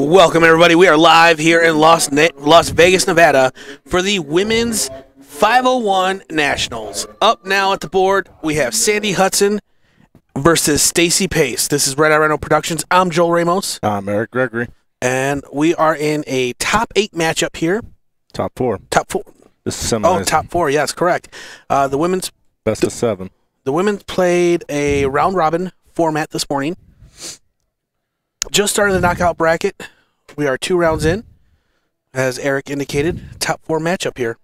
Welcome, everybody. We are live here in Las Vegas, Nevada for the Women's 501 Nationals. Up now at the board, we have Sandy Hudson versus Stacy Pace. This is Red Eye Rhino Productions. I'm Joel Ramos. I'm Eric Gregory. And we are in a top 8 matchup here. Top 4. Top 4. This is semis. Oh, top 4. Yes, correct. The women's best of 7. The women's played a round-robin format this morning. Just started the knockout bracket. We are 2 rounds in, as Eric indicated. Top 4 matchup here.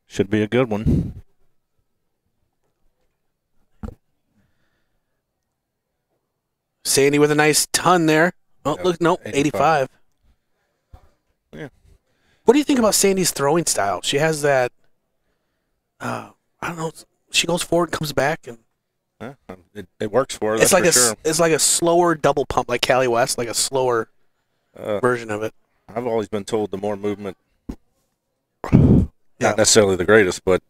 Should be a good one. Sandy with a nice ton there. Oh, look, no, 85. Yeah. What do you think about Sandy's throwing style? She has that, I don't know, she goes forward, comes back, and yeah, it works for her. It's like sure. It's like a slower double pump, like Callie West, like a slower version of it. I've always been told the more movement, not necessarily the greatest, but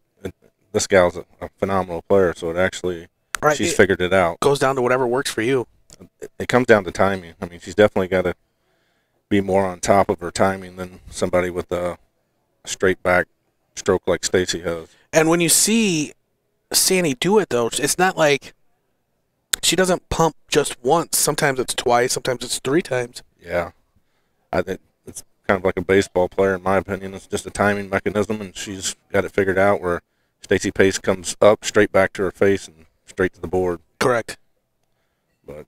this gal's a phenomenal player. So it actually, she's figured it out. Goes down to whatever works for you. It comes down to timing. I mean, she's definitely got to be more on top of her timing than somebody with a straight back stroke like Stacy has. And when you see Sandy do it, though, it's not like she doesn't pump just once. Sometimes it's twice, sometimes it's 3 times. Yeah. I think it's kind of like a baseball player, in my opinion. It's just a timing mechanism, and she's got it figured out where Stacy Pace comes up, straight back to her face, and straight to the board. Correct. But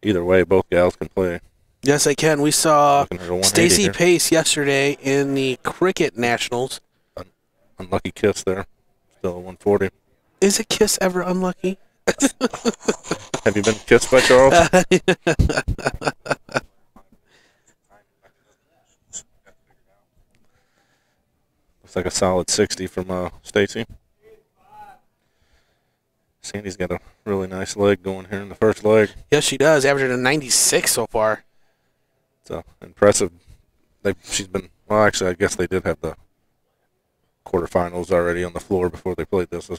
either way, both gals can play. Yes, they can. We saw Stacy Pace yesterday in the Cricket Nationals. Unlucky kiss there. Still a 140. Is a kiss ever unlucky? Have you been kissed by Charles? Looks like a solid 60 from Stacy. Sandy's got a really nice leg going here in the first leg. Yes, she does. Averaging a 96 so far. It's impressive. She's been, well, actually, I guess they did have the quarterfinals already on the floor before they played this.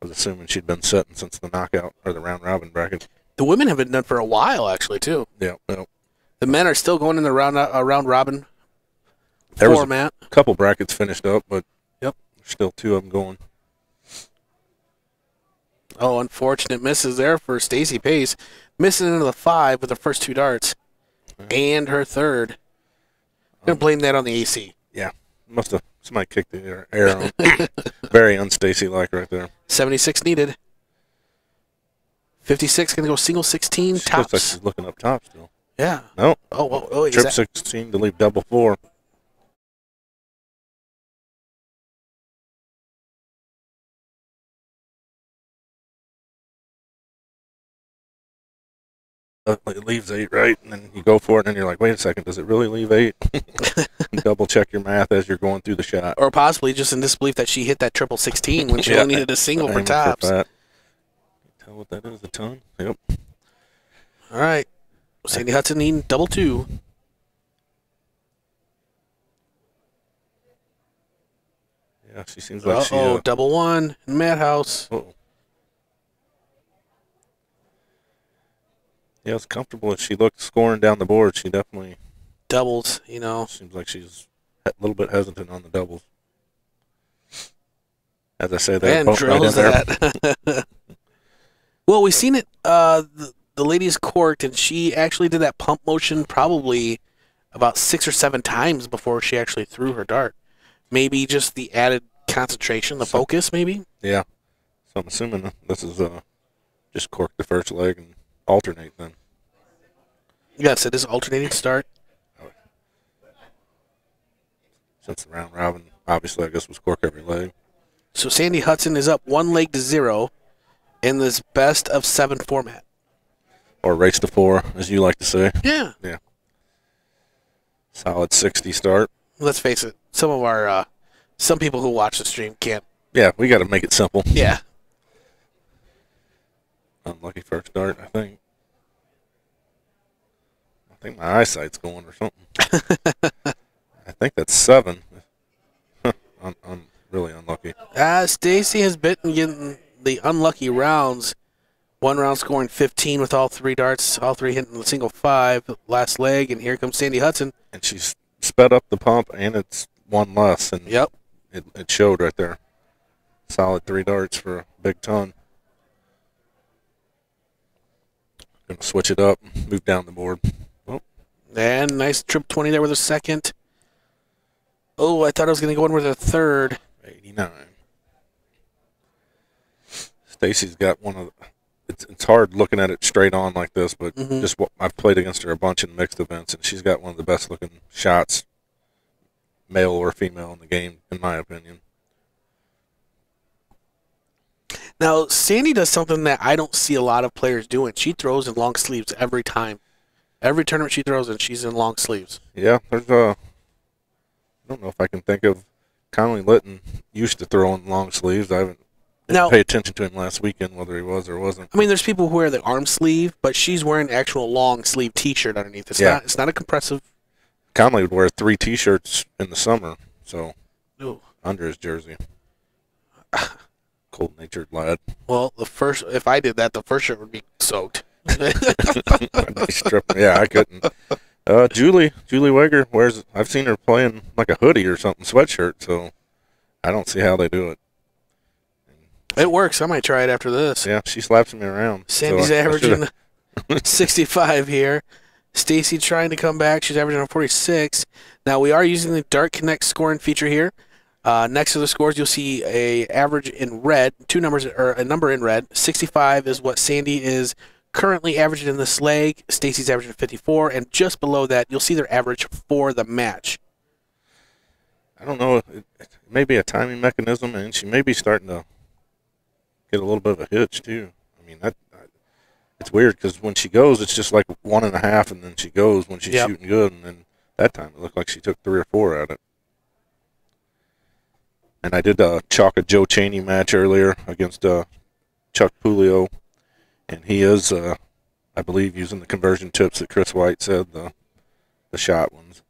I was assuming she'd been setting since the knockout or the round-robin bracket. The women have been done for a while, actually, too. Yeah. The men are still going in the round-robin there format. Was a couple brackets finished up, but there's still 2 of them going. Oh, unfortunate misses there for Stacy Pace. Missing into the 5 with her first 2 darts. And her third. I'm going to blame that on the AC. Yeah. Must have somebody kicked the air on. Very un-Stacy-like right there. 76 needed. 56 going to go single 16 she tops. Looks like she's looking up top still. Yeah. No. Oh, Trip 16 to leave double 4. It leaves 8, right? And then you go for it, and then you're like, wait a second, does it really leave 8? Double check your math as you're going through the shot. Or possibly just in disbelief that she hit that triple 16 when she only needed a single for tops. Tell what that is, a ton? Yep. All right. Sandy Hudson needing double 2. Yeah, she seems like she... double 1 in Madhouse. Uh-oh. Yeah, it's comfortable. If she looked scoring down the board, she definitely... Doubles, you know. Seems like she's a little bit hesitant on the doubles. As I say, they're both right in there. Well, we've seen it, the ladies corked, and she actually did that pump motion probably about 6 or 7 times before she actually threw her dart. Maybe just the added concentration, the focus, maybe? Yeah. So I'm assuming this is just cork the first leg and alternate then. Yes, it is alternating start. Since the round robin, obviously, I guess was cork every leg. So Sandy Hudson is up 1 leg to 0 in this best of 7 format. Or race to 4, as you like to say. Yeah. Yeah. Solid 60 start. Let's face it, some of our some people who watch the stream can't. Yeah, we got to make it simple. Yeah. Unlucky first start, I think. I think my eyesight's going or something. I think that's 7. I'm really unlucky. Stacy has been getting the unlucky rounds One round scoring 15 with all 3 darts, all 3 hitting the single 5. Last leg, and here comes Sandy Hudson. And she's sped up the pump, and it's one less. And Yep. It showed right there. Solid 3 darts for a big ton. Going to switch it up, move down the board. Oh. And nice trip 20 there with a second. Oh, I thought I was going to go in with a third. 89. Stacy's got one of the, it's hard looking at it straight on like this, but just what I've played against her a bunch in mixed events, and she's got one of the best looking shots, male or female, in the game, in my opinion. Now, Sandy does something that I don't see a lot of players doing. She throws in long sleeves every time. Every tournament she throws in, she's in long sleeves. Yeah, there's I don't know if I can think of. Conley Litton used to throw in long sleeves. I didn't pay attention to him last weekend, whether he was or wasn't. I mean, there's people who wear the arm sleeve, but she's wearing actual long sleeve T-shirt underneath. It's not a compressive. Conley would wear 3 T-shirts in the summer, so under his jersey. Cold-natured lad. Well, if I did that, the first shirt would be soaked. Yeah, I couldn't. Julie Weger I've seen her playing like a hoodie or something, sweatshirt, so I don't see how they do it. It works. I might try it after this. Yeah, she slaps me around. Sandy's averaging 65 here. Stacy trying to come back. She's averaging 46. Now, we are using the Dart Connect scoring feature here. Next to the scores, you'll see a average in red, 2 numbers, or a number in red. 65 is what Sandy is currently averaging in this leg. Stacy's averaging 54, and just below that, you'll see their average for the match. I don't know. It may be a timing mechanism, and she may be starting to get a little bit of a hitch too. I mean, it's weird because when she goes, it's just like 1.5, and then she goes when she's shooting good, and then that time it looked like she took 3 or 4 at it. And I did chalk a Joe Chaney match earlier against Chuck Pulio, and he is, I believe, using the conversion tips that Chris White said, the shot ones.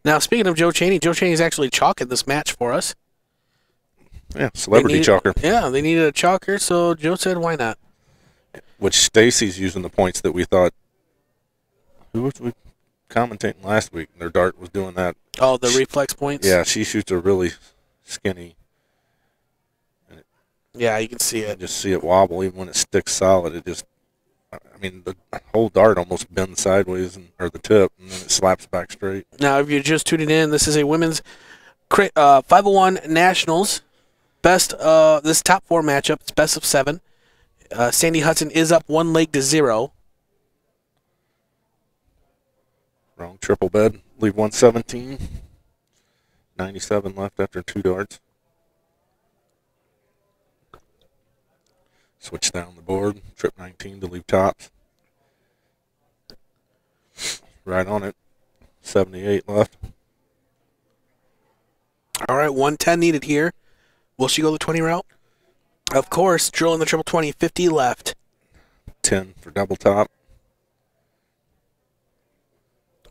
Now, speaking of Joe Chaney's actually chalking this match for us. Yeah, celebrity chalker. Yeah, they needed a chalker, so Joe said, why not? Which Stacy's using the points that we thought. Who was we commentating last week? Their dart was doing that. Oh, the reflex points? Yeah, she shoots a really skinny. Yeah, you can see it. You just see it wobble even when it sticks solid. It just, I mean, the whole dart almost bends sideways, or the tip, and then it slaps back straight. Now, if you're just tuning in, this is a women's 501 Nationals. This top 4 matchup. It's best of 7. Sandy Hudson is up 1 leg to 0. Wrong triple bed. Leave 117. 97 left after 2 darts. Switch down the board. Trip 19 to leave tops. Right on it. 78 left. All right, 110 needed here. Will she go the 20 route? Of course, drilling the triple 20, 50 left. 10 for double top.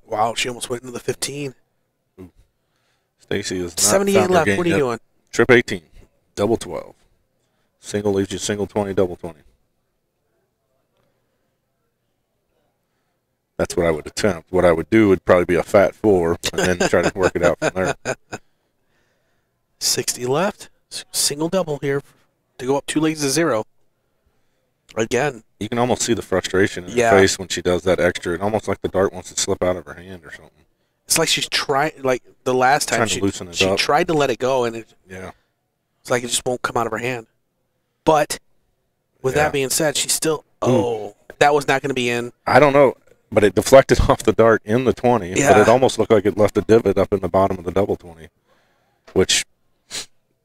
Wow, she almost went into the 15. Stacy is not 78 left. What are you doing? Trip 18, double 12. Single leaves you single 20, double 20. That's what I would attempt. What I would do would probably be a fat 4 and then try to work it out from there. 60 left. Single double here to go up 2 legs to 0. Again. You can almost see the frustration in her face when she does that extra. It's almost like the dart wants to slip out of her hand or something. It's like she's trying, like the last time she tried to let it go, and it's like it just won't come out of her hand. But with that being said, she's still, that was not going to be in. I don't know, but it deflected off the dart in the 20, but it almost looked like it left a divot up in the bottom of the double 20, which,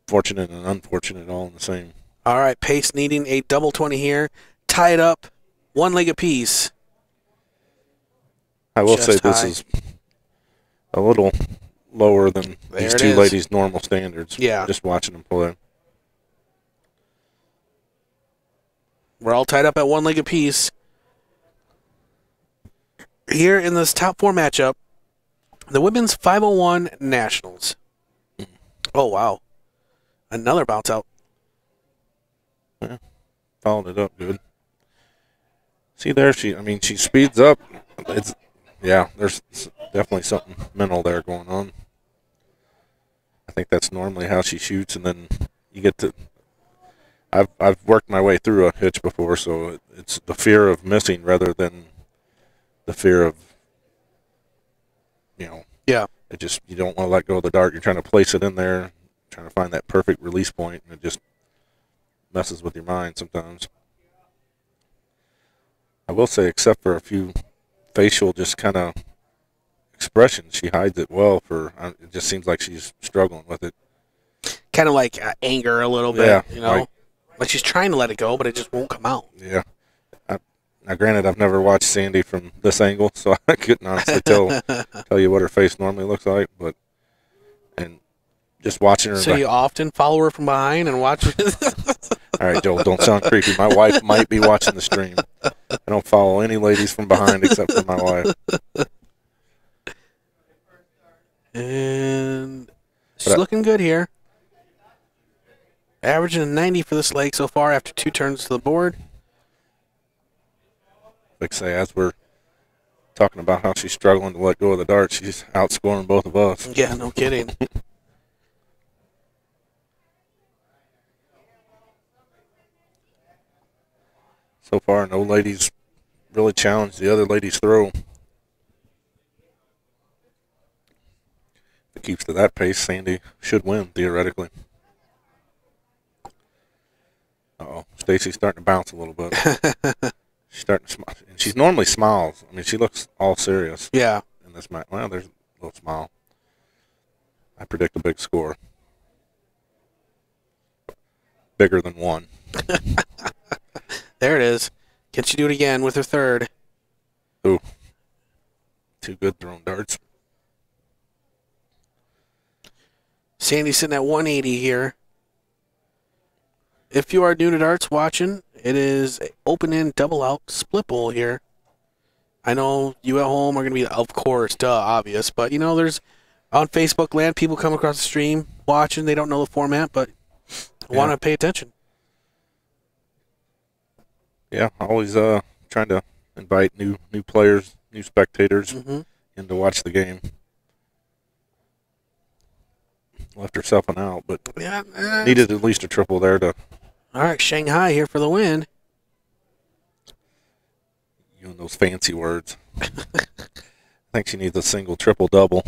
fortunate and unfortunate all in the same. All right, Pace needing a double 20 here. Tie it up, 1 leg apiece. I will say this is a little lower than these 2 ladies' normal standards. Yeah. Just watching them play. We're all tied up at 1 leg apiece. Here in this top 4 matchup, the women's 501 Nationals. Oh, wow. Another bounce out. Yeah. followed it up good. See there, she speeds up. There's definitely something mental there going on. I think that's normally how she shoots, and then you get to. I've worked my way through a hitch before, so it's the fear of missing rather than the fear of, Yeah. it just, you don't want to let go of the dart. You're trying to place it in there, trying to find that perfect release point, and it just messes with your mind sometimes. I will say, except for a few facial just kind of expressions, she hides it well. It just seems like she's struggling with it. Kind of like anger a little bit, like she's trying to let it go, but it just won't come out. Yeah. Now, granted, I've never watched Sandy from this angle, so I couldn't honestly tell you what her face normally looks like. And just watching her. So you often follow her from behind and watch her? All right, Joel, don't sound creepy. My wife might be watching the stream. I don't follow any ladies from behind except for my wife. And she's looking good here. Averaging a 90 for this leg so far after 2 turns to the board. Like I say, as we're talking about how she's struggling to let go of the dart, she's outscoring both of us. Yeah, no kidding. So far, no ladies really challenged the other lady's throw. If it keeps to that pace, Sandy should win, theoretically. Uh-oh, Stacy's starting to bounce a little bit. She's starting to smile. And she normally smiles. I mean, she looks all serious. Yeah. In this match. Well, there's a little smile. I predict a big score. Bigger than 1. There it is. Can she do it again with her third? Ooh. 2 good thrown darts. Sandy's sitting at 180 here. If you are new to darts watching, it is open-in, double-out, split bowl here. I know you at home are going to be, of course, obvious, but, there's, on Facebook land, people come across the stream watching. They don't know the format, but want to pay attention. Yeah, always trying to invite new players, new spectators in to watch the game. Left herself an out, but needed at least a triple there to... All right, Shanghai here for the win. You and those fancy words. I think she needs a single, triple, double.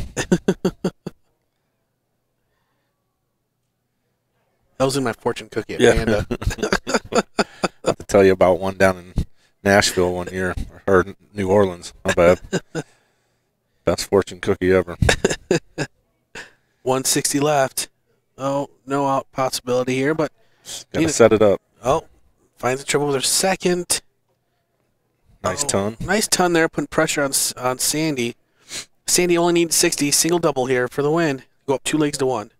That was in my fortune cookie at Panda. I have to tell you about one down in Nashville one year, or New Orleans. My bad. Best fortune cookie ever. 160 left. Oh, no out possibility here, but gotta set it up. Oh, finds the triple with her second. Nice ton. Nice ton there, putting pressure on Sandy. Sandy only needs 60, single double here for the win. Go up 2 legs to 1.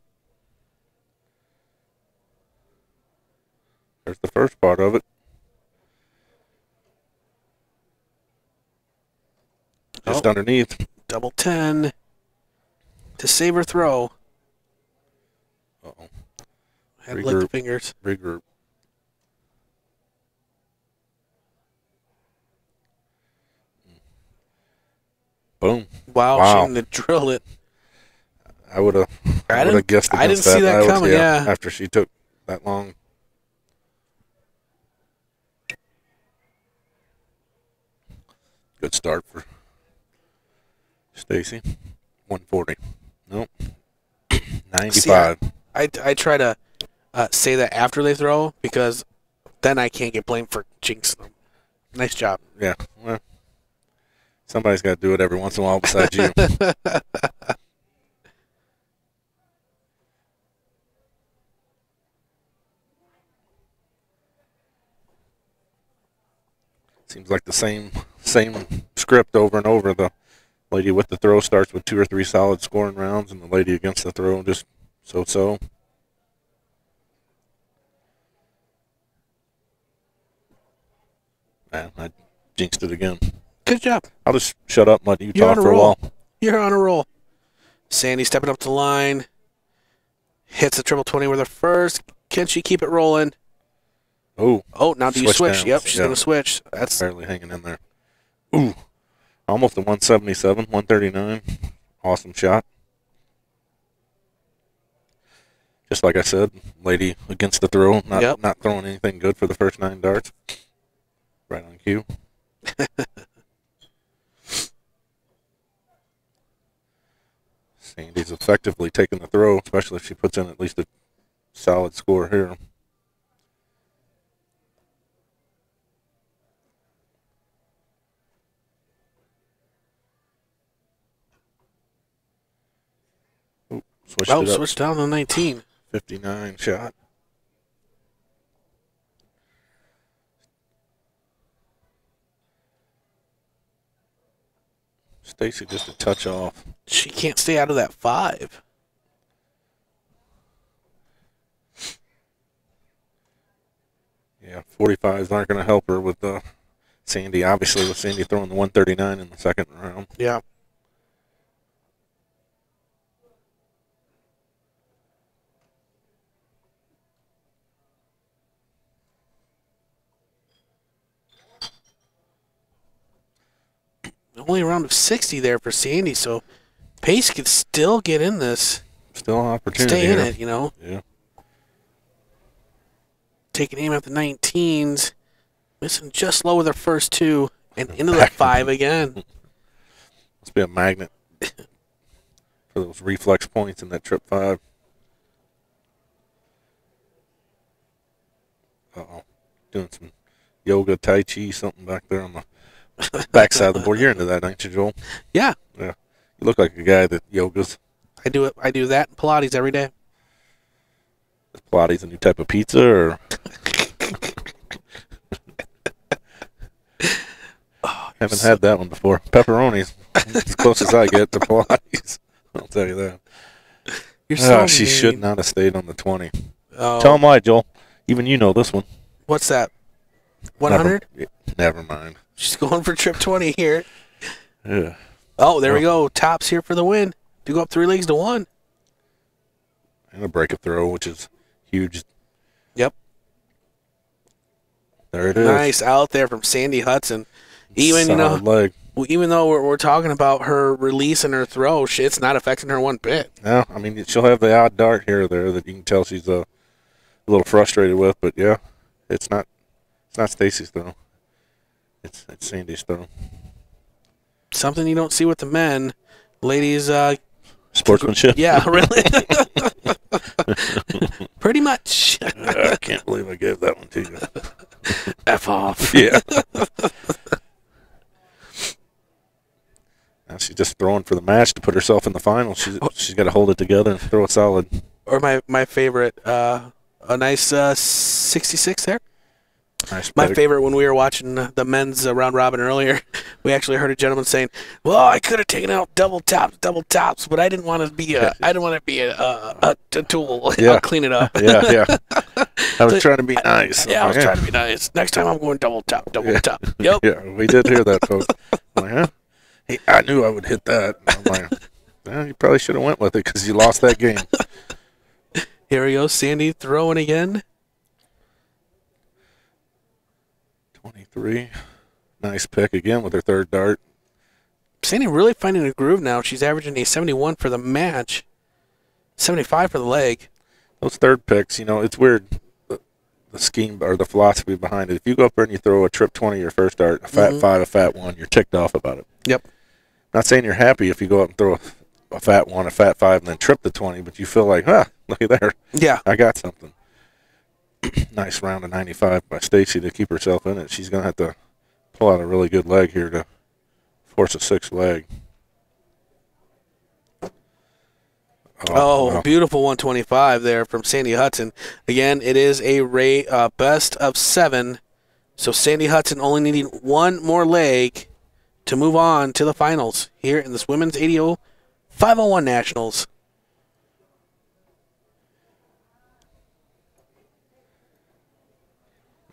There's the first part of it. Just underneath. Double 10 to save her throw. Uh-oh. Had to lick the fingers. Regroup. Boom. Wow. She didn't drill it. I would have guessed against that. I didn't see that coming, yeah. After she took that long. Good start for Stacy. 140. Nope. 95. See, I try to say that after they throw because then I can't get blamed for jinxing them. Nice job. Yeah. Well, somebody's got to do it every once in a while besides you. Seems like the same script over and over. The lady with the throw starts with 2 or 3 solid scoring rounds, and the lady against the throw just so-so. Man, I jinxed it again. Good job. I'll just shut up and let you talk for a while. You're on a roll. Sandy stepping up to the line. Hits the triple 20 with her first. Can she keep it rolling? Oh, now do you switch? Down. Yep, she's Yeah. going to switch. That's Barely hanging in there. Ooh, almost a 177, 139. Awesome shot. Just like I said, lady against the throw, not throwing anything good for the first 9 darts. Right on cue. Sandy's effectively taking the throw, especially if she puts in at least a solid score here. switched down to 19. 59 shot. Stacy just a touch off. She can't stay out of that 5. Yeah, 45s aren't going to help her with Sandy. Obviously, with Sandy throwing the 139 in the second round. Yeah. Only a round of 60 there for Sandy, so Pace could still get in this. Still an opportunity. Stay in here. it, you know. Yeah. Taking aim at the 19s. Missing just low with her first 2. And into the 5 again. Must be a magnet for those reflex points in that trip 5. Uh-oh. Doing some yoga, tai chi, something back there on the backside of the board. You're into that, ain't you, Joel? Yeah. Yeah. You look like a guy that yogas. I do it. I do that in Pilates every day. Is Pilates a new type of pizza, or? Haven't had that one before. Pepperoni's as close as I get to Pilates. I'll tell you that. You're so She mean. should not have stayed on the 20. Oh, Tell him why, Joel. Even you know this one. what's that? 100? Never mind. She's going for trip 20 here. Yeah. Oh, there we go. Tops here for the win. To go up 3 legs to 1. And a break a throw, which is huge. Yep. There it is. Nice out there from Sandy Hudson. Even Solid leg. even though we're talking about her release and her throw, it's not affecting her one bit. Yeah, I mean, she'll have the odd dart here or there that you can tell she's a little frustrated with, but yeah, it's not Stacy's throw. It's Sandy's throw. Something you don't see with the men. Ladies, Sportsmanship. yeah, really. Pretty much. I can't believe I gave that one to you. F off. Yeah. Now she's just throwing for the match to put herself in the final. She's got to hold it together and throw it solid. Or my favorite, a nice 66 there. Nice. My favorite, when we were watching the men's round robin earlier, we actually heard a gentleman saying, "Well, I could have taken out double tops, but I didn't want to be a tool. Yeah. I'll clean it up." Yeah. I was trying to be nice. Yeah, I was trying to be nice. Next time I'm going double top. Yep. Yeah, we did hear that, folks. I'm like, huh? Hey, I knew I would hit that. I'm like, well, you probably should have went with it because you lost that game. Here we go, Sandy throwing again. 23. Nice pick again with her third dart. Sandy really finding a groove now. She's averaging a 71 for the match, 75 for the leg. Those third picks, it's weird. The scheme or the philosophy behind it. If you go up there and you throw a trip 20 your first dart, a fat 5, a fat 1, you're ticked off about it. Yep. Not saying you're happy if you go up and throw a fat 1, a fat 5, and then trip the 20, but you feel like, look at there. Yeah. I got something. Nice round of 95 by Stacy to keep herself in it. She's going to have to pull out a really good leg here to force a 6th leg. Oh, wow. Beautiful 125 there from Sandy Hudson. Again, it is a best of 7. So Sandy Hudson only needing one more leg to move on to the finals here in this women's ADO 501 Nationals.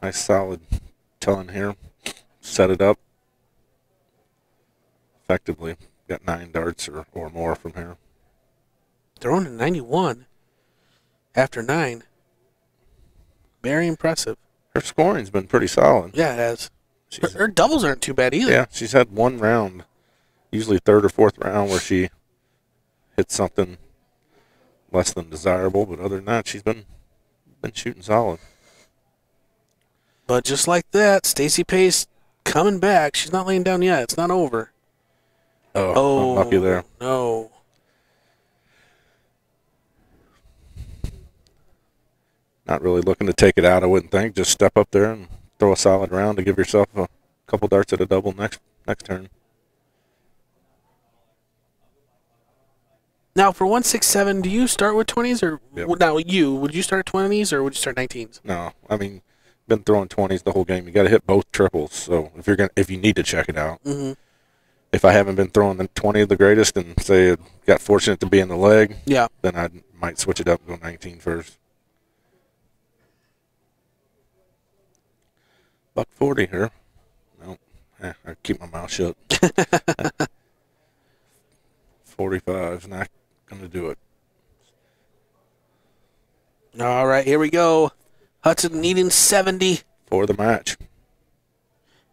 Nice solid telling here. Set it up. Effectively. Got 9 darts or more from here. Throwing to 91 after 9. Very impressive. Her scoring's been pretty solid. Yeah, it has. Her doubles aren't too bad either. Yeah, she's had one round, usually third or fourth round, where she hits something less than desirable. But other than that, she's been shooting solid. But just like that, Stacey Pace coming back. She's not laying down yet. It's not over. Oh, unlucky there. No. Not really looking to take it out, I wouldn't think. Just step up there and throw a solid round to give yourself a couple darts at a double next turn. Now, for 167, do you start with 20s? Or Yep. now, would you start 20s or would you start 19s? No, I mean, been throwing 20s the whole game. You got to hit both triples. So if you need to check it out. Mm-hmm. If I haven't been throwing the 20 of the greatest and say I got fortunate to be in the leg, Yeah. then I might switch it up and go 19 first. $140 here. No, I keep my mouth shut. 45 is not going to do it. All right, here we go. Hudson needing 70. For the match.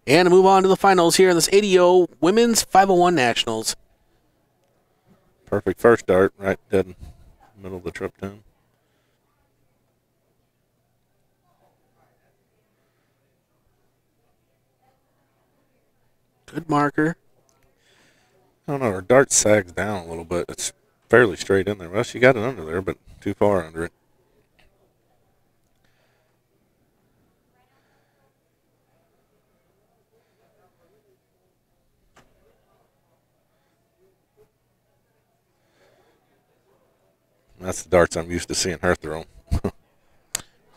And to move on to the finals here in this ADO Women's 501 Nationals. Perfect first dart, right dead in the middle of the trip down. Good marker. I don't know, her dart sags down a little bit. It's fairly straight in there. Well, she got it under there, but too far under it. That's the darts I'm used to seeing her throw.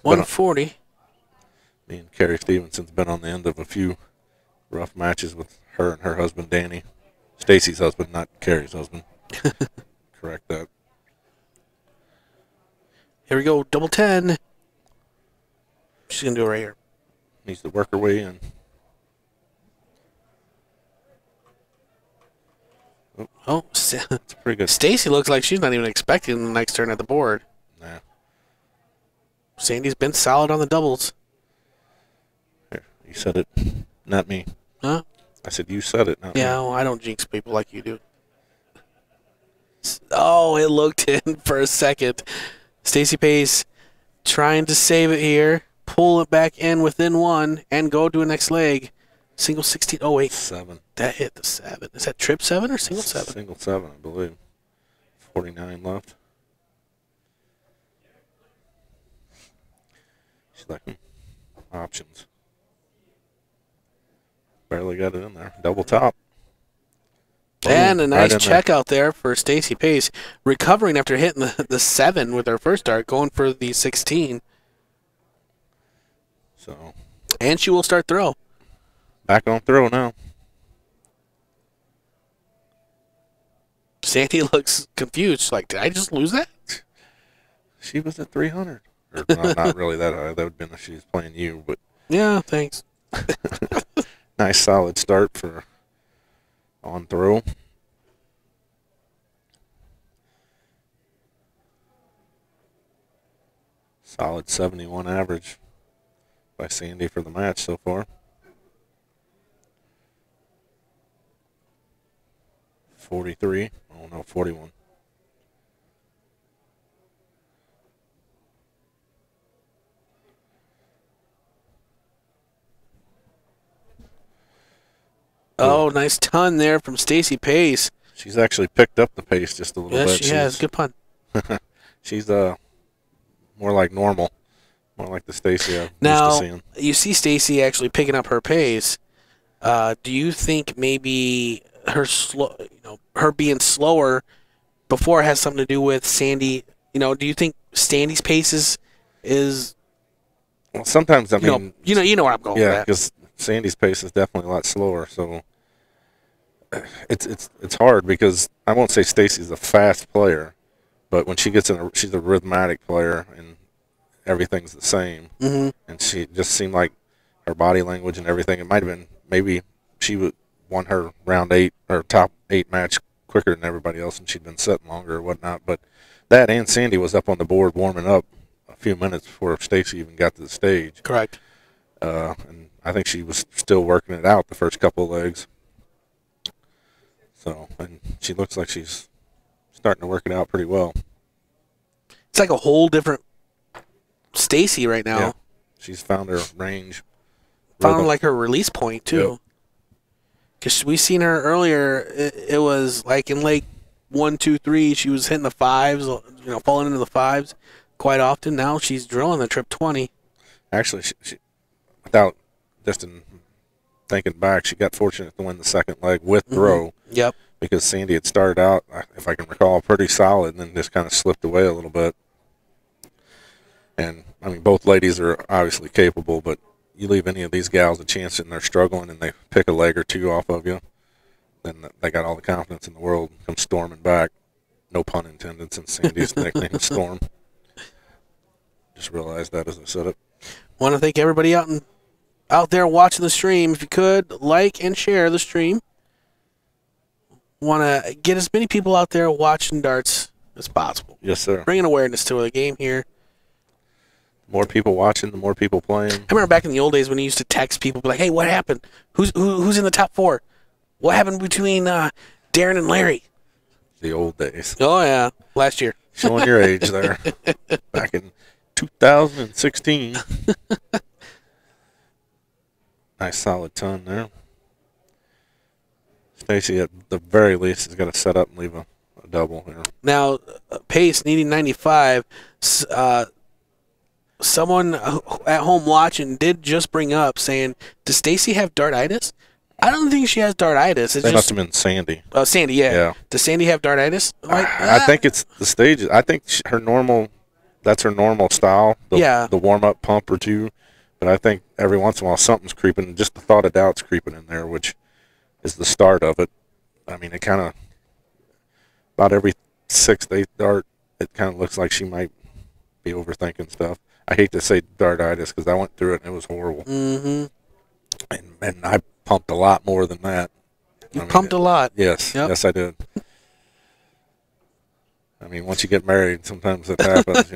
140. Me and Carrie Stevenson's been on the end of a few rough matches with her and her husband, Danny. Stacy's husband, not Carrie's husband. Correct that. Here we go, double 10. She's going to do it right here. Needs to work her way in. Oh, It's pretty good. Stacy looks like she's not even expecting the next turn at the board. Nah. Sandy's been solid on the doubles. Here, you said it, not me. Huh? I said you said it, not me. Yeah, well, I don't jinx people like you do. Oh, it looked in for a second. Stacey Pace trying to save it here. Pull it back in within one and go to a next leg. Single 16. Oh, wait. 7. That hit the 7. Is that trip 7 or single 7? Single 7, I believe. 49 left. She's like, options. Barely got it in there. Double top. And a Boom, nice right in check out there for Stacey Pace. Recovering after hitting the 7 with her first dart, going for the 16. So, And she will start throw. back on throw now. Sandy looks confused. She's like, did I just lose that? She was at 300. Or, no, not really that high. That would have been if she was playing you, but Yeah, thanks. nice solid start for on throw. Solid 71 average by Sandy for the match so far. 43. Oh no, 41. Oh, nice ton there from Stacey Pace. She's actually picked up the pace just a little Yes, bit. she has. Good pun. She's more like normal, more like the Stacy I'm used to Now, seeing. you see Stacey actually picking up her pace. Do you think maybe her her being slower before has something to do with Sandy? Do you think Sandy's pace is Well, sometimes I mean, you know where I'm going with yeah, that. because Sandy's pace is definitely a lot slower. So it's hard because I won't say Stacy's a fast player, but when she gets in, she's a rhythmic player and everything's the same. Mm-hmm. And she just seemed like her body language and everything. It might have been maybe she won her round 8 or top 8 match quicker than everybody else, and she'd been sitting longer or whatnot. But that and Sandy was up on the board warming up a few minutes before Stacy even got to the stage. Correct. And I think she was still working it out the first couple of legs. So, and she looks like she's starting to work it out pretty well. It's like a whole different Stacy right now. Yeah. She's found her range. Found like her release point too. Yep. Because we seen her earlier, it was like in leg 1, 2, 3, she was hitting the fives, falling into the fives quite often. Now she's drilling the trip 20. Actually, she without just in thinking back, she got fortunate to win the second leg with throw. Yep. Because Sandy had started out, if I can recall, pretty solid, and then just kind of slipped away a little bit. And I mean, both ladies are obviously capable, but you leave any of these gals a chance and they're struggling and they pick a leg or two off of you, then they got all the confidence in the world and come storming back. No pun intended, since Sandy's nickname is Storm. Just realized that as I said it. Want to thank everybody out there watching the stream. If you could, like and share the stream. Want to get as many people out there watching darts as possible. Yes, sir. Bringing awareness to the game here. The more people watching, the more people playing. I remember back in the old days when you used to text people, be like, "Hey, what happened? Who's in the top 4? What happened between Darren and Larry?" The old days. Oh yeah, last year. Showing your age there. Back in 2016. Nice solid ton there. Stacy, at the very least, is going to set up and leave a double here. Now, Pace needing 95. Someone at home watching did just bring up saying, "Does Stacy have dartitis?" I don't think she has dartitis. It's They must have been Sandy. Sandy, yeah. Yeah. Does Sandy have dartitis? I think it's the stages. I think her normal, that's her normal style. The warm-up pump or two. But I think every once in a while something's creeping. Just the thought of doubt's creeping in there, which is the start of it. I mean, it kind of, about every 6th, 8th dart, it kind of looks like she might be overthinking stuff. I hate to say dartitis because I went through it and it was horrible. Mm-hmm. And I pumped a lot more than that. You pumped a lot. Yes. Yep. Yes, I did. I mean, once you get married, sometimes it happens,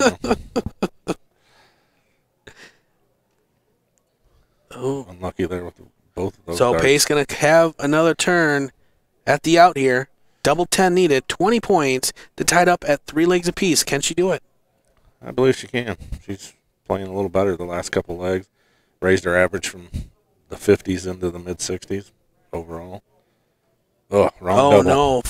Oh. Unlucky there with both of those. So darts. Pace going to have another turn at the out here. Double 10 needed, 20 points to tie it up at 3 legs apiece. Can she do it? I believe she can. She's playing a little better the last couple legs. Raised her average from the 50s into the mid-60s overall. Oh, wrong double. Oh, no.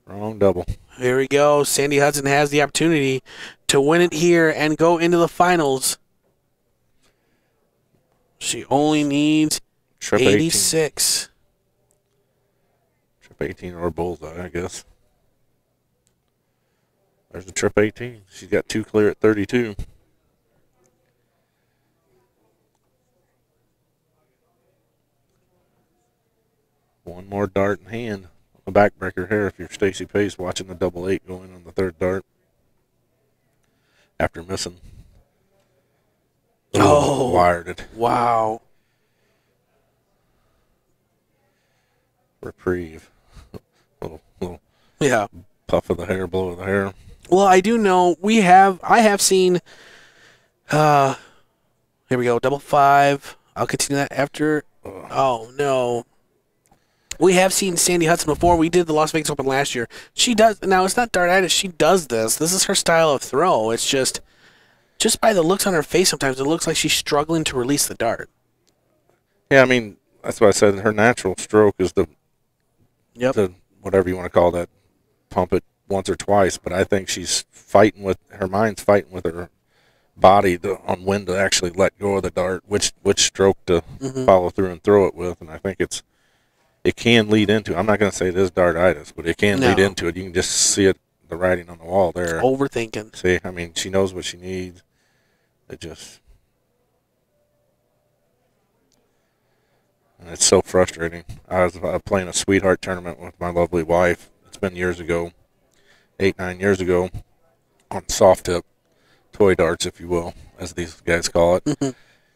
Wrong double. Here we go. Sandy Hudson has the opportunity to win it here and go into the finals. She only needs Trip 86. 18. Trip 18 or bullseye, I guess. There's the trip 18. She's got 2 clear at 32. One more dart in hand. A backbreaker here if you're Stacy Pace watching the double 8 going on the 3rd dart. After missing. Oh. Wired it. Wow. Reprieve. little Yeah. puff of the hair, blow of the hair. Well, I do know I have seen, here we go, double 5. I'll continue that after. Oh, no. We have seen Sandy Hudson before. We did the Las Vegas Open last year. She does, now it's not dartitis, she does this. This is her style of throw. It's just by the looks on her face sometimes, it looks like she's struggling to release the dart. Yeah, I mean, that's why I said her natural stroke is the whatever you want to call that, pump it once or twice, but I think she's fighting with, her mind's fighting with her body on when to actually let go of the dart, which stroke to follow through and throw it with, and I think it can lead into, I'm not going to say it is dartitis, but it can lead into it. You can just see it, the writing on the wall there. Overthinking. See, I mean, she knows what she needs. It just, and it's so frustrating. I was playing a sweetheart tournament with my lovely wife. It's been years ago, 8-9 years ago, on soft tip toy darts, if you will, as these guys call it.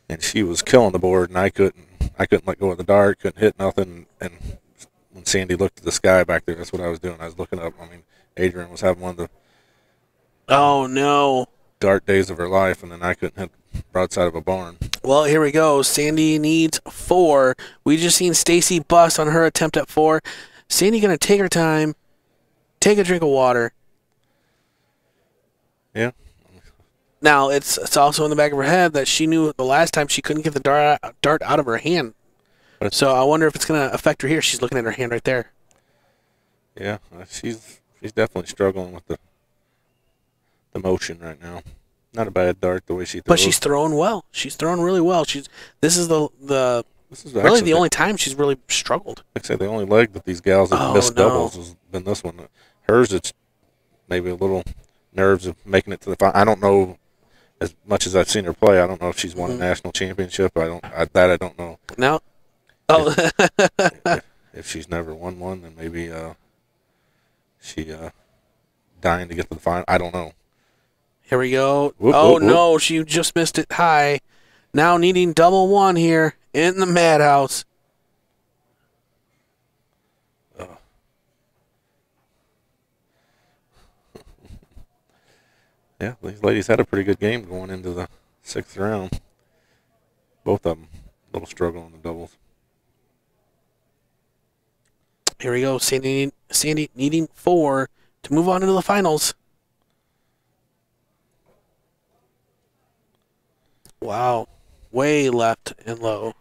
And she was killing the board, and I couldn't let go of the dart, couldn't hit nothing. And when Sandy looked at the sky back there, that's what I was doing. I was looking up. I mean, Adrian was having one of the. Oh no! dart days of her life, and then I couldn't hit broadside of a barn. Well, here we go. Sandy needs 4. We just seen Stacy bust on her attempt at 4. Sandy going to take her time, take a drink of water. Yeah. Now, it's also in the back of her head that she knew the last time she couldn't get the dart out of her hand. So I wonder if it's going to affect her here. She's looking at her hand right there. Yeah, she's definitely struggling with the motion right now. Not a bad dart the way she throws. But she's throwing well. She's throwing really well. This is really the only time she's really struggled. Like I said, the only leg that these gals have missed doubles has been this one. Hers, it's maybe a little nerves of making it to the final. I don't know, as much as I've seen her play, I don't know if she's won a national championship. I don't know. No. Oh. If she's never won one, then maybe she dying to get to the final. I don't know. Here we go. Whoop, oh, whoop, no, whoop. she just missed it high. Now needing double 1 here in the madhouse. Yeah, these ladies had a pretty good game going into the 6th round. Both of them a little struggle in the doubles. Here we go. Sandy needing 4 to move on into the finals. Wow. Way left and low.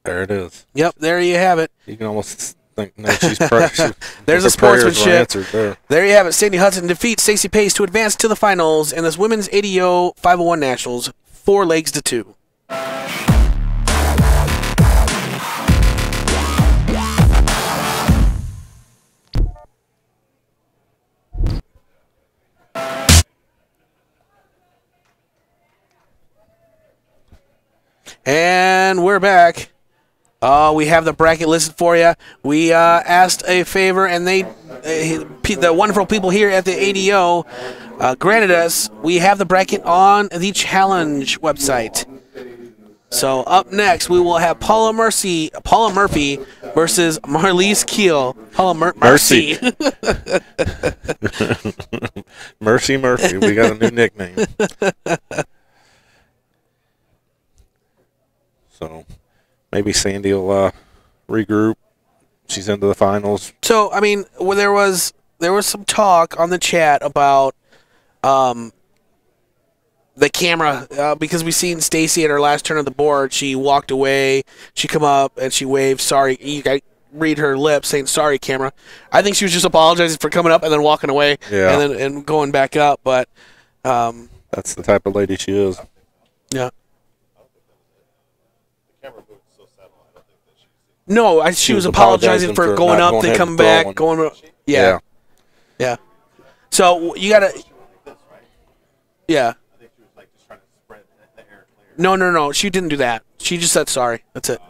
There it is. Yep, there you have it. You can almost think, no, she's There's a sportsmanship. There. There you have it. Sandy Hudson defeats Stacey Pace to advance to the finals in this women's ADO 501 Nationals, 4 legs to 2. And we're back. We have the bracket listed for you. We asked a favor, and the wonderful people here at the ADO granted us. We have the bracket on the Challenge website. So up next, we will have Paula Murphy versus Marlies Keel. Paula Mercy. Mercy Murphy. We got a new nickname. So maybe Sandy will regroup. She's into the finals. So I mean, there was some talk on the chat about the camera because we seen Stacy at her last turn of the board. She walked away. She come up and she waved. Sorry, you guys read her lips saying sorry, camera. I think she was just apologizing for coming up and then walking away. Yeah. and going back up. But that's the type of lady she is. Yeah. No, she was apologizing for going up, then coming back, going. Yeah. So you gotta. Yeah. No. She didn't do that. She just said sorry. That's it.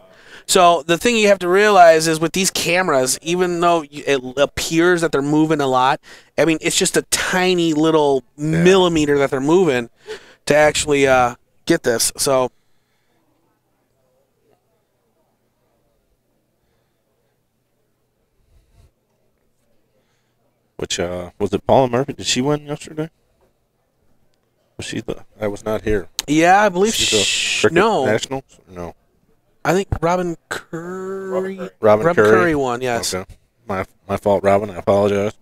So the thing you have to realize is with these cameras, even though it appears that they're moving a lot, I mean it's just a tiny little millimeter that they're moving to actually get this. So. Which was it? Paula Murphy? Did she win yesterday? Was she I was not here. Yeah, I believe no nationals. No, I think Robin Curry. Robin Curry won. Yes. Okay. My fault, Robin. I apologize.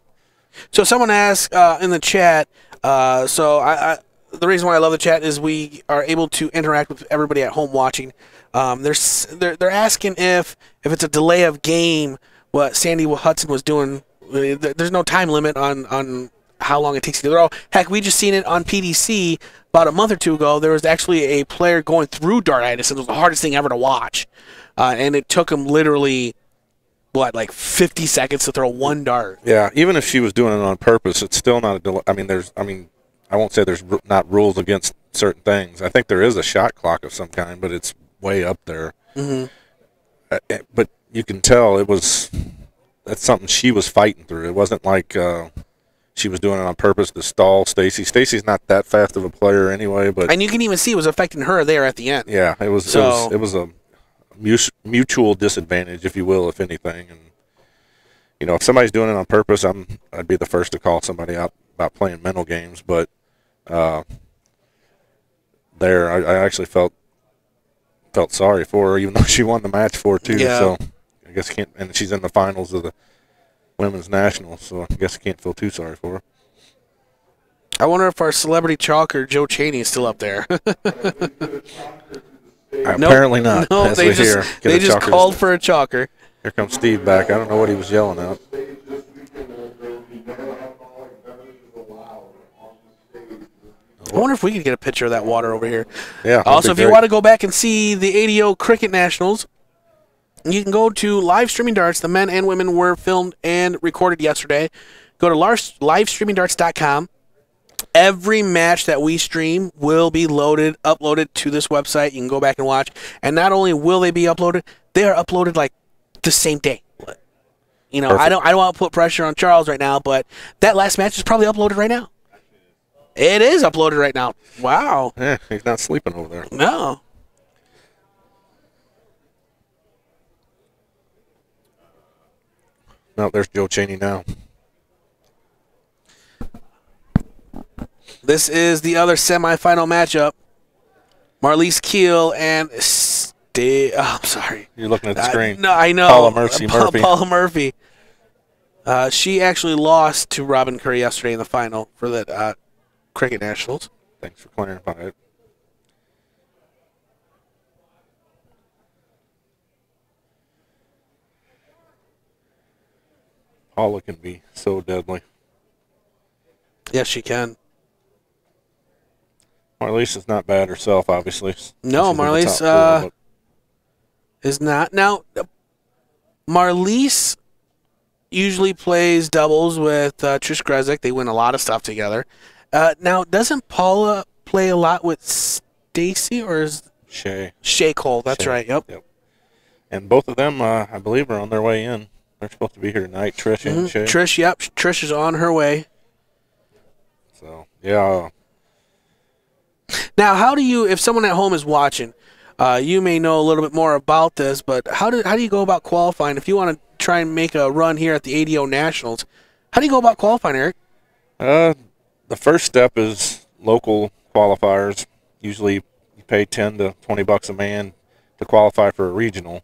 So someone asked in the chat. So the reason why I love the chat is we are able to interact with everybody at home watching. They're asking if it's a delay of game. What Sandy Hudson was doing. There's no time limit on how long it takes to throw. Heck, we just seen it on PDC about a month or two ago. There was actually a player going through dartitis, and it was the hardest thing ever to watch. And it took him literally, like 50 seconds to throw one dart. Yeah, even if she was doing it on purpose, it's still not a delay. I won't say there's not rules against certain things. I think there is a shot clock of some kind, but it's way up there. Mm-hmm. But you can tell that's something she was fighting through. It wasn't like she was doing it on purpose to stall Stacy. Stacy's not that fast of a player anyway, and you can even see it was affecting her there at the end. Yeah, it was a mutual disadvantage, if you will, if anything. And if somebody's doing it on purpose, I'd be the first to call somebody out about playing mental games. But I actually felt sorry for her, even though she won the match for it too. Yeah. So I guess can't, and she's in the finals of the women's nationals, so I guess I can't feel too sorry for her. I wonder if our celebrity chalker Joe Cheney is still up there. Apparently not. No, they just called for a chalker. Here comes Steve back. I don't know what he was yelling at. I wonder if we could get a picture of that water over here. Yeah. Also, if you want to go back and see the ADO Cricket Nationals, you can go to Live Streaming Darts. The men and women were filmed and recorded yesterday. Go to livestreamingdarts.com. Every match that we stream will be uploaded to this website. You can go back and watch. And not only will they be uploaded, they are uploaded like the same day. Perfect. I don't want to put pressure on Charles right now, but that last match is probably uploaded right now. It is uploaded right now. Wow. Yeah, he's not sleeping over there. No. No, there's Joe Cheney now. This is the other semifinal matchup. Marlies Keel and I'm sorry. You're looking at the screen. No, I know. Paula Murphy. Paula Murphy. She actually lost to Robin Curry yesterday in the final for the Cricket Nationals. Thanks for clarifying it. Paula can be so deadly. Yes, she can. Marlies is not bad herself, obviously. No, Marlies is not. Now, Marlies usually plays doubles with Trish Grezik. They win a lot of stuff together. Now, doesn't Paula play a lot with Stacy or is Shea Cole? That's right. Yep. And both of them, I believe, are on their way in. They're supposed to be here tonight, Trish and Shea. Trish, yep. Trish is on her way. So, yeah. Now, how do you, if someone at home is watching, you may know a little bit more about this, but how do you go about qualifying? If you want to try and make a run here at the ADO Nationals, how do you go about qualifying, Eric? The first step is local qualifiers. Usually you pay $10 to $20 a man to qualify for a regional.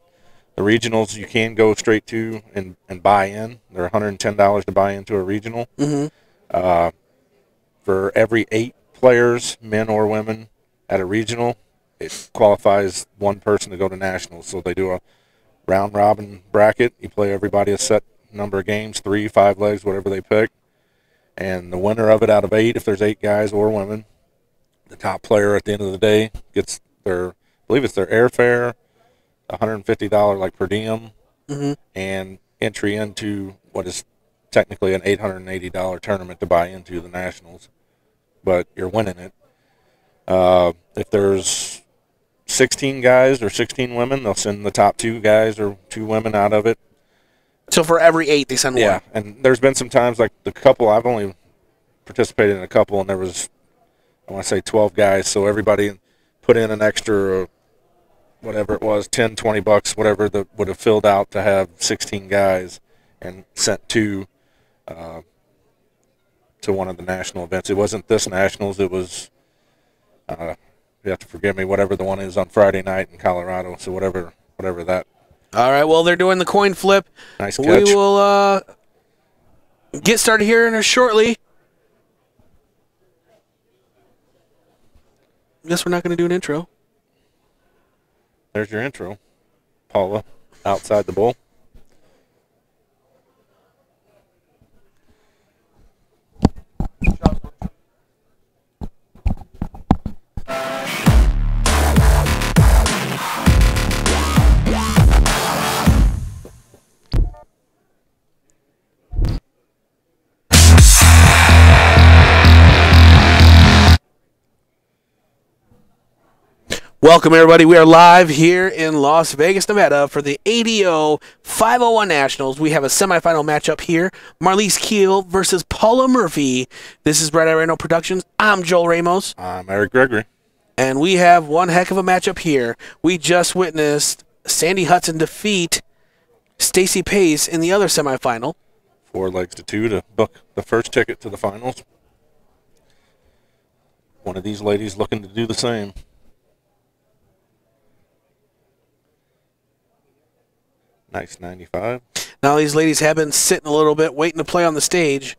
The regionals you can go straight to and buy in. They're $110 to buy into a regional. Mm-hmm. For every 8 players, men or women, at a regional, it qualifies one person to go to nationals. So they do a round-robin bracket. You play everybody a set number of games, 3, 5 legs, whatever they pick. And the winner of it out of 8, if there's 8 guys or women, the top player at the end of the day gets their, I believe it's their airfare, $150 like per diem, mm-hmm. and entry into what is technically an $880 tournament to buy into the nationals. But you're winning it. If there's 16 guys or 16 women, they'll send the top 2 guys or 2 women out of it. So for every 8, they send one. Yeah, and there's been some times like the couple, I've only participated in a couple, and there was, I want to say 12 guys, so everybody put in an extra, whatever it was, $10, $20, whatever that would have filled out to have 16 guys, and sent 2 to one of the national events. It wasn't this nationals, it was, you have to forgive me, whatever the one is on Friday night in Colorado, so whatever that. All right, well, they're doing the coin flip. Nice catch. We will get started here in shortly. Guess we're not going to do an intro. There's your intro. Paula, outside the bowl. Welcome, everybody. We are live here in Las Vegas, Nevada for the ADO 501 Nationals. We have a semifinal matchup here. Marlies Keel versus Paula Murphy. This is Brett Areno Productions. I'm Joel Ramos. I'm Eric Gregory. And we have one heck of a matchup here. We just witnessed Sandy Hudson defeat Stacy Pace in the other semifinal. 4 legs to 2 to book the first ticket to the finals. One of these ladies looking to do the same. Nice 95. Now these ladies have been sitting a little bit, waiting to play on the stage.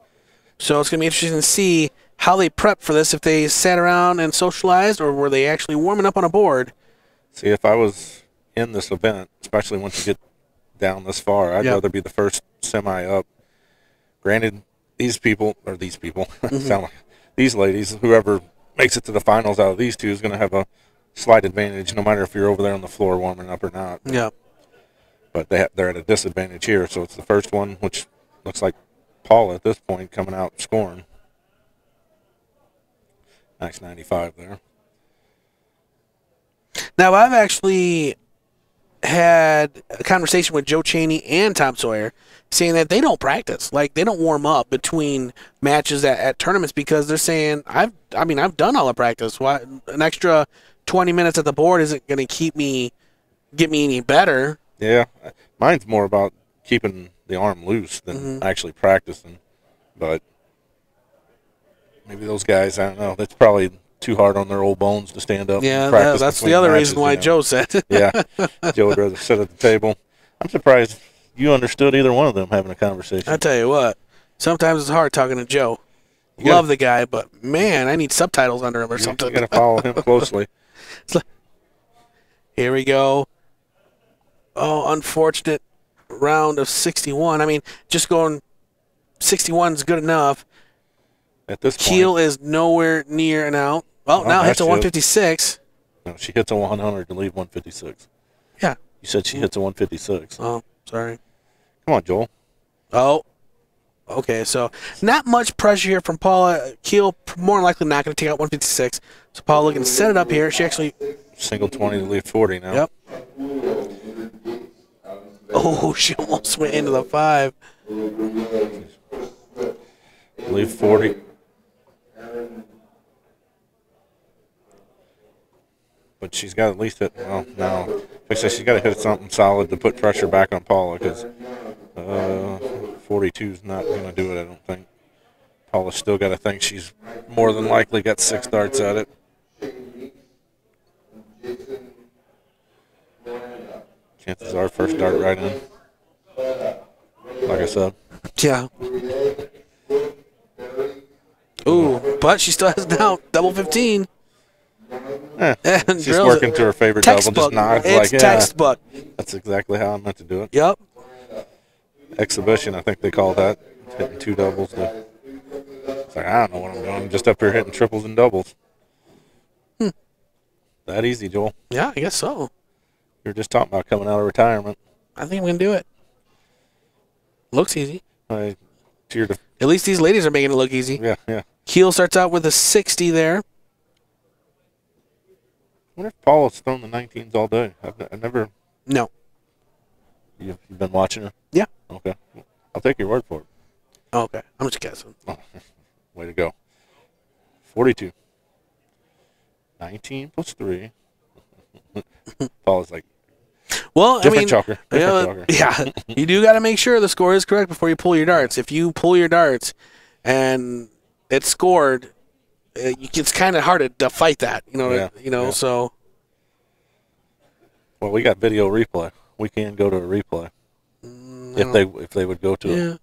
So it's going to be interesting to see how they prep for this, if they sat around and socialized, or were they actually warming up on a board. See, if I was in this event, especially once you get down this far, I'd rather be the first semi up. Granted, these people, sound like these ladies, whoever makes it to the finals out of these two is going to have a slight advantage, no matter if you're over there on the floor warming up or not. Yeah. But they're at a disadvantage here, so it's the first one, which looks like Paula at this point coming out scoring. Nice 95 there. Now, I've actually had a conversation with Joe Chaney and Tom Sawyer saying that they don't practice. Like, they don't warm up between matches at tournaments because they're saying, I've done all the practice. Why an extra 20 minutes at the board isn't going to get me any better. Yeah, mine's more about keeping the arm loose than actually practicing. But maybe those guys, I don't know, that's probably too hard on their old bones to stand up and practice. That's the other reason why Joe said. Yeah, Joe would rather sit at the table. I'm surprised you understood either one of them having a conversation. I tell you what, sometimes it's hard talking to Joe. Love the guy, but man, I need subtitles under him or something. You got to follow him closely. Here we go. Oh, unfortunate round of 61. I mean, just going 61 is good enough. At this point, Keel is nowhere near and out. Well, now hits a 156. No, she hits a 100 to leave 156. Yeah. You said she hits a 156. Oh, sorry. Come on, Joel. Oh, okay. So not much pressure here from Paula. Keel more than likely not going to take out 156. So Paula looking to set it up here. She actually single 20 to leave 40 now. Yep. Oh, she almost went into the 5. Leave 40. But she's got to at least hit, well, no. I say she's got to hit something solid to put pressure back on Paula because 42 is not going to do it, I don't think. Paula's still got to think she's more than likely got 6 darts at it. Chances are first dart right in. Like I said. Yeah. Ooh, but she still has now double 15. She's working to her favorite double. Just nods it's like, textbook. That's exactly how I meant to do it. Yep. Exhibition, I think they call that. Hitting 2 doubles. It's like, I don't know what I'm doing. I'm just up here hitting triples and doubles. That easy, Joel. Yeah, I guess so. You were just talking about coming out of retirement. I think I'm going to do it. Looks easy. At least these ladies are making it look easy. Yeah. Keel starts out with a 60 there. I wonder if Paul has thrown the 19s all day. I've never. No. You've been watching her? Yeah. Okay. I'll take your word for it. Okay. I'm just guessing. Oh, way to go. 42. 19 plus 3. Paul is like, well, different chalker. Different yeah, you do got to make sure the score is correct before you pull your darts. If you pull your darts and it's scored, it's kind of hard to fight that. So. Well, we got video replay. We can go to a replay if they would go to it.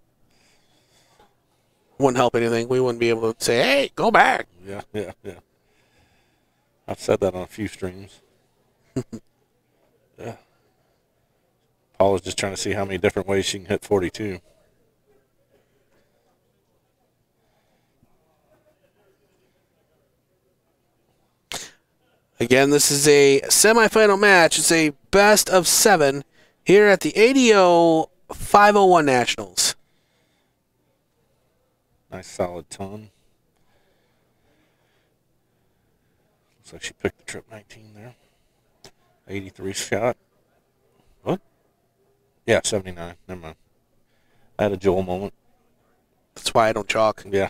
Wouldn't help anything. We wouldn't be able to say, "Hey, go back." Yeah. I've said that on a few streams. Yeah. Paul is just trying to see how many different ways she can hit 42. Again, this is a semifinal match. It's a best of 7 here at the ADO 501 Nationals. Nice solid ton. Looks like she picked the trip 19 there. 83 shot. What? Yeah, 79. Never mind. I had a Joel moment. That's why I don't chalk. Yeah.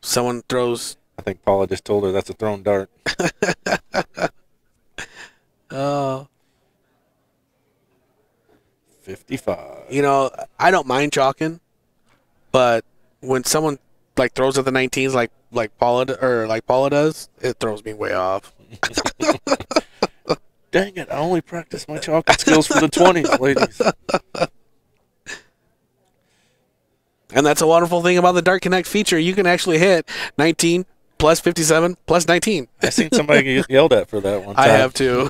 Someone throws. I think Paula just told her that's a thrown dart. Oh. 55. I don't mind chalking. But when someone like throws at the 19s like Paula does, it throws me way off. Dang it! I only practice my chalking skills for the 20s, ladies. And that's a wonderful thing about the Dart Connect feature. You can actually hit 19 plus 57 plus 19. I seen somebody get yelled at for that one time. I have too.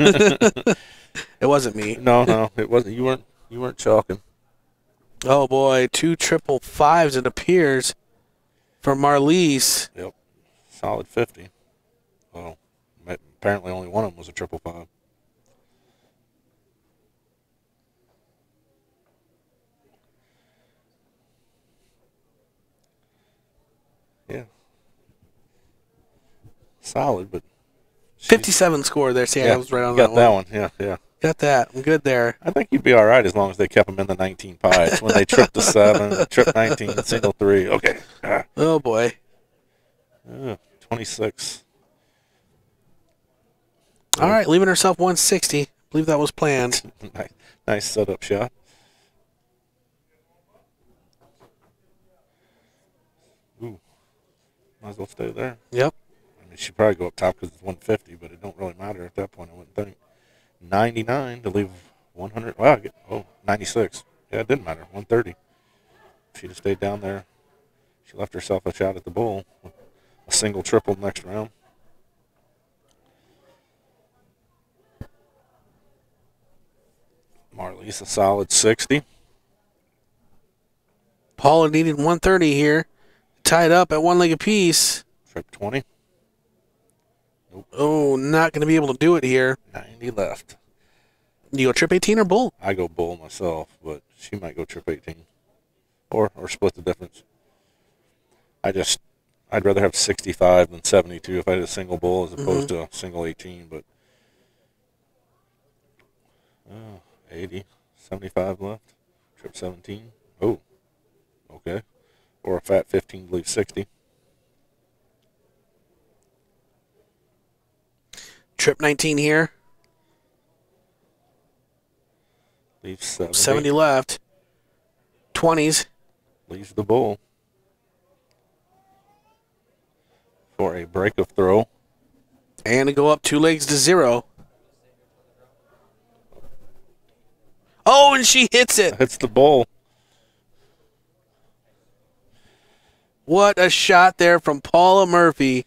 It wasn't me. No, it wasn't. You weren't chalking. Oh boy, 2 triple fives it appears for Marlies. Yep, solid 50. Well, apparently only one of them was a triple five. Yeah, solid, but 57 score there. See, I was right on that one. Got that one. Yeah. Got that. I'm good there. I think you'd be all right as long as they kept them in the 19 pies. When they tripped the 7, tripped 19, single 3. Okay. Oh, boy. 26. All right, leaving herself 160. I believe that was planned. Nice setup shot. Ooh. Might as well stay there. Yep. I mean, she'd probably go up top because it's 150, but it don't really matter at that point, I wouldn't think. 99 to leave 100. Wow, 96. Yeah, it didn't matter. 130. If she'd have stayed down there, she left herself a shot at the bull. A single triple next round. Marlies a solid 60. Paula needed 130 here. Tied up at 1 leg apiece. Trip 20. Nope. Oh, not going to be able to do it here. 90 left. You go trip 18 or bull? I go bull myself, but she might go trip 18. Or split the difference. I'd rather have 65 than 72 if I had a single bull as opposed to a single 18, but 80, 75 left. Trip 17. Oh, okay. Or a fat 15 to leave 60. Trip 19 here. Leaves 70. 70 left. 20s. Leaves the bull. For a break of throw. And to go up 2 legs to 0. Oh, and she hits it. Hits the bull. What a shot there from Paula Murphy.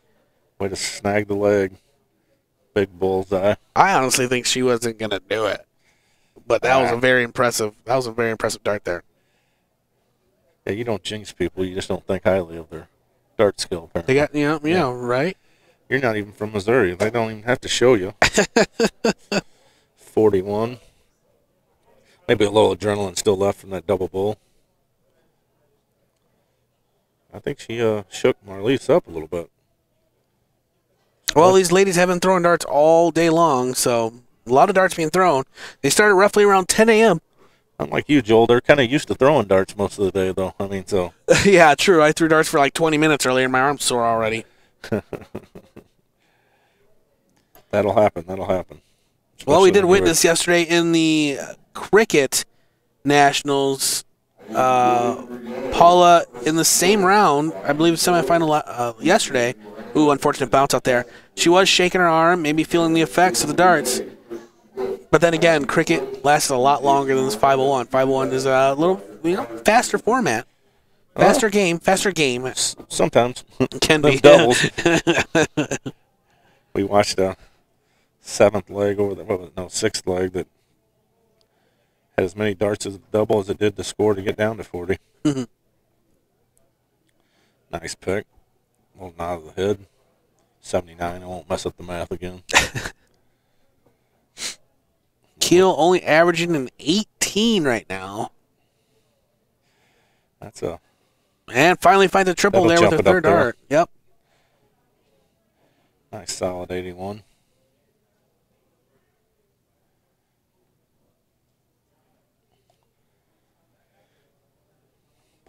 Way to snag the leg. Big bullseye. I honestly think she wasn't going to do it. But that was a very impressive. That was a very impressive dart there. Yeah, you don't jinx people. You just don't think highly of their dart skill, apparently. They got, right? You're not even from Missouri. They don't even have to show you. 41. Maybe a little adrenaline still left from that double bull. I think she shook Marlies up a little bit. Well, these ladies have been throwing darts all day long, so a lot of darts being thrown. They started roughly around 10 a.m. Unlike you, Joel, they're kind of used to throwing darts most of the day, though. I mean, so. Yeah, true. I threw darts for like 20 minutes earlier, and my arm's sore already. That'll happen. Well, we did witness yesterday in the cricket nationals, Paula in the same round, I believe semifinal yesterday. Ooh, unfortunate bounce out there. She was shaking her arm, maybe feeling the effects of the darts. But then again, cricket lasted a lot longer than this 501. 501 is a little, faster format. Faster game. Sometimes. Can be. Doubles. We watched a 7th leg over there. 6th leg that had as many darts as a double as it did to score to get down to 40. Mm-hmm. Nice pick. A little nod of the head. 79. I won't mess up the math again. Keel only averaging an 18 right now. That's a. And finally finds a triple there with her third dart. Yep. Nice solid 81.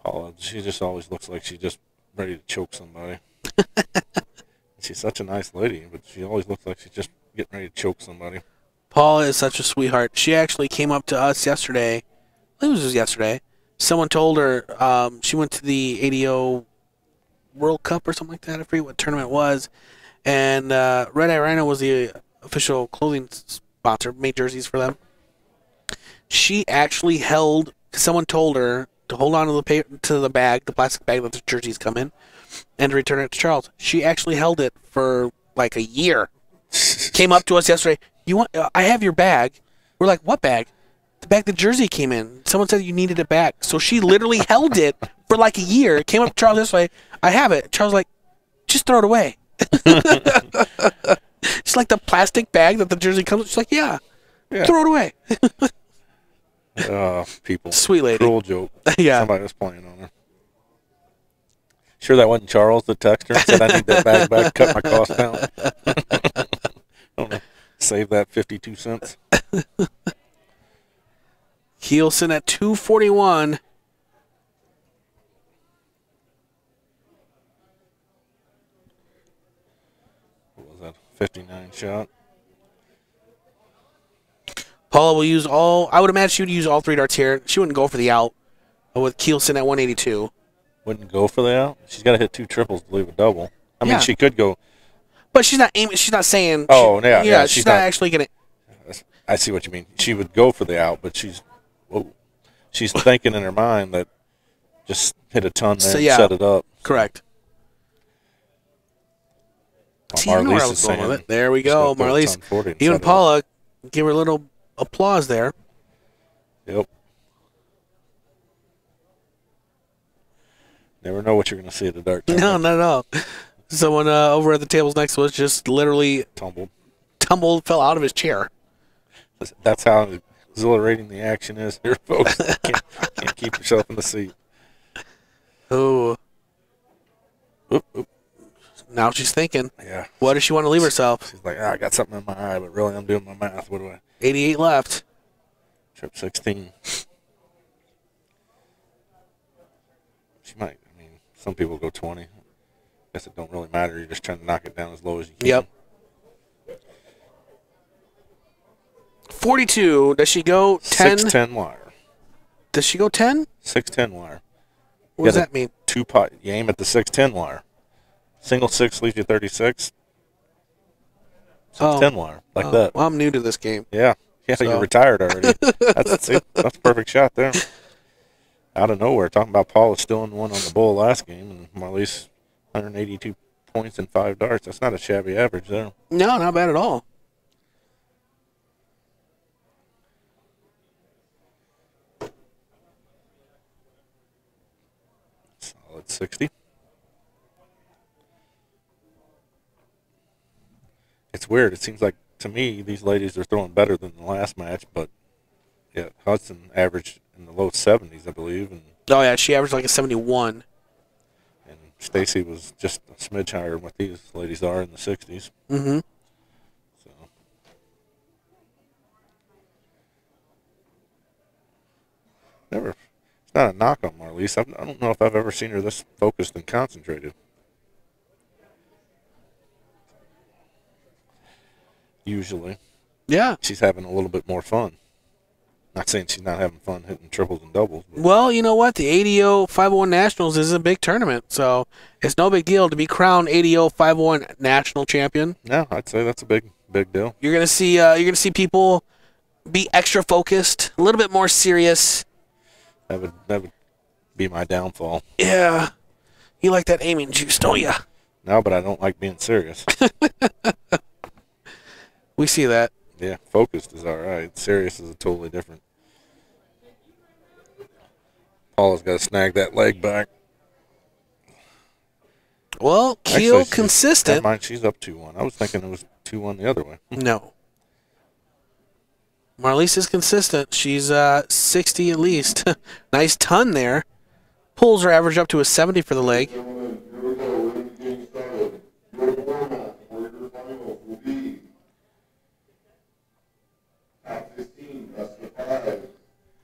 Paula, she just always looks like she's just ready to choke somebody. She's such a nice lady, but she always looks like she's just getting ready to choke somebody. Paula is such a sweetheart. She actually came up to us yesterday. I think it was just yesterday. Someone told her she went to the ADO World Cup or something like that. I forget what tournament it was. And Red Eye Rhino was the official clothing sponsor, made jerseys for them. She actually held. Someone told her to hold on to the bag, the plastic bag that the jerseys come in, and to return it to Charles. She actually held it for like a year. Came up to us yesterday. You want? I have your bag. We're like, what bag? The bag the jersey came in. Someone said you needed it back, so she literally held it for like a year. Came up to Charles this way. I have it. Charles was like, just throw it away. It's like the plastic bag that the jersey comes with. She's like, yeah. Throw it away. People. Sweet lady. Cruel joke. Yeah. Somebody was playing on her. Sure that wasn't Charles the texter? Said I need that bag back, cut my cost down. I don't know. Save that 52 cents. Kielsen at 241. What was that? 59 shot. Paula will use all. I would imagine she would use all 3 darts here. She wouldn't go for the out with Kielsen at 182. Wouldn't go for the out? She's got to hit 2 triples to leave a double. I mean, she could go. But she's not aiming. She's not saying. Oh, yeah. She's not actually going to. I see what you mean. She would go for the out, but she's thinking in her mind that just hit a ton there and set it up. Correct. Marlies is saying, with it. There we go. Marlies. Even Paula, give her a little applause there. Yep. Never know what you're going to see at the dart tournament. No, not at all. Someone over at the tables next to us just literally tumbled, fell out of his chair. That's how exhilarating the action is here, folks. Can't keep yourself in the seat. Oh. Oop, oop. Now she's thinking. Yeah. What does she want to leave herself? She's like, I got something in my eye, but really I'm doing my math. What do I? 88 left. Trip 16. She might. I mean, some people go 20. I guess it don't really matter. You're just trying to knock it down as low as you can. Yep. 42. Does she go 10? 6-10 wire. Does she go 10? 6-10 wire. What does that mean? You aim at the 6-10 wire. Single 6 leaves you 36. 6-10 wire. Like that. Well, I'm new to this game. Yeah. Yeah, so. You're retired already. That's a perfect shot there. Out of nowhere. Talking about Paula stealing one on the bull last game, and Marlies 182 points and 5 darts. That's not a shabby average there. No, not bad at all. Solid 60. It's weird. It seems like, to me, these ladies are throwing better than the last match, but yeah, Hudson averaged in the low 70s, I believe. And oh, yeah, she averaged like a 71. And Stacy was just a smidge higher than what these ladies are in the 60s. Mm-hmm. So. It's not a knock on Marlies. I don't know if I've ever seen her this focused and concentrated. Usually. Yeah. She's having a little bit more fun. Not saying she's not having fun hitting triples and doubles. Well, you know what? The ADO 501 Nationals is a big tournament, so it's no big deal to be crowned ADO 501 National Champion. Yeah, I'd say that's a big deal. You're gonna see people be extra focused, a little bit more serious. That would be my downfall. Yeah. You like that aiming juice, don't you? No, but I don't like being serious. We see that. Yeah, focused is all right. Serious is a totally different. Paula's got to snag that leg back. Well, Keel consistent. Never mind, she's up 2-1. I was thinking it was 2-1 the other way. No. Marlies is consistent. She's 60 at least. Nice ton there. Pulls her average up to a 70 for the leg.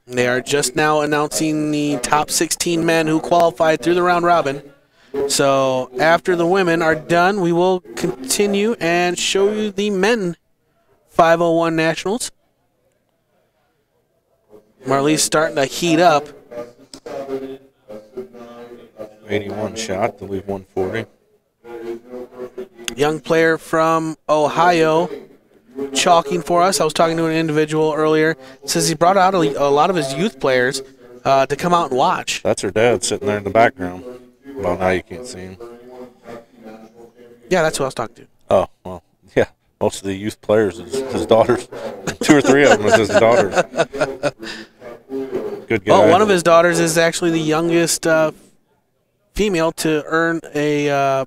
They are just now announcing the top 16 men who qualified through the round robin. So after the women are done, we will continue and show you the men 501 Nationals. Marlies starting to heat up. 81 shot to leave 140. Young player from Ohio chalking for us. I was talking to an individual earlier. Says he brought out a lot of his youth players to come out and watch. That's her dad sitting there in the background. Well, now you can't see him. Yeah, that's who I was talking to. Oh, well, yeah. Most of the youth players is his daughters. 2 or 3 of them is his daughters. Good guy. Oh, one of his daughters is actually the youngest female to earn a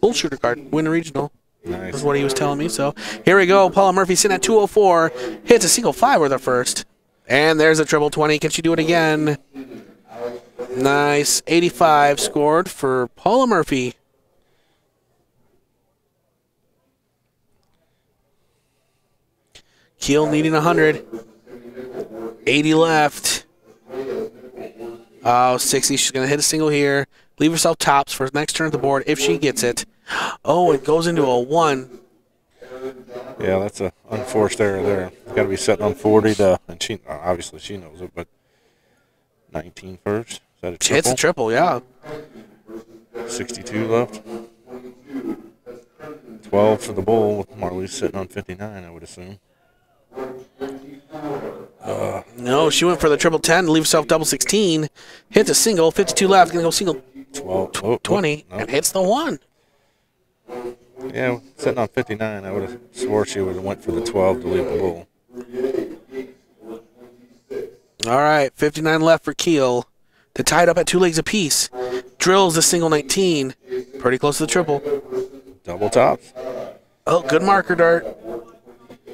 bull shooter card, win a regional. Nice. Is what he was telling me. So here we go. Paula Murphy sitting at 204. Hits a single 5 with her first. And there's a triple 20. Can she do it again? Nice. 85 scored for Paula Murphy. Keel needing 100. 80 left. Oh, 60. She's going to hit a single here. Leave herself tops for next turn at the board if she gets it. Oh, it goes into a 1. Yeah, that's an unforced error there. Got to be setting on 40 to, and she obviously she knows it, but 19 first. Is that a triple? Hits a triple, yeah. 62 left. 12 for the bull with Marley sitting on 59, I would assume. No, she went for the triple 10 to leave herself double 16. Hits a single, 52 left, going to go single 12, 20, no. and hits the 1. Yeah, sitting on 59, I would have swore she would have went for the 12 to leave the bull. All right, 59 left for Keel. They're tied up at 2 legs apiece. Drills the single 19. Pretty close to the triple. Double tops. Oh, good marker dart.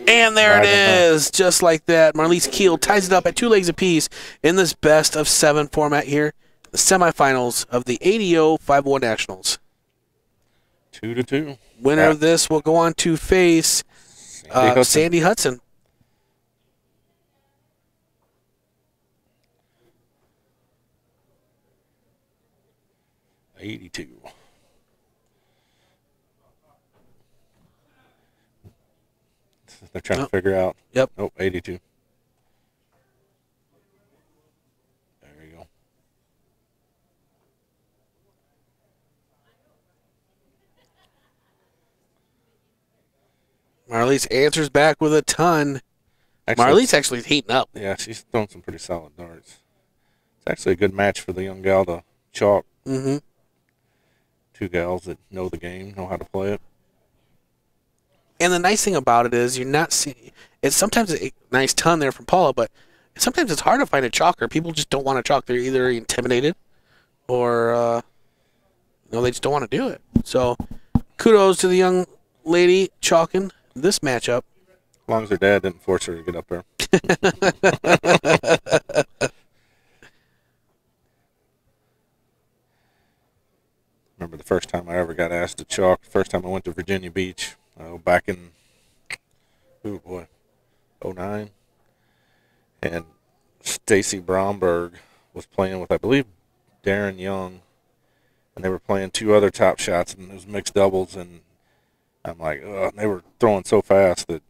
And there it is, just like that. Marlise Keel ties it up at 2 legs apiece in this best of 7 format here. The semifinals of the ADO 501 Nationals. 2-2. Winner of this will go on to face Sandy Hudson. $82. They're trying to figure out. Yep. Nope, 82. There you go. Marlise answers back with a ton. Marlise actually is heating up. Yeah, she's throwing some pretty solid darts. It's actually a good match for the young gal to chalk. Mm-hmm. 2 gals that know the game, know how to play it. And the nice thing about it is you're not seeing it's sometimes a nice ton there from Paula, but sometimes it's hard to find a chalker. People just don't want to chalk. They're either intimidated or they just don't want to do it. So kudos to the young lady chalking this matchup. As long as her dad didn't force her to get up there. Remember the first time I ever got asked to chalk, the first time I went to Virginia Beach, back in, oh boy, 09. And Stacy Bromberg was playing with, I believe, Darren Young. And they were playing 2 other top shots, and it was mixed doubles. And I'm like, ugh, they were throwing so fast that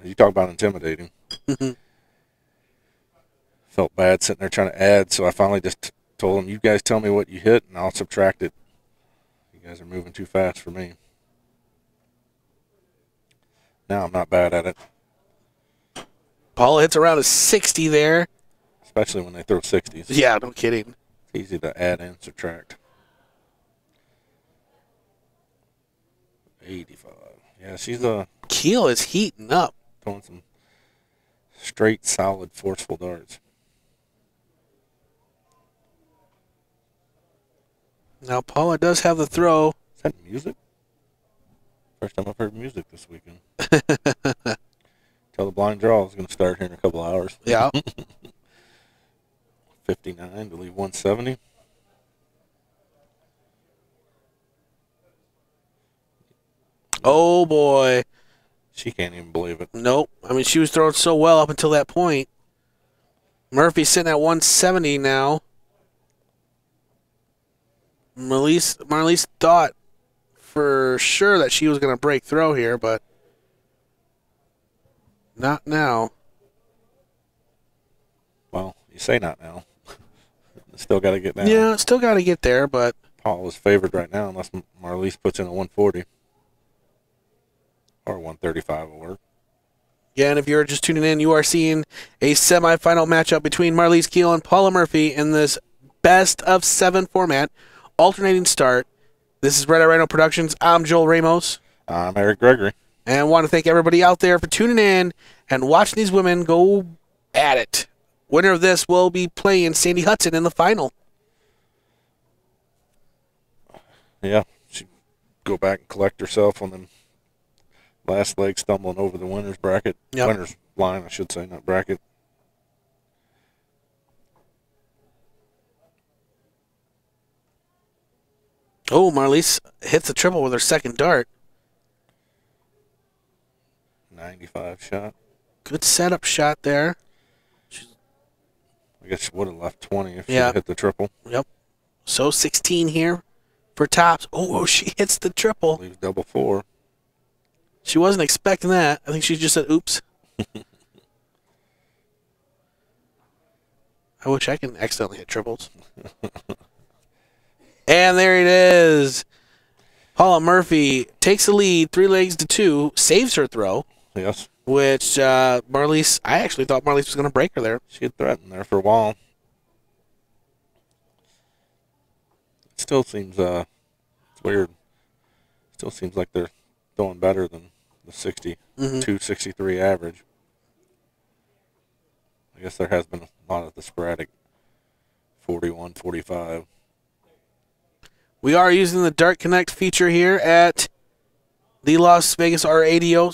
you talk about intimidating. Felt bad sitting there trying to add, so I finally just told them, you guys tell me what you hit, and I'll subtract it. You guys are moving too fast for me. Now I'm not bad at it. Paula hits around a 60 there. Especially when they throw 60s. Yeah, no kidding. It's easy to add and subtract. 85. Yeah, she's Keel is heating up. throwing some straight, solid, forceful darts. Now Paula does have the throw. Is that music? First time I've heard music this weekend. Tell the blind draw is going to start here in a couple hours. Yeah. 59 to leave 170. Oh, boy. She can't even believe it. Nope. I mean, she was throwing so well up until that point. Murphy's sitting at 170 now. Marlise thought for sure that she was going to break throw here, but not now. Well, you say not now. Still got to get down. Yeah, still got to get there, but Paul is favored right now unless Marlies puts in a 140. Or 135 will work. yeah, and if you're just tuning in, you are seeing a semifinal matchup between Marlies Keel and Paula Murphy in this best of 7 format, alternating start. This is Red Eye Rhino Productions. I'm Joel Ramos. I'm Eric Gregory. And I want to thank everybody out there for tuning in and watching these women go at it. Winner of this will be playing Sandy Hudson in the final. Yeah, she go back and collect herself on them last leg, stumbling over the winner's bracket. Yep. Winner's line, I should say, not bracket. Oh, Marlies hits the triple with her second dart. 95 shot. Good setup shot there. I guess she would have left 20 if she Yeah. had hit the triple. Yep. So 16 here for tops. Oh, she hits the triple. Leaves double 4. She wasn't expecting that. I think she just said, oops. I wish I can accidentally hit triples. And there it is. Paula Murphy takes the lead, 3 legs to 2, saves her throw, Yes. which Marlies, I actually thought Marlies was going to break her there. She had threatened there for a while. It still seems it's weird. Still seems like they're throwing better than the 62, 63 average. I guess there has been a lot of the sporadic 41, 45. We are using the Dart Connect feature here at the Las Vegas ADO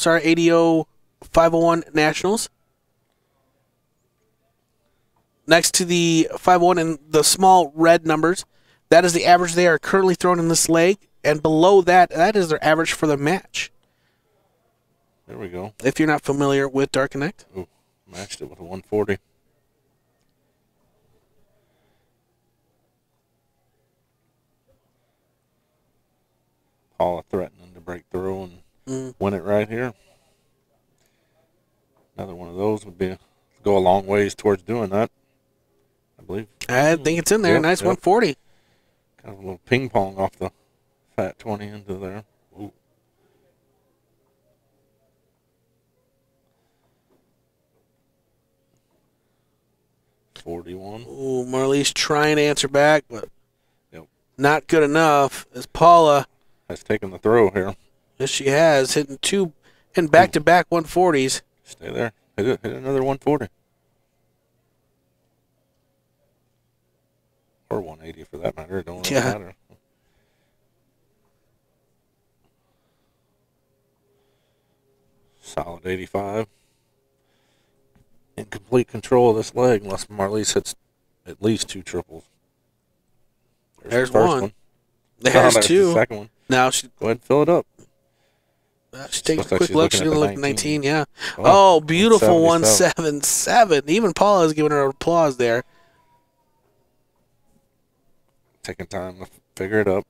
501 Nationals. Next to the 501 and the small red numbers, that is the average they are currently throwing in this leg. And below that, that is their average for the match. There we go. If you're not familiar with Dart Connect. Ooh, matched it with a 140. Paula threatening to break through and win it right here. Another one of those would be go a long ways towards doing that, I believe. I think it's in there. Yep, Nice yep. 140. Kind of a little ping pong off the fat 20 into there. Ooh. $41. Ooh, Marlies trying to answer back, but Yep. not good enough. As Paula, Has taken the throw here. as she has, hitting two and back-to-back 140s. Stay there. Hit it. Hit another 140. Or 180 for that matter. It don't really Yeah. matter. Solid 85. In complete control of this leg unless Marlies hits at least 2 triples. There's the first one. one. There's The two. second one. Now she Go ahead and fill it up. she takes Looks a like quick she's look. looking She's at going to the look at 19, yeah. Oh, Oh, beautiful 177. 177. Even Paula is giving her applause there. Taking time to figure it up.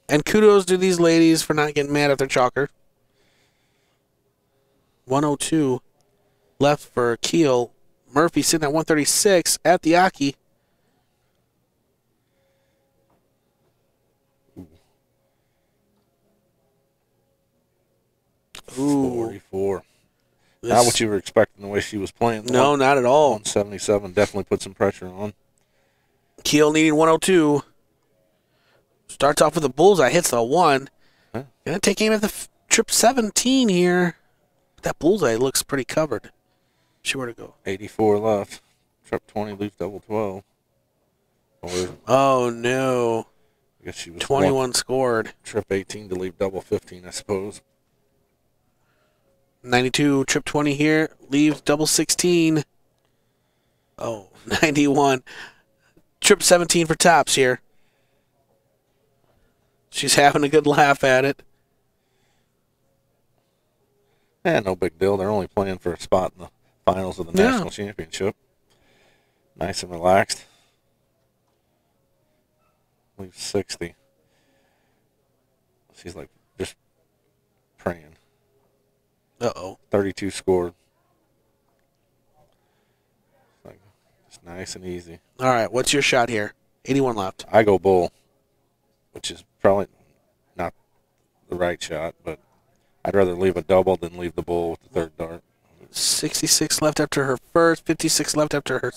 And kudos to these ladies for not getting mad at their chalker. 102 left for Keel. Murphy sitting at 136 at the Aki. Ooh. 44. This- Not what you were expecting the way she was playing. The No, not at all. 177 definitely put some pressure on. Keel needing 102. Starts off with a bullseye, hits the 1. Huh? Gonna take aim at the trip 17 here. That bullseye looks pretty covered. She were to go. 84 left. Trip 20 leaves double 12. Or Oh no. I guess she was 21 scored. trip 18 to leave double 15, I suppose. 92 trip 20 here. Leaves double 16. Oh, 91. Trip 17 for tops here. She's having a good laugh at it. Yeah, no big deal. They're only playing for a spot in the finals of the Yeah. national championship. Nice and relaxed. Leaves 60. She's like just praying. Uh-oh. 32 scored. Like, Just nice and easy. All right, what's your shot here? 81 left. I go bull, which is probably not the right shot, but I'd rather leave a double than leave the bull with the third dart. 66 left after her first, 56 left after her.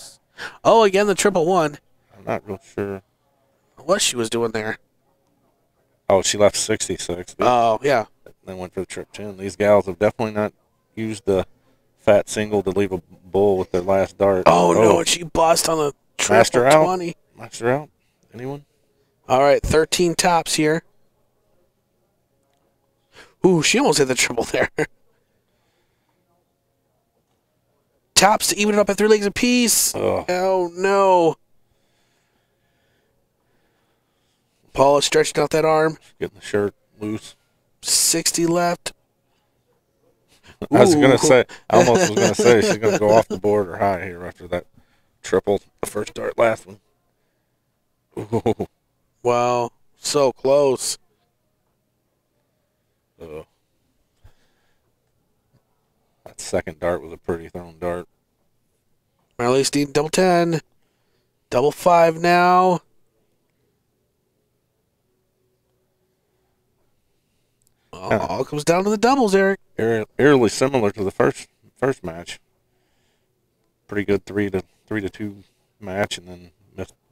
Oh, again, the triple one. I'm not real sure what she was doing there. Oh, she left 66. Oh, yeah. Then went for the trip 10. These gals have definitely not used the fat single to leave a bull with their last dart. Oh, no, and she bust on the triple 20. Master out. Anyone? All right, 13 tops here. Ooh, she almost hit the triple there. Tops to even it up at 3 legs apiece. Oh, no. Paula stretching out that arm. Getting the shirt loose. 60 left. I was going to say, I almost was going to say she's going to go off the board or high here after that triple, the first dart, last one. Ooh. Wow, so close. That second dart was a pretty thrown dart. Marlies Dean, double 10. Double 5 now. All comes down to the doubles, Eric. Eerily similar to the first match. Pretty good 3-2 match, and then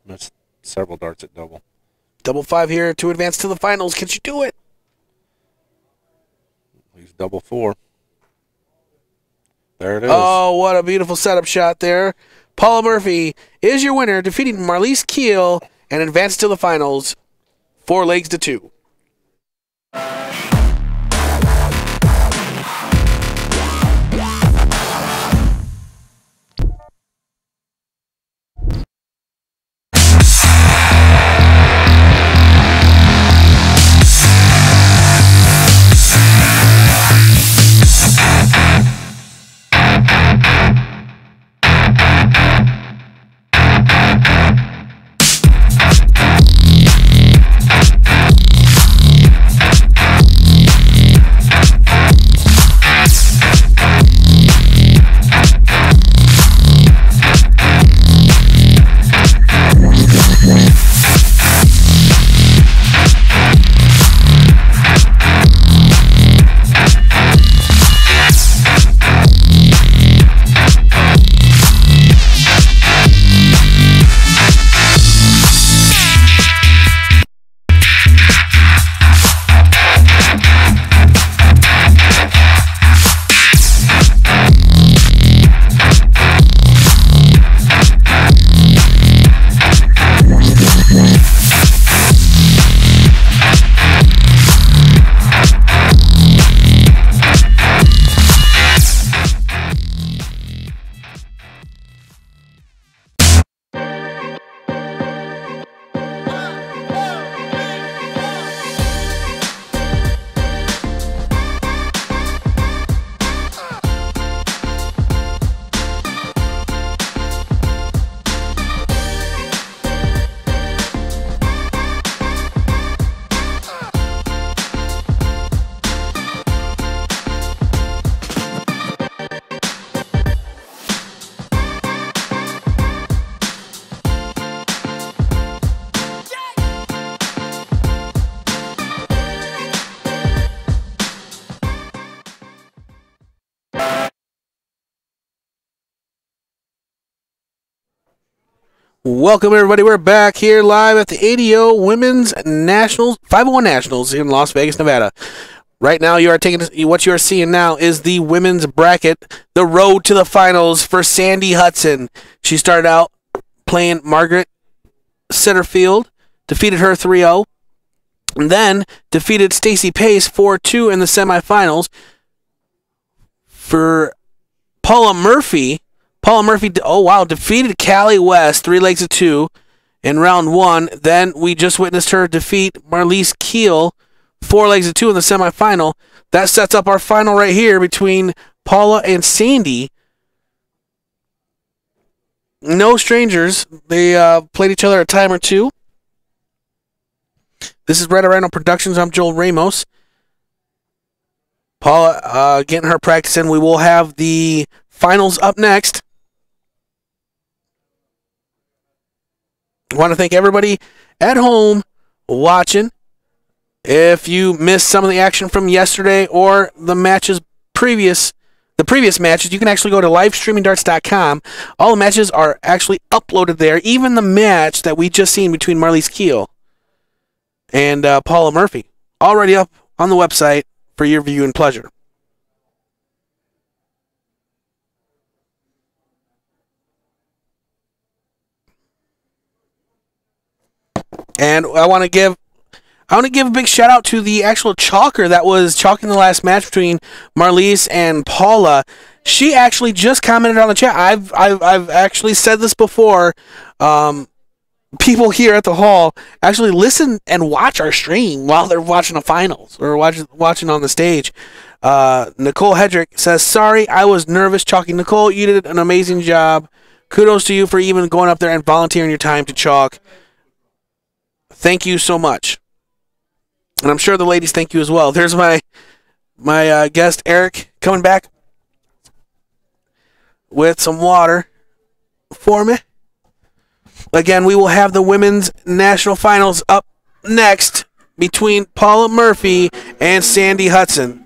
missed several darts at double. Double 5 here to advance to the finals. Can she do it? He's double 4. There it is. Oh, what a beautiful setup shot there. Paula Murphy is your winner, defeating Marlies Keel and advanced to the finals. 4 legs to 2. Welcome, everybody. We're back here live at the ADO Women's Nationals, 501 Nationals in Las Vegas, Nevada. Right now, what you are seeing now is the women's bracket, the road to the finals for Sandy Hudson. She started out playing Margaret Setterfield, defeated her 3-0, and then defeated Stacy Pace 4-2 in the semifinals. For Paula Murphy, defeated Callie West 3 legs to 2 in round 1. Then we just witnessed her defeat Marlies Keel 4 legs to 2 in the semifinal. That sets up our final right here between Paula and Sandy. No strangers. They played each other a time or two. This is Red Rhino Productions. I'm Joel Ramos. Paula getting her practice in. We will have the finals up next. I want to thank everybody at home watching. If you missed some of the action from yesterday or the previous matches, you can actually go to livestreamingdarts.com. All the matches are actually uploaded there, even the match that we just seen between Marlies Keel and Paula Murphy. Already up on the website for your view and pleasure. And I want to give a big shout out to the actual chalker that was chalking the last match between Marlies and Paula. She actually just commented on the chat. I've actually said this before. People here at the hall actually listen and watch our stream while they're watching the finals or watching on the stage. Nicole Hedrick says, "Sorry, I was nervous chalking." Nicole, you did an amazing job. Kudos to you for even going up there and volunteering your time to chalk. Thank you so much. And I'm sure the ladies thank you as well. There's my guest, Eric, coming back with some water for me. Again, we will have the women's national finals up next between Paula Murphy and Sandy Hudson.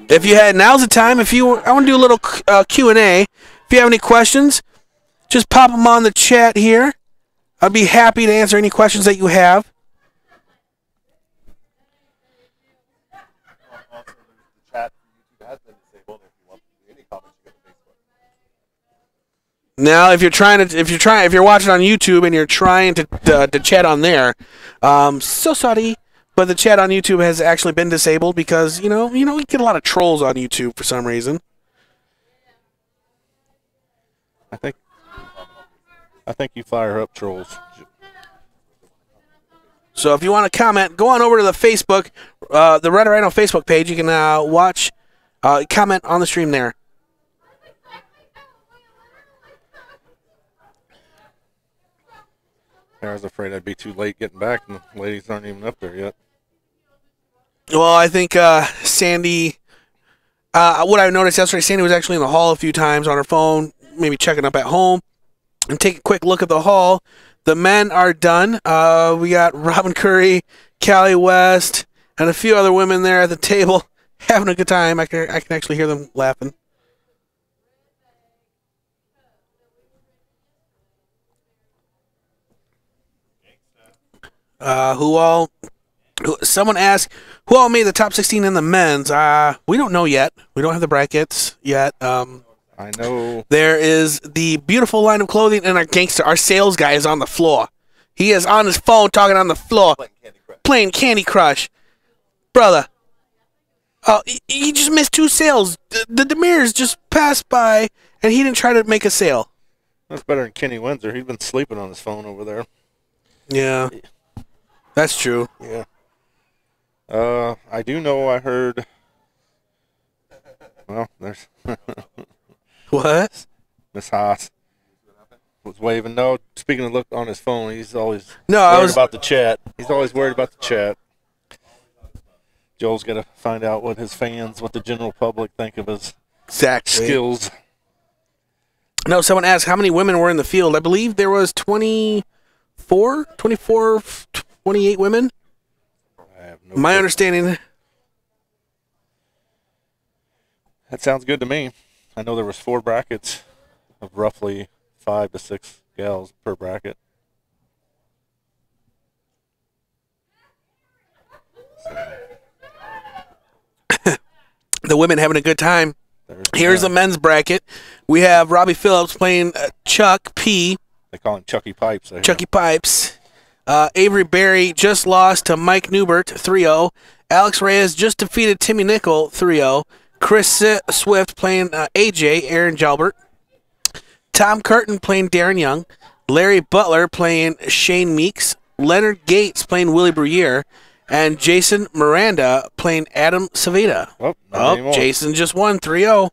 Now's the time. I want to do a little Q&A. If you have any questions, just pop them on the chat here. I'd be happy to answer any questions that you have. Now, if you're watching on YouTube and you're trying to chat on there, so sorry, but the chat on YouTube has actually been disabled because we get a lot of trolls on YouTube for some reason. I think you fire up trolls. So if you want to comment, go on over to the Facebook, the Red Rhino Facebook page. You can comment on the stream there. I was afraid I'd be too late getting back, and the ladies aren't even up there yet. Well, I think Sandy, what I noticed yesterday, Sandy was actually in the hall a few times on her phone, maybe checking up at home. And take a quick look at the hall. The men are done. We got Robin Curry, Callie West, and a few other women there at the table having a good time. I can actually hear them laughing. Someone asked, who all made the top 16 in the men's? We don't know yet. We don't have the brackets yet. I know. There is the beautiful line of clothing, and our sales guy is on the floor. He is on his phone talking on the floor, playing Candy Crush. Brother, he just missed 2 sales. The Demirs just passed by, and he didn't try to make a sale. That's better than Kenny Windsor. He's been sleeping on his phone over there. Yeah, that's true. Yeah. I do know I heard... Well, there's... What? Miss Haas was waving. No, speaking of look on his phone, he's always worried about the chat. He's always worried about the chat. Joel's got to find out what his fans, what the general public think of his skills. No, someone asked how many women were in the field. I believe there was 28 women. I have no My understanding. That sounds good to me. I know there was 4 brackets of roughly 5 to 6 gals per bracket. The women having a good time. Here's the men's bracket. We have Robbie Phillips playing Chuck P. They call him Chucky Pipes. Chucky Pipes. Avery Berry just lost to Mike Newbert 3-0. Alex Reyes just defeated Timmy Nickel 3-0. Chris Swift playing AJ, Aaron Jalbert. Tom Curtin playing Darren Young. Larry Butler playing Shane Meeks. Leonard Gates playing Willie Bruyere. And Jason Miranda playing Adam Savita. Oh, Jason just won 3-0.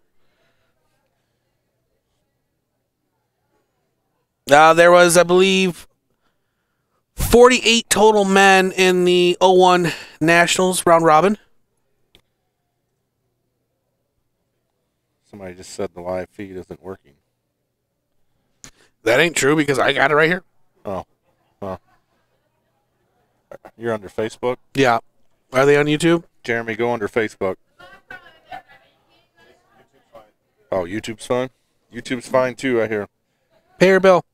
There was, I believe, 48 total men in the 01 Nationals round robin. Somebody just said the live feed isn't working. That ain't true because I got it right here. Oh. Well. You're under Facebook? Yeah. Are they on YouTube? Jeremy, go under Facebook. Oh, YouTube's fine? YouTube's fine too, I hear. Pay your bill.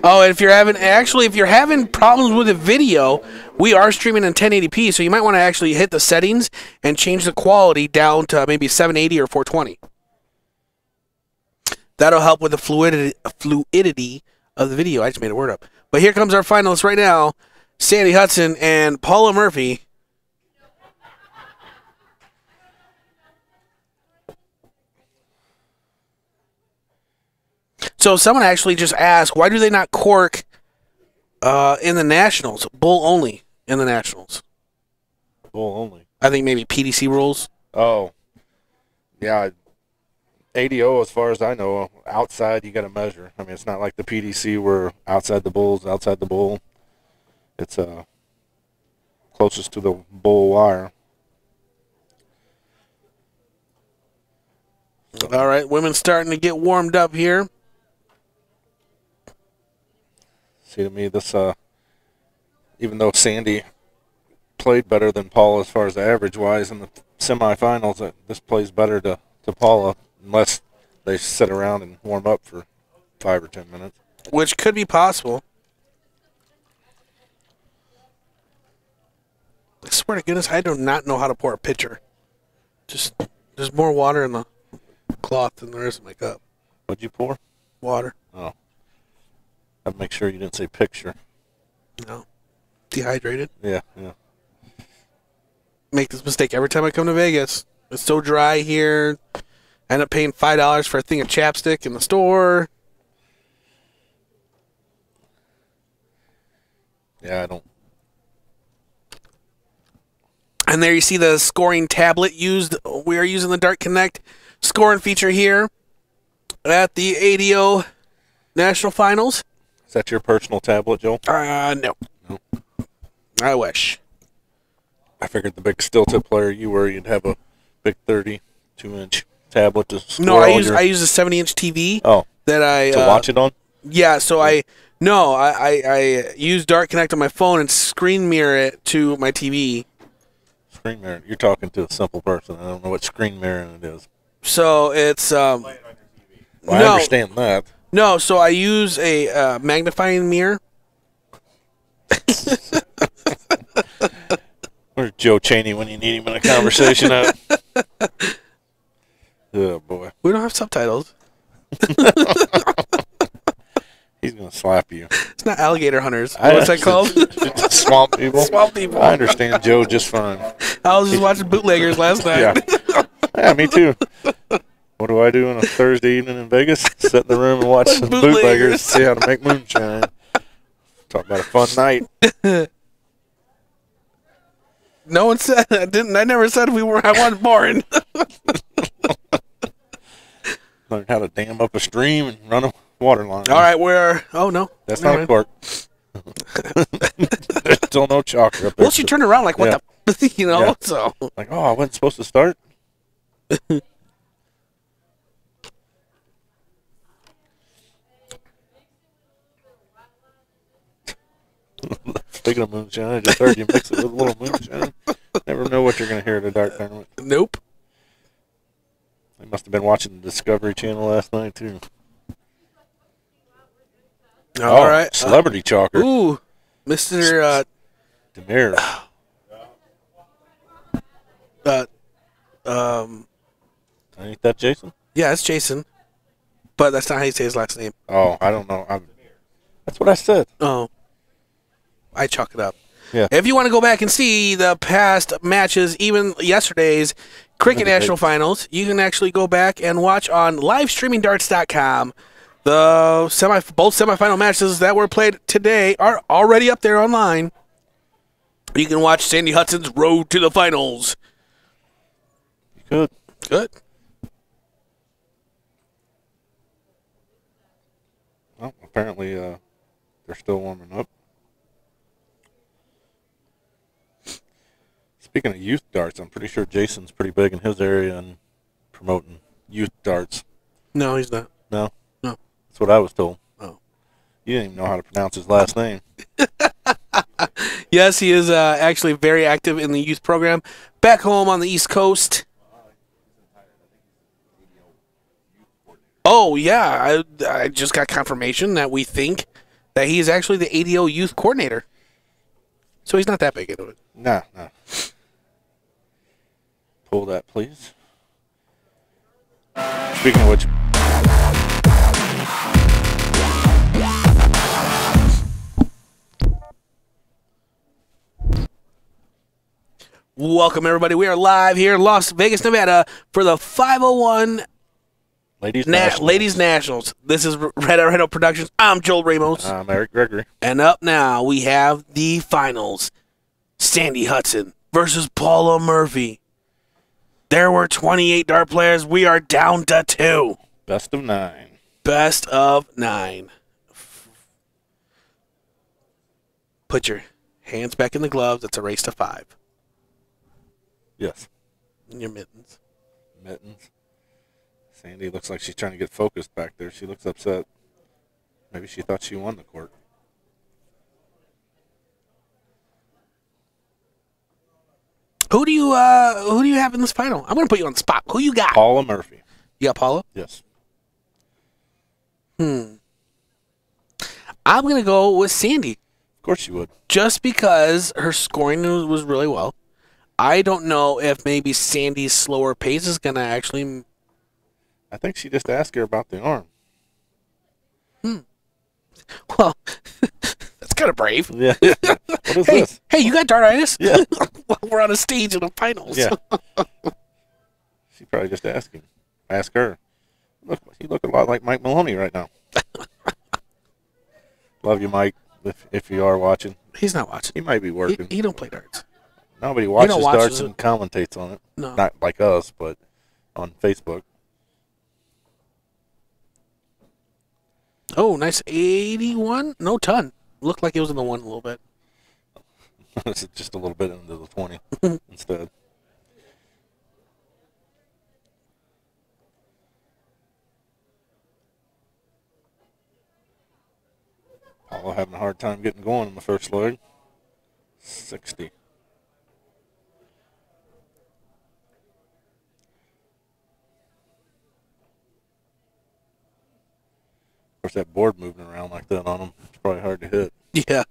Oh, and if you're having problems with the video, we are streaming in 1080p, so you might want to actually hit the settings and change the quality down to maybe 780 or 420. That'll help with the fluidity of the video. I just made a word up. But here comes our finalists right now, Sandy Hudson and Paula Murphy. So someone actually just asked, why do they not cork in the Nationals? Bull only in the Nationals. Bull only. I think maybe PDC rules. Oh. Yeah. ADO, as far as I know, outside you got to measure. I mean, it's not like the PDC where outside the bull's outside the bull. It's closest to the bull wire. So. All right, women starting to get warmed up here. See, to me, this, even though Sandy played better than Paula as far as average-wise in the semifinals, this plays better to Paula, unless they sit around and warm up for 5 or 10 minutes. Which could be possible. I swear to goodness, I do not know how to pour a pitcher. Just, there's more water in the cloth than there is in my cup. What'd you pour? Water. Oh. I'd make sure you didn't say picture. No. Dehydrated. Yeah. Make this mistake every time I come to Vegas. It's so dry here. I end up paying $5 for a thing of chapstick in the store. Yeah, I don't. And there you see the scoring tablet used. We are using the Dart Connect scoring feature here at the ADO National Finals. Is that your personal tablet, Joel? No. I wish. I figured the big steel tip player you were, you'd have a big 32-inch tablet to score. No, I use a 70-inch TV. Oh. That I to watch it on. Yeah, so I use Dart Connect on my phone and screen mirror it to my TV. Screen mirror. You're talking to a simple person. I don't know what screen mirroring it is. So it's Well, I understand that. No, so I use a magnifying mirror. Where's Joe Cheney when you need him in a conversation? Oh, boy. We don't have subtitles. He's going to slap you. It's not alligator hunters. What's that called? Swamp people. Swamp people. I understand Joe just fine. I was just watching bootleggers last night. Yeah, me too. What do I do on a Thursday evening in Vegas? Sit in the room and watch some bootleggers, see how to make moonshine. Talk about a fun night. No one said I didn't. I never said I wasn't boring. Learn how to dam up a stream and run a water line. All right, oh no, that's not a cork. There's still no chalker up there. Well, she turned around like what the, Yeah. So like, oh, I wasn't supposed to start. Speaking of moonshine, I just heard you mix it with a little moonshine. Never know what you're going to hear at a dart tournament. Nope. I must have been watching the Discovery Channel last night, too. All right. Celebrity chalker. Ooh, Mr. Demers. Ain't that Jason? Yeah, it's Jason. But that's not how you say his last name. Oh, I don't know. That's what I said. Oh. I chalk it up. Yeah. If you want to go back and see the past matches, even yesterday's Cricket National Finals, you can actually go back and watch on livestreamingdarts.com. Both semifinal matches that were played today are already up there online. You can watch Sandy Hudson's Road to the Finals. Good. Well, apparently they're still warming up. Speaking of youth darts, I'm pretty sure Jason's pretty big in his area and promoting youth darts. No, he's not. No? No. That's what I was told. Oh. You didn't even know how to pronounce his last name. Yes, he is actually very active in the youth program. Back home on the East Coast. Oh, yeah. I just got confirmation that we think that he is actually the ADO youth coordinator. So he's not that big into it. No. Pull that, please. Speaking of which, welcome, everybody. We are live here in Las Vegas, Nevada for the 501 Ladies Nationals. This is Red Arrow Productions. I'm Joel Ramos. I'm Eric Gregory. And up now, we have the finals. Sandy Hudson versus Paula Murphy. There were 28 dart players. We are down to 2. Best of 9. Best of 9. Put your hands back in the gloves. It's a race to 5. Yes. In your mittens. Sandy looks like she's trying to get focused back there. She looks upset. Maybe she thought she won the court. Who do you have in this final? I'm gonna put you on the spot. Who you got? Paula Murphy. You got Paula? Yes. I'm gonna go with Sandy. Of course you would. Just because her scoring was really well. I don't know if maybe Sandy's slower pace is gonna actually. I think she just asked her about the arm. Well, that's kind of brave. Yeah. What is this? Hey, you got dartitis? Yeah. We're on a stage in the finals. Yeah. She probably just asked him. Ask her. Look, you look a lot like Mike Maloney right now. Love you, Mike. If you are watching, He's not watching. he might be working. He don't play darts. Nobody watches watches darts it. and commentates on it. No. Not like us, but on Facebook. Oh, nice 81. No ton. Looked like it was in the 1 a little bit. It's just a little bit into the 20 instead. Paula having a hard time getting going in the first leg. 60. Of course, that board moving around like that on them, it's probably hard to hit. Yeah.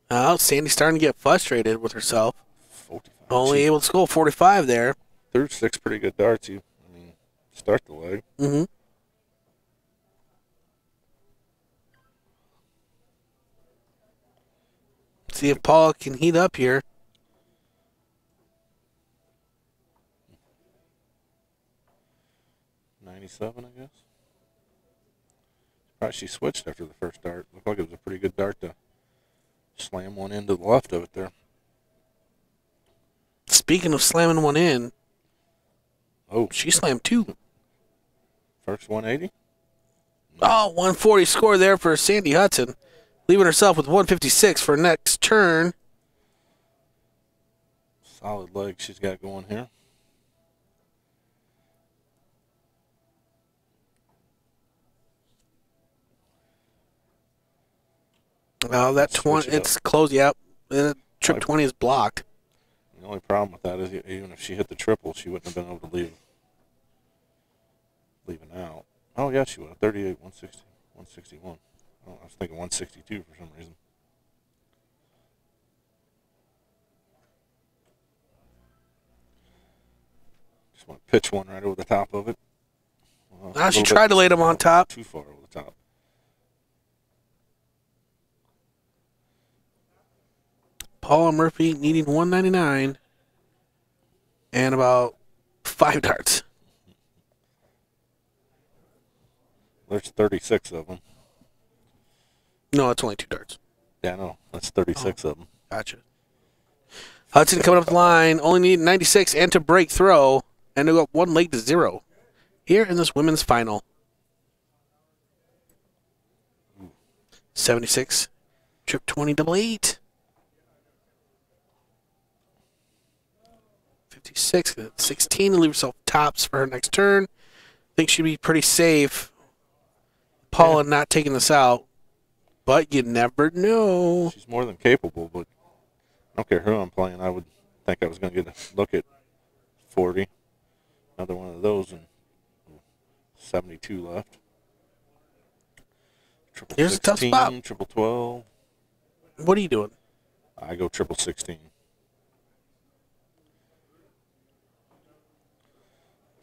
Oh, Sandy's starting to get frustrated with herself. 45. Only able to score 45 there. Through 6 pretty good darts. Start the leg. Mm-hmm. See if Paul can heat up here. .97, I guess. Probably she switched after the first dart. Looked like it was a pretty good dart to slam one into the left of it there. Speaking of slamming one in, Oh, she slammed 2. first 180. Oh, 140 score there for Sandy Hudson. Leaving herself with 156 for next turn. Solid leg she's got going here. Oh, that 20, it's close, yep. Trip 20 is blocked. The only problem with that is even if she hit the triple, she wouldn't have been able to leave it out. Oh, yeah, she would have. 38, 160, 161. Oh, I was thinking 162 for some reason. Just want to pitch one right over the top of it. Now she tried to lay them on top. Too far over the top. Paula Murphy needing 199 and about 5 darts. There's 36 of them. No, it's only 2 darts. Yeah, no, that's 36 of them. Gotcha. Hudson coming up the line, only need 96 and to break throw, and to go up 1 leg to 0 here in this women's final. 76, trip 20, double 8. 56, 16 to leave herself tops for her next turn. think she'd be pretty safe. Paula not taking this out, but you never know. She's more than capable, but I don't care who I'm playing. I would think I was going to get a look at 40. Another one of those, and 72 left. Triple Here's 16, a tough spot. Triple 12. What are you doing? I go triple 16.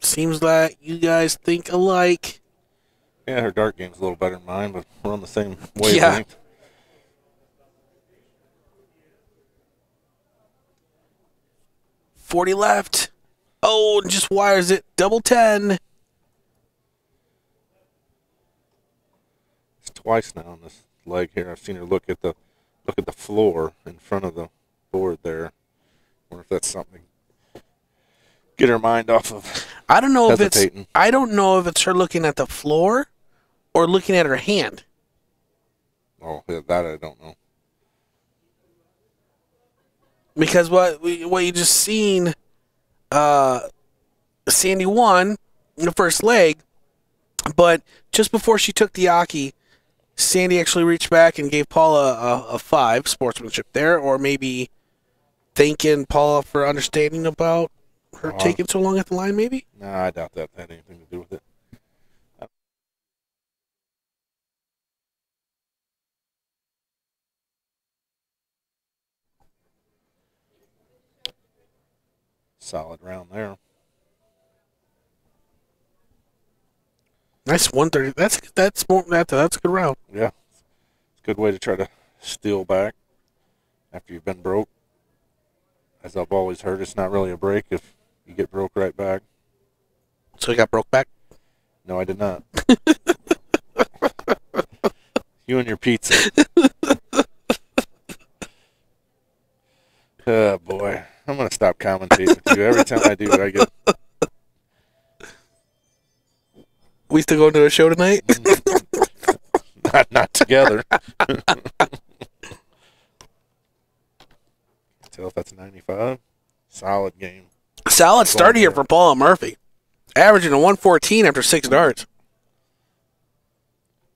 Seems like you guys think alike. Yeah, her dart game's a little better than mine, but we're on the same wavelength. 40 left. Oh, and just wires it. Double 10. It's twice now on this leg here. I've seen her look at the floor in front of the board there. Wonder if that's something. Get her mind off of. I don't know hesitating. if it's her looking at the floor or looking at her hand. Oh, yeah, that I don't know. Because what you just seen, Sandy won in the first leg, but just before she took the Aki, Sandy actually reached back and gave Paula a 5 sportsmanship there, or maybe thanking Paula for understanding about her taking so long at the line, maybe? No, I doubt that had anything to do with it. Solid round there. Nice 130. That's a good round. Yeah. It's a good way to try to steal back after you've been broke. As I've always heard, it's not really a break if you get broke right back. So you got broke back? No, I did not. You and your pizza. Oh, boy. I'm going to stop commentating with you. Every time I do, I get... We still going to a show tonight? not together. Tell if that's 95. Solid game. Solid start here for Paula Murphy. Averaging a 114 after 6 darts.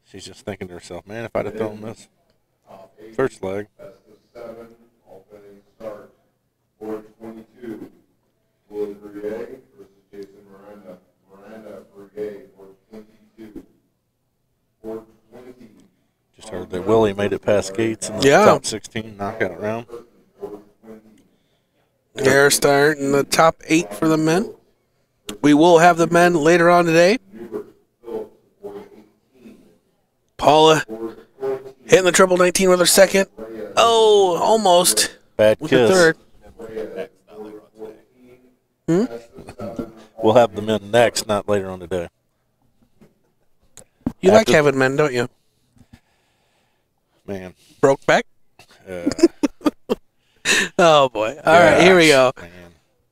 She's just thinking to herself, man, if I'd have thrown this first leg. That's the 7 opening start. 422. Willie Bruyere versus Jason Miranda. Miranda Bruyere, 422. 420. Just heard that Willie made it past Gates in the top 16 knockout round. They're starting the top 8 for the men. We will have the men later on today. Paula hitting the triple 19 with her second. Oh, almost. Bad With kiss. the third. We'll have the men next, not later on today. You like having men, don't you? Man. Broke back? Oh, boy. All right, here we go. Man.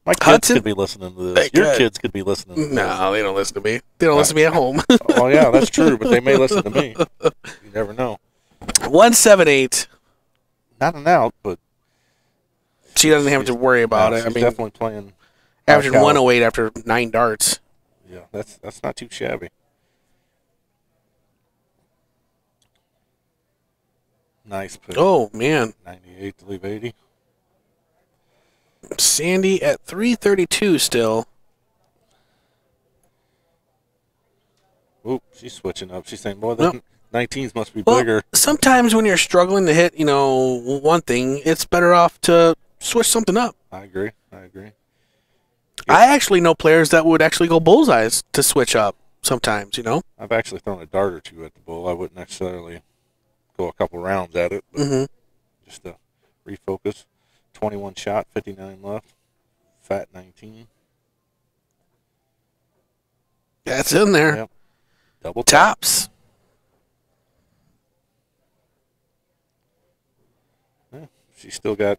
My kids Hudson? could be listening to this. Your kids could be listening to this. No, they don't listen to me. They don't listen to me at home. Oh, yeah, that's true, but they may listen to me. You never know. 178. Not an out, but She doesn't have to worry about it. I she's mean, definitely playing. averaging high caliber. 108 after 9 darts. Yeah, that's not too shabby. Nice pick. Oh, man. 98 to leave 80. Sandy at 332 still. Oop, she's switching up. She's saying, boy, the Nope. 19s must be Well, bigger. sometimes when you're struggling to hit, one thing, it's better off to switch something up. I agree. I actually know players that would actually go bullseyes to switch up sometimes, I've actually thrown a dart or two at the bull. I wouldn't necessarily go a couple rounds at it, but just to refocus. 21 shot, 59 left. Fat 19. That's in there. Yep. Double tap. Tops. Yeah, she's still got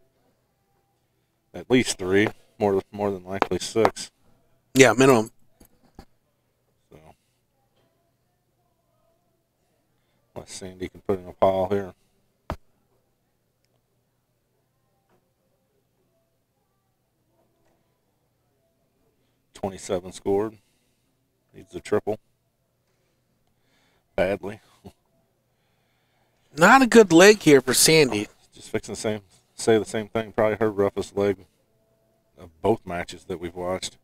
at least 3, more than likely 6. Yeah, minimum. So, unless Sandy can put in a pile here. $27 scored. Needs a triple. Badly. Not a good leg here for Sandy. Just fixing say the same thing. Probably her roughest leg of both matches that we've watched.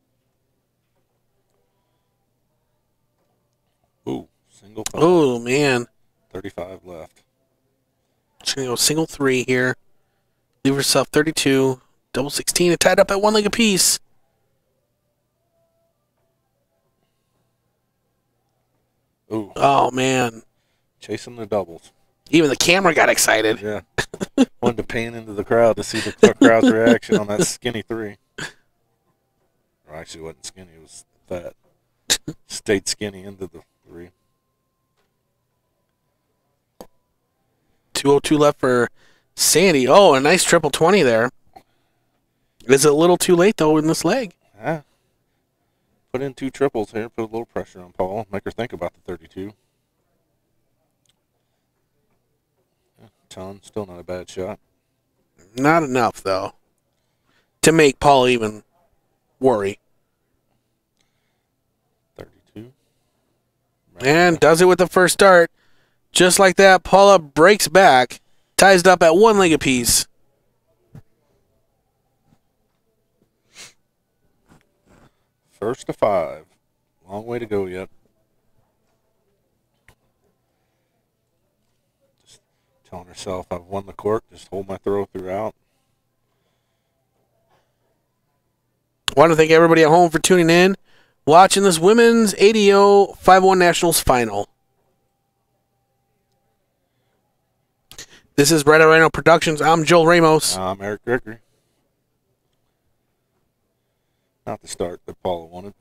Ooh, single thumb. Oh, man. 35 left. She's going to go single 3 here. Leave herself 32. Double 16. It tied up at 1 leg apiece. Ooh, Oh, man. chasing the doubles. Even the camera got excited. Yeah. Wanted to pan into the crowd to see the crowd's reaction on that skinny 3. Or actually, it wasn't skinny. It was fat. Stayed skinny into the 3. 2:02 left for Sandy. Oh, a nice triple 20 there. Is it a little too late, though, in this leg? Yeah. Put in 2 triples here. Put a little pressure on Paul. Make her think about the 32. Yeah, ton. Still not a bad shot. Not enough, though, to make Paul even worry. 32. And does it with the first start. Just like that, Paula breaks back, ties it up at 1 leg apiece. First to 5. Long way to go yet. Just telling herself I've won the court. Just hold my throw throughout. Want to thank everybody at home for tuning in, watching this women's ADO 5-1 Nationals final. This is Red Rhino Productions. I'm Joel Ramos. I'm Eric Gregory. Not the start that Paula wanted.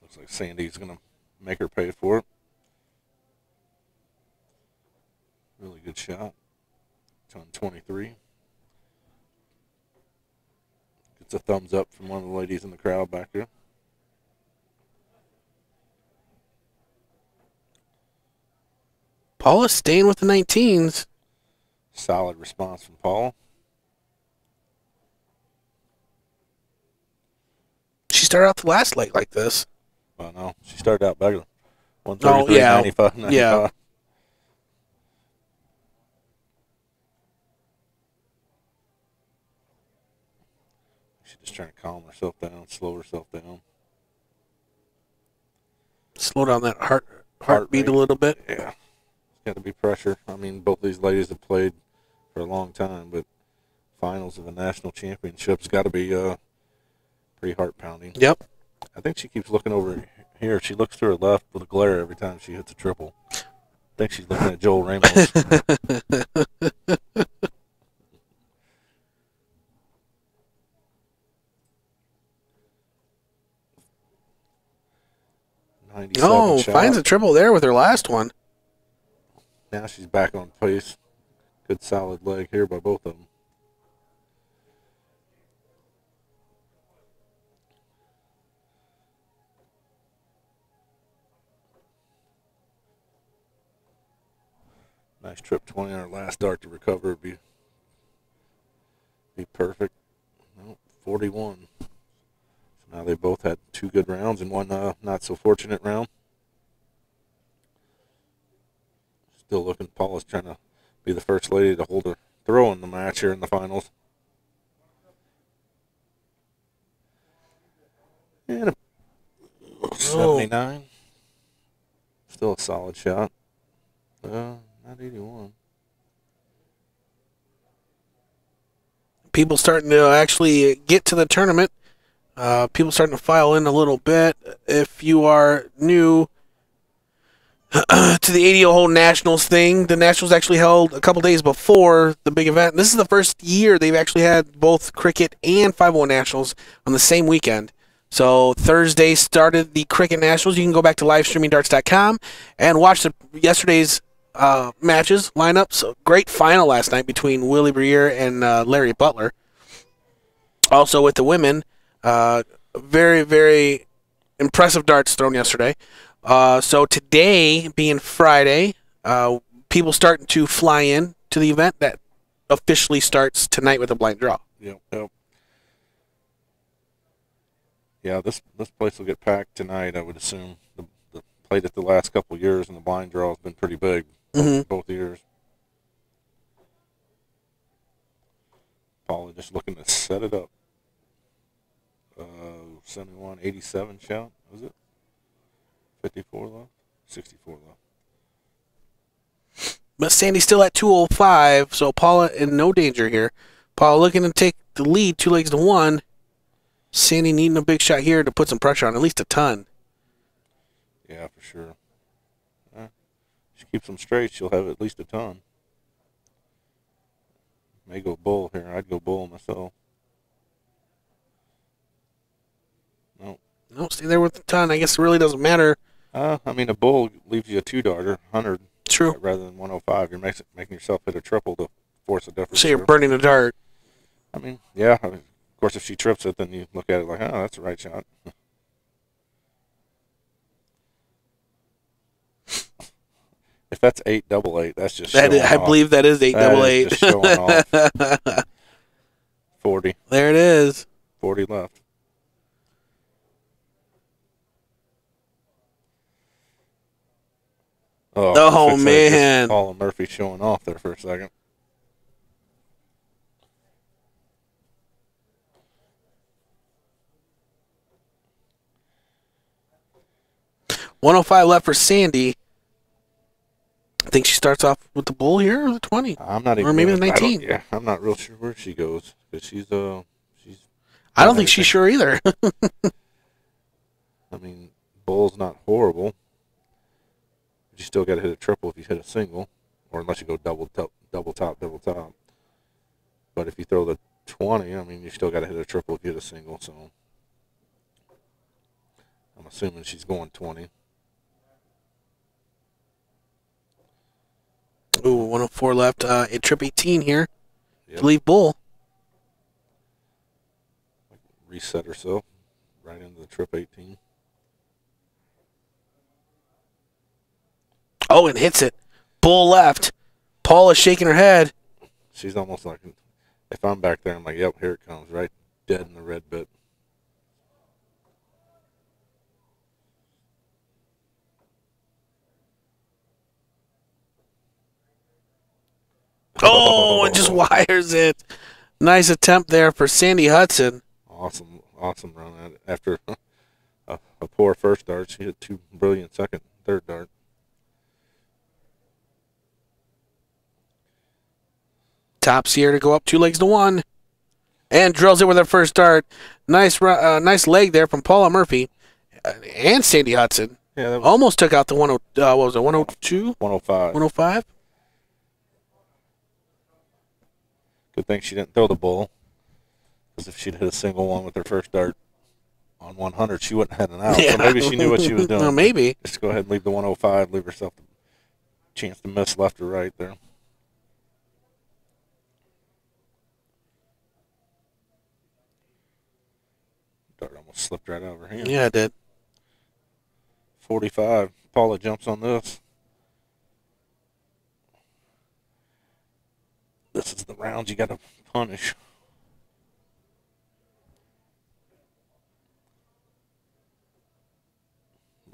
Looks like Sandy's going to make her pay for it. Really good shot. It's on 23. Gets a thumbs up from one of the ladies in the crowd back there. Paula staying with the 19s. Solid response from Paula. She started out the last leg like this. Well, no, she started out better. 133, Oh, yeah. 95, 95. Yeah. She's just trying to calm herself down, slow herself down. Slow down that heartbeat a little bit. Yeah. It's got to be pressure. I mean, both these ladies have played for a long time, but finals of a national championship's got to be pretty heart-pounding. Yep. I think she keeps looking over here. She looks to her left with a glare every time she hits a triple. I think she's looking at Joel Ramos. Oh, shot. finds a triple there with her last one. Now she's back on pace. Good solid leg here by both of them. Nice trip 20 on our last dart to recover would be perfect. Nope, 41. So now they both had 2 good rounds and one not so fortunate round. Still looking, Paula's trying to be the first lady to hold her throw in the match here in the finals. And a 79. Still a solid shot. Not 81. People starting to actually get to the tournament. People starting to file in a little bit. If you are new to the ADO whole Nationals thing, the Nationals actually held a couple days before the big event. This is the first year they've actually had both cricket and 5-1 Nationals on the same weekend. So Thursday started the Cricket Nationals. You can go back to livestreamingdarts.com and watch yesterday's matches, lineups. Great final last night between Willie Briere and Larry Butler. Also with the women, very, very impressive darts thrown yesterday. So today, being Friday, people starting to fly in to the event that officially starts tonight with a blind draw. Yep. Yeah, this place will get packed tonight, I would assume. The played it the last couple of years, and the blind draw has been pretty big both years. Paula just looking to set it up. 71, 87 shot, was it? 54 left? 64 left. But Sandy's still at 205, so Paula in no danger here. Paula looking to take the lead, 2-1. Sandy needing a big shot here to put some pressure on, at least a ton. Yeah, for sure. She keeps them straight, she'll have at least a ton. May go bull here. I'd go bull myself. No, stay there with the ton. I guess it really doesn't matter. I mean, a bull leaves you a 2-darter, 100. True. Rather than 105. You're making yourself hit a triple to force a difference. So you're burning the dart. I mean, yeah. Of course, if she trips it, then you look at it like, oh, that's the right shot. If that's 8-8, that's just showing I off. believe that is 8-8. That is just showing off. 40. There it is. 40 left. Oh man. Paula Murphy showing off there for a second. $105 left for Sandy. I think she starts off with the bull here or the 20. I'm not even. Or maybe the 19. Yeah, I'm not real sure where she goes because she's. I don't think she's sure either. I mean, bull's not horrible. But you still got to hit a triple if you hit a single, or unless you go double top. But if you throw the 20, I mean, you still got to hit a triple if you hit a single. So I'm assuming she's going 20. Ooh, 104 left. A trip 18 here. Yep. To leave bull. Reset herself right into the trip 18. Oh, and hits it. Bull left. Paula's shaking her head. She's almost like, if I'm back there, I'm like, yep, here it comes, right dead in the red bit. Oh, and just wires it. Nice attempt there for Sandy Hudson. Awesome run at it. After a poor first dart, she hit 2 brilliant third dart. Tops here to go up 2-1. And drills it with her first dart. Nice leg there from Paula Murphy and Sandy Hudson. Yeah, that was Almost took out the 10. What was it? 102? 105. 105. Good thing she didn't throw the bull, because if she'd hit a single one with her first dart on 100, she wouldn't have had an out. Yeah. So maybe she knew what she was doing. Well, maybe. Just go ahead and leave the 105. Leave herself a chance to miss left or right there. Dart almost slipped right out of her hand. Yeah, it did. 45. Paula jumps on this. This is the round you got to punish.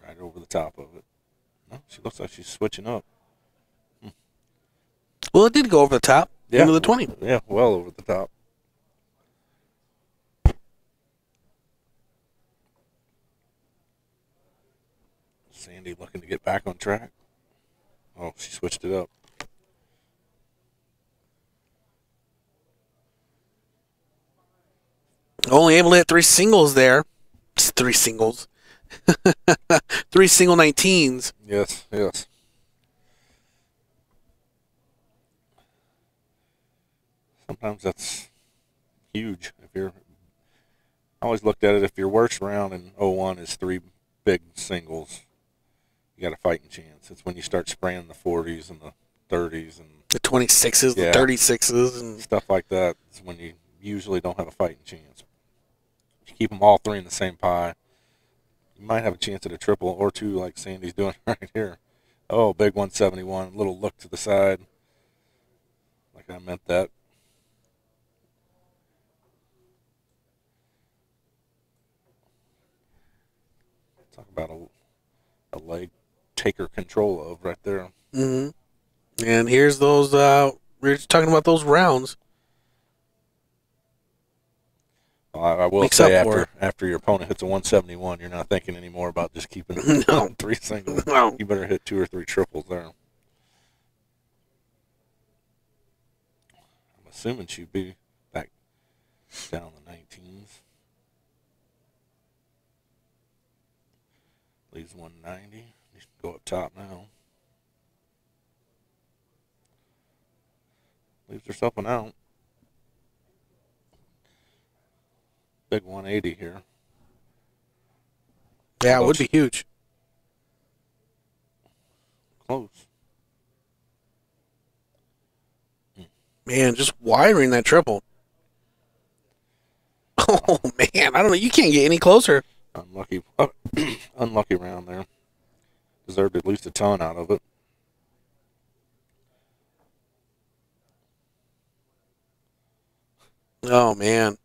Right over the top of it. No, she looks like she's switching up. Well, it did go over the top. Yeah. Into the 20. Yeah, well over the top. Sandy looking to get back on track. Oh, she switched it up. Only able to hit 3 singles there. 3 singles. 3 single 19s. Yes. Sometimes that's huge. I always looked at it, if your worst round in 01 is 3 big singles, you got a fighting chance. It's when you start spraying the 40s and the 30s and The 26s, Yeah. the 36s. And stuff like that. It's when you usually don't have a fighting chance. If you keep them all 3 in the same pie, you might have a chance at a triple or 2 like Sandy's doing right here. Oh, big 171, little look to the side. Like I meant that. Talk about a leg taker control of right there. Mm-hmm. And here's those. We were just talking about those rounds. Well, I will Makes say up for after your opponent hits a 171, you're not thinking anymore about just keeping No. 3 singles. No. You better hit 2 or 3 triples there. I'm assuming she'd be back down in the 19s. Leaves 190. You can go up top now. Leaves herself an out. Big 180 here. Yeah, it would be huge. Close. Man, just wiring that triple. Oh, man. I don't know. You can't get any closer. Unlucky, unlucky round there. Deserved at least a ton out of it. Oh, man.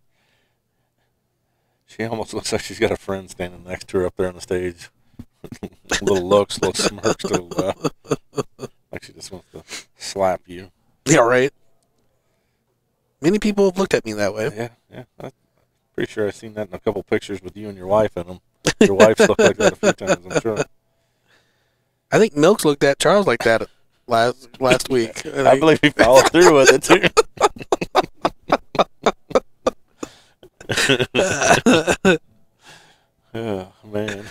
She almost looks like she's got a friend standing next to her up there on the stage. Little looks, little smirks to the left. Like she just wants to slap you. Yeah, right. Many people have looked at me that way. Yeah. I'm pretty sure I've seen that in a couple pictures with you and your wife in them. Your wife's looked like that a few times, I'm sure. I think Milks looked at Charles like that last week. I believe he followed through with it, too. Oh, man.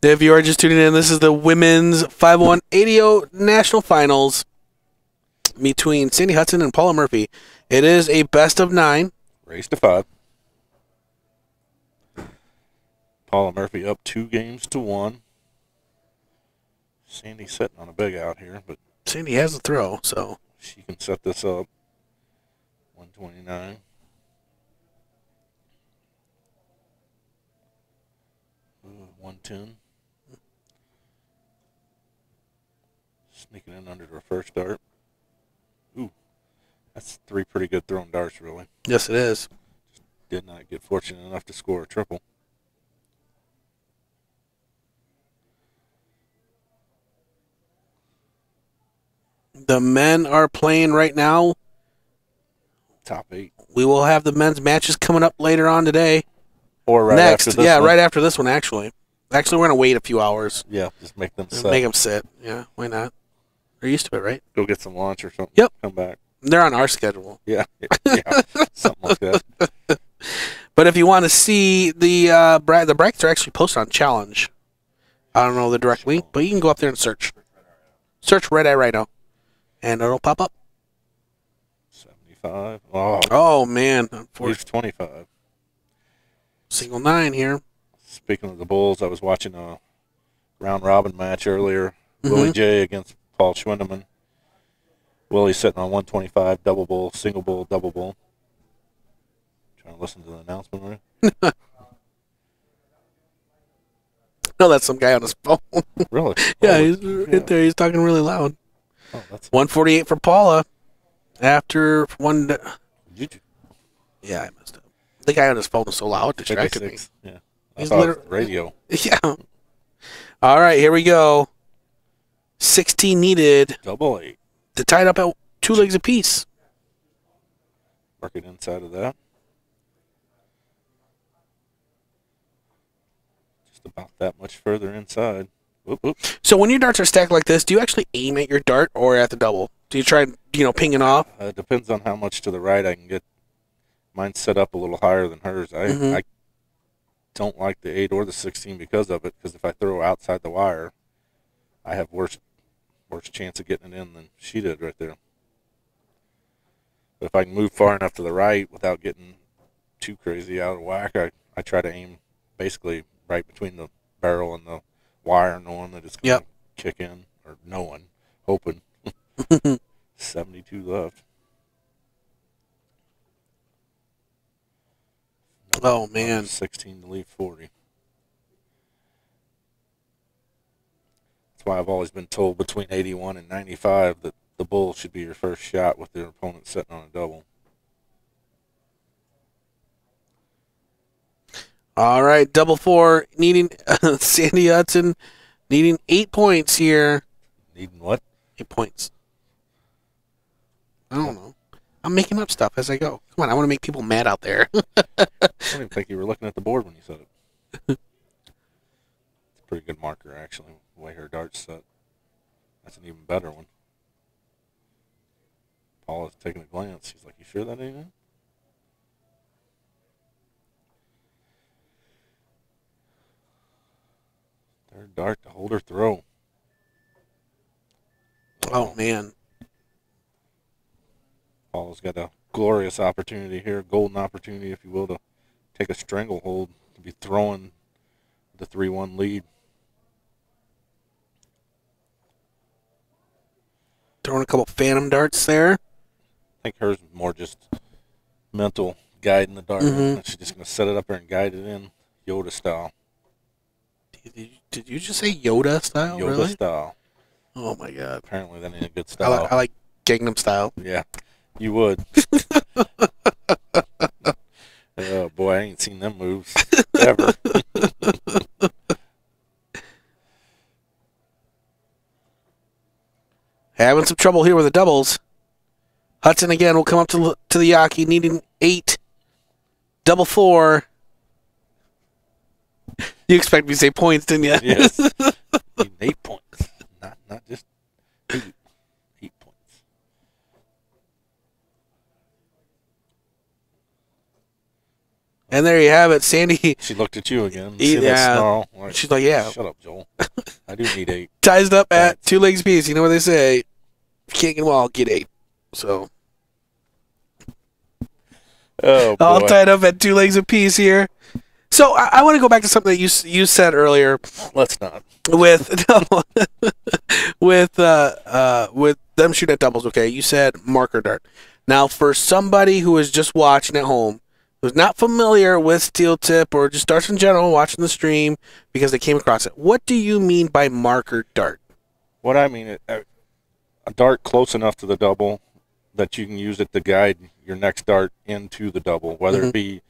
If you are just tuning in, this is the Women's 501 ADO National Finals between Sandy Hudson and Paula Murphy. It is a best of 9. Race to 5. Paula Murphy up 2-1. Sandy sitting on a big out here, but Sandy has a throw, so. she can set this up. 129. 110. Sneaking in under her first dart. Ooh, that's 3 pretty good thrown darts, really. Yes, it is. Did not get fortunate enough to score a triple. The men are playing right now. Top 8. We will have the men's matches coming up later on today. Or right Next. after this Yeah, one. right after this one, actually. Actually, we're going to wait a few hours. Yeah, just make them sit. Make them sit. Yeah, why not? They're used to it, right? Go get some lunch or something. Yep. Come back. They're on our schedule. Yeah, something like that. But if you want to see the brackets are actually posted on Challenge. I don't know the direct link, but you can go up there and search. Search Red Eye Rhino, and it'll pop up. 75. Oh, Oh, man. leaves 25. Single 9 here. Speaking of the Bulls, I was watching a round-robin match earlier. Willie J against Paul Schwindeman. Willie's sitting on 125, double bull, single bull, double bull. Trying to listen to the announcement, right? No, that's some guy on his phone. Really? Yeah, Oh, he's right there. He's talking really loud. Oh, that's 148 for Paula. After one. YouTube. Yeah, I messed up. The guy on his phone was so loud, distracted me. 56. Yeah. I He's thought it was literally- radio. Yeah. All right, here we go. 16 needed Double 8. to tie it up at 2 legs apiece. Working inside of that. Just about that much further inside. Whoop, whoop. So when your darts are stacked like this, do you actually aim at your dart or at the double? Do you try, pinging off? It depends on how much to the right I can get. Mine's set up a little higher than hers. I don't like the 8 or the 16 because of it, because if I throw outside the wire, I have worse chance of getting it in than she did right there. But if I can move far enough to the right without getting too crazy out of whack, I try to aim basically right between the barrel and the wire, knowing that it's going to kick in, or knowing, hoping. 72 left. Oh, man. 16 to leave 40. That's why I've always been told between 81 and 95 that the bull should be your first shot with their opponent sitting on a double. All right, double four, needing Sandy Hudson, needing 8 points here. Needing what? 8 points. I don't know. I'm making up stuff as I go. Come on, I want to make people mad out there. I don't even think you were looking at the board when you said it. It's a pretty good marker, actually, the way her dart's set. That's an even better one. Paula's taking a glance. She's like, you sure that ain't it? Third dart to hold her throw. Oh, man. Paula's got a glorious opportunity here, golden opportunity, if you will, to take a stranglehold, to be throwing the 3-1 lead. Throwing a couple phantom darts there. I think hers is more just mental guiding the dart. She's just going to set it up there and guide it in, Yoda style. Did you just say Yoda style? Yoda really? style. Oh, my God. Apparently that ain't a good style. I like Gangnam style. Yeah, you would. Oh, boy, I ain't seen them moves ever. Having some trouble here with the doubles. Hudson again will come up to the Yaki, needing 8. Double four. You expect me to say points, didn't you? Yes. Need 8 points. Not just 8. 8 points. And there you have it, Sandy. She looked at you again. Yeah. See that snarl? Like, She's like, yeah. Shut up, Joel. I do need 8. Ties it up at 2 legs apiece. You know what they say. If you can't get them all, get 8. So Oh, boy. all tied up at 2 legs apiece here. So I want to go back to something that you said earlier. Let's not. With with them shooting at doubles, okay? You said marker dart. Now, for somebody who is just watching at home, who's not familiar with steel tip or just darts in general, watching the stream because they came across it, what do you mean by marker dart? What I mean, a dart close enough to the double that you can use it to guide your next dart into the double, whether it be,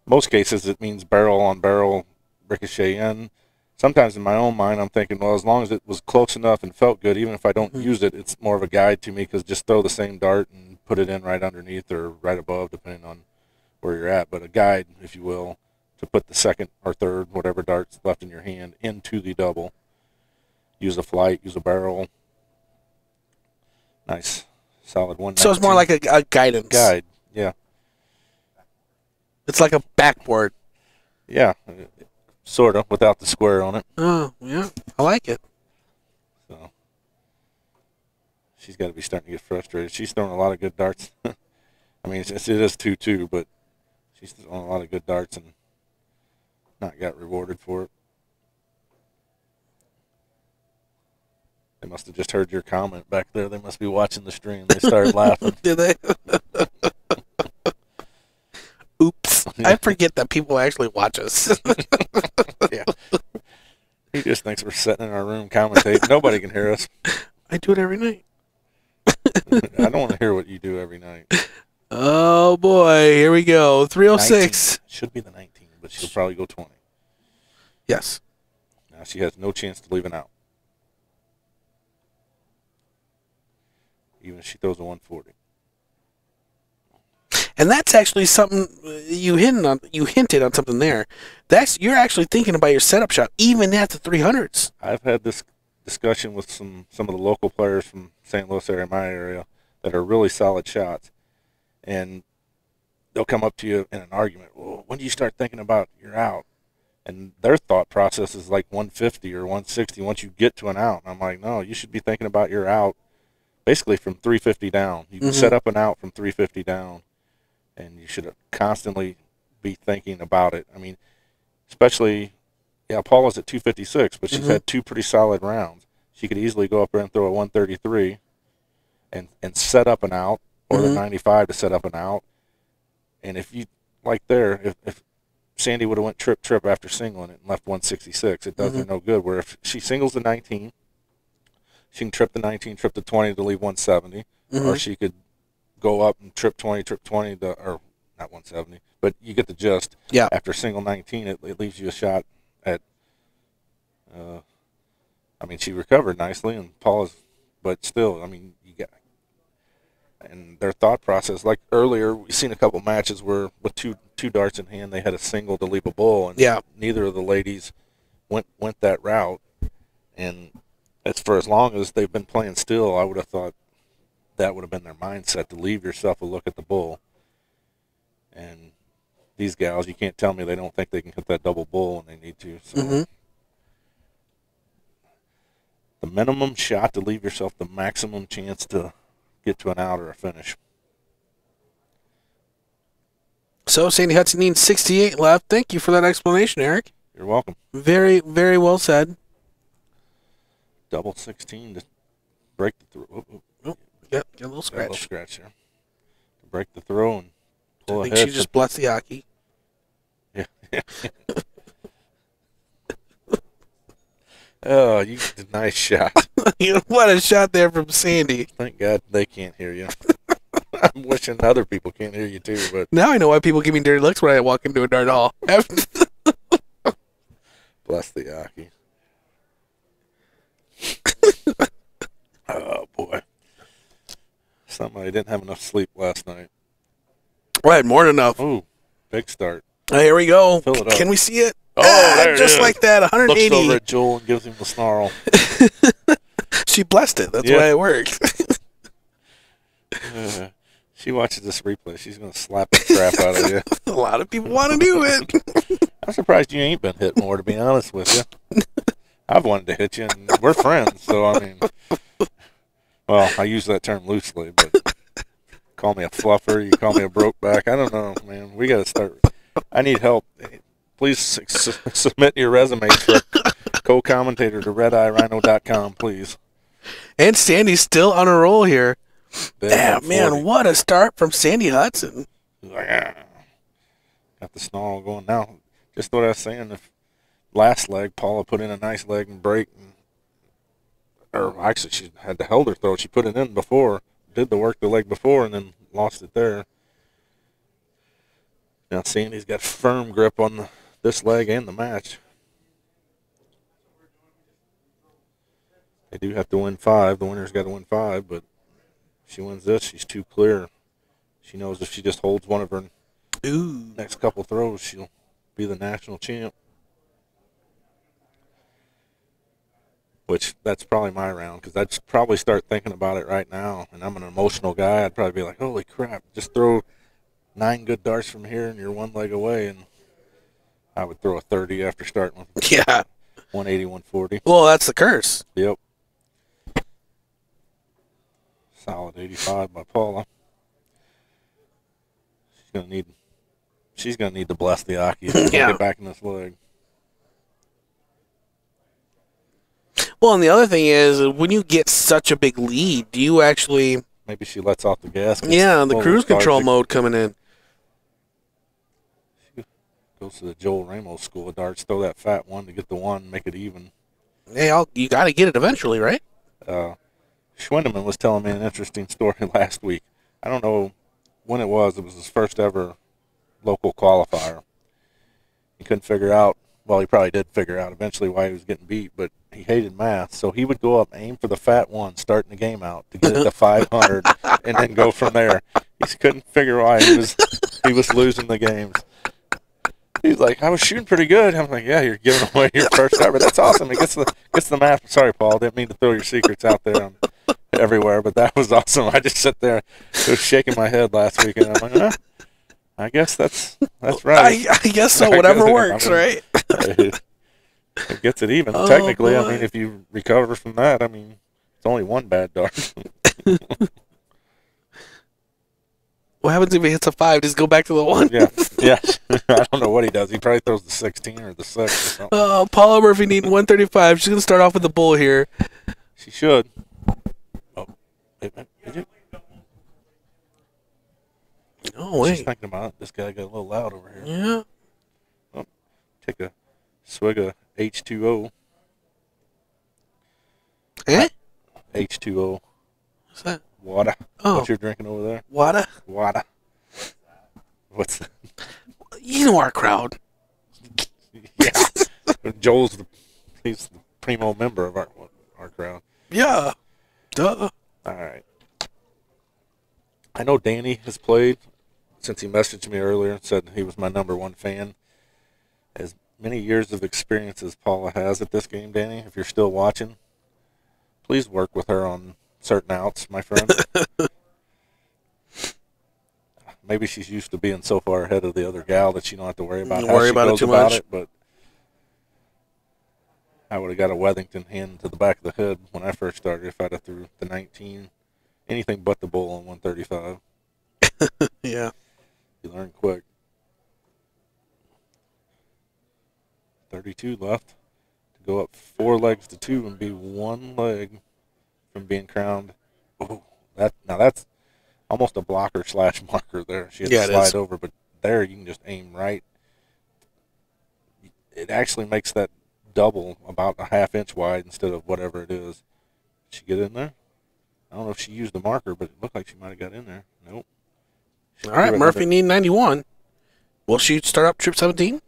most cases it means barrel on barrel, ricochet in. Sometimes in my own mind I'm thinking, well, as long as it was close enough and felt good, even if I don't use it, it's more of a guide to me, because just throw the same dart and put it in right underneath or right above, depending on where you're at. But a guide, if you will, to put the second or third, whatever dart's left in your hand, into the double. Use a flight, use a barrel. Nice, solid one. So it's more like a guidance. Guide, yeah. It's like a backboard. Yeah, sort of, without the square on it. Oh, yeah. I like it. So she's got to be starting to get frustrated. She's throwing a lot of good darts. I mean, it is 2-2, but she's throwing a lot of good darts and not got rewarded for it. They must have just heard your comment back there. They must be watching the stream. They started laughing. Did they? Oops. I forget that people actually watch us. Yeah. He just thinks we're sitting in our room commentating. Nobody can hear us. I do it every night. I don't want to hear what you do every night. Oh, boy. Here we go. 306. 19. Should be the 19, but she'll probably go 20. Yes. Now she has no chance to leave it out. Even if she throws a 140. And that's actually something you hinted on something there. You're actually thinking about your setup shot, even at the 300s. I've had this discussion with some of the local players from St. Louis area, my area, that are really solid shots. And they'll come up to you in an argument. Well, when do you start thinking about your out? And their thought process is like 150 or 160 once you get to an out. And I'm like, no, you should be thinking about your out basically from 350 down. You can set up an out from 350 down, and you should constantly be thinking about it. I mean, especially, yeah, Paula's at 256, but she's had 2 pretty solid rounds. She could easily go up there and throw a 133 and set up an out, or the 95 to set up an out. And if you, like there, if Sandy would have went trip after singling it and left 166, it does her no good. Where if she singles the 19, she can trip the 19, trip the 20 to leave 170, or she could go up and trip 20, or not 170, but you get the gist. Yeah. After single 19, it leaves you a shot at. I mean, she recovered nicely, and Paula's, but still, I mean, you got, and their thought process, like earlier, we've seen a couple matches where with two darts in hand, they had a single to leave a bull, and Yeah. neither of the ladies went that route. And it's for as long as they've been playing still, I would have thought that would have been their mindset, to leave yourself a look at the bull. And these gals, you can't tell me they don't think they can hit that double bull when they need to. So the minimum shot to leave yourself the maximum chance to get to an out or a finish. So Sandy Hudson needs 68 left. Thank you for that explanation, Eric. You're welcome. Very, very well said. Double 16 to break the throw. Oh, yep, get a little Got a little scratch. scratch here. To break the throw and pull I think ahead. she just blessed the hockey. Yeah. Oh, you did a nice shot. What a shot there from Sandy. Thank God they can't hear you. I'm wishing other people can't hear you too, but Now I know why people give me dirty looks when I walk into a dart hall. bless the hockey. Oh, boy. Somebody didn't have enough sleep last night. Right, more than enough. Ooh, big start. Here we go. Fill it up. Can we see it? Oh, there it just is. like that, Looks 180. over at Joel and gives him the snarl. She blessed it. That's Yeah. why it worked. She watches this replay. She's going to slap the crap out of you. A lot of people want to do it. I'm surprised you ain't been hit more, to be honest with you. I've wanted to hit you, and we're friends, so, I mean, well, I use that term loosely, but call me a fluffer, you call me a broke back. I don't know, man. We got to start. I need help. Please submit your resumes for co-commentator to redeyerhino.com, please. And Sandy's still on a roll here. Yeah, Man, what a start from Sandy Hudson. Got the snarl going now. Just what I was saying, if last leg, Paula put in a nice leg and break, or actually she had to held her throw. She put it in before, did the work the leg before, and then lost it there. Now Sandy's got firm grip on this leg and the match. They do have to win 5. The winner's got to win 5, but if she wins this, she's too clear. She knows if she just holds one of her next couple throws, she'll be the national champ. Which, that's probably my round, because I'd probably start thinking about it right now, and I'm an emotional guy. I'd probably be like, holy crap, just throw 9 good darts from here and you're one leg away, and I would throw a 30 after starting with Yeah. 180, 140. Well, that's the curse. Yep. Solid 85 by Paula. She's gonna need to bless the hockey to Yeah. get back in this leg. Well, and the other thing is, when you get such a big lead, do you actually... Maybe she lets off the gas. Yeah, the Well, cruise control lethargic. mode coming in. Goes to the Joel Ramos school of darts. Throw that fat one to get the one, make it even. Hey, you got to get it eventually, right? Schwindeman was telling me an interesting story last week. I don't know when it was. It was his first ever local qualifier. He couldn't figure out, well, he probably did figure out eventually why he was getting beat, but he hated math. So he would go up, aim for the fat one, starting the game out to get it to 500, and then go from there. He just couldn't figure why he was losing the games. He's like, I was shooting pretty good. I'm like, yeah, you're giving away your first start, but that's awesome. It gets the math. Sorry, Paul, didn't mean to throw your secrets out there everywhere, but that was awesome. I just sit there, was shaking my head last week, and I'm like, I guess that's right. I guess so. Whatever works, right? It gets it even. Oh, Technically, boy. I mean, if you recover from that, I mean, it's only one bad dart. What happens if he hits a 5? Just go back to the 1? Yeah. I don't know what he does. He probably throws the 16 or the 6 or something. Oh, Paula Murphy needing 135. She's going to start off with the bull here. She should. Oh, is it? Oh, She's wait. thinking about it. This guy got a little loud over here. Yeah. Oh, take a swig of H2O. Eh? What's the, You know our crowd. yeah? He's the primo member of our crowd. Yeah. Duh. All right. I know Danny has played since he messaged me earlier and said he was my #1 fan. As many years of experience as Paula has at this game, Danny, if you're still watching, please work with her on certain outs, my friend. Maybe she's used to being so far ahead of the other gal that she don't have to worry about how she goes about it. But I would have got a Wethington hand to the back of the head when I first started if I'd have threw the 19. Anything but the bull on 135. Yeah. You learn quick. 32 left to go up 4 legs to 2 and be 1 leg from being crowned. Oh, that's almost a blocker / marker there. She had to slide over, but there you can just aim right. It actually makes that double about a ½ inch wide instead of whatever it is. Did she get in there? I don't know if she used the marker, but it looked like she might have got in there. Nope. All right, Murphy need 91. Will she start up trip 17?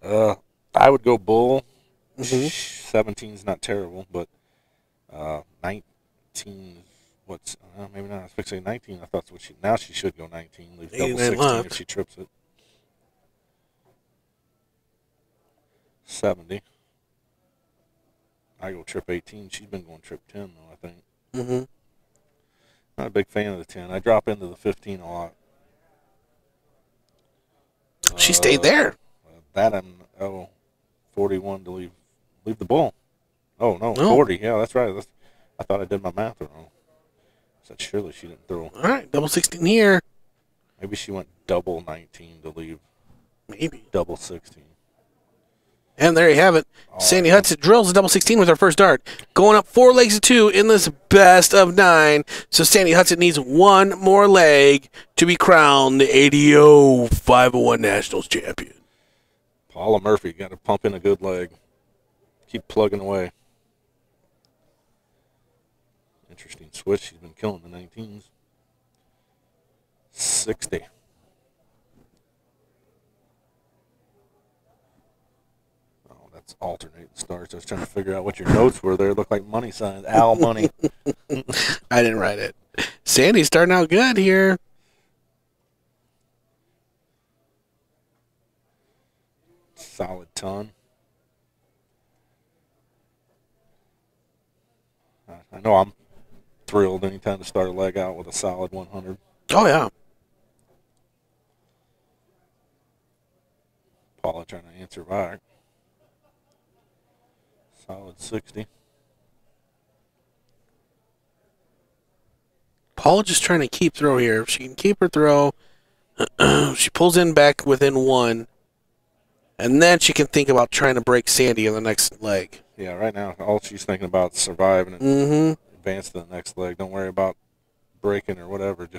I would go bull. Mm-hmm. 17's not terrible, but 19. What's maybe not? I was fixing 19. I thought that's what she. Now she should go 19. Leave double 16 left. if she trips it. 70. I go trip 18. She's been going trip 10 though. I think. Mm-hmm. Not a big fan of the 10. I drop into the 15 a lot. She stayed there. That I'm 41 to leave the bull. Oh no, 40. Yeah, that's right. I thought I did my math wrong. Said surely she didn't throw. All right, double 16 here. Maybe she went double 19 to leave. Maybe double 16. And there you have it. Sandy Hudson drills a double 16 with her first dart. Going up 4 legs to 2 in this best of 9. So Sandy Hudson needs 1 more leg to be crowned the ADO 501 Nationals champion. Paula Murphy got to pump in a good leg. Keep plugging away. Interesting switch. She's been killing the 19s. 60. Alternate starts. I was trying to figure out what your notes were there. It looked like money signs. Owl money. I didn't write it. Sandy's starting out good here. Solid ton. I know I'm thrilled anytime to start a leg out with a solid 100. Oh, yeah. Paula trying to answer back. Solid 60. Paula just trying to keep throw here. If she can keep her throw, she pulls in back within 1, and then she can think about trying to break Sandy in the next leg. Yeah, right now all she's thinking about is surviving and advance to the next leg. Don't worry about breaking or whatever.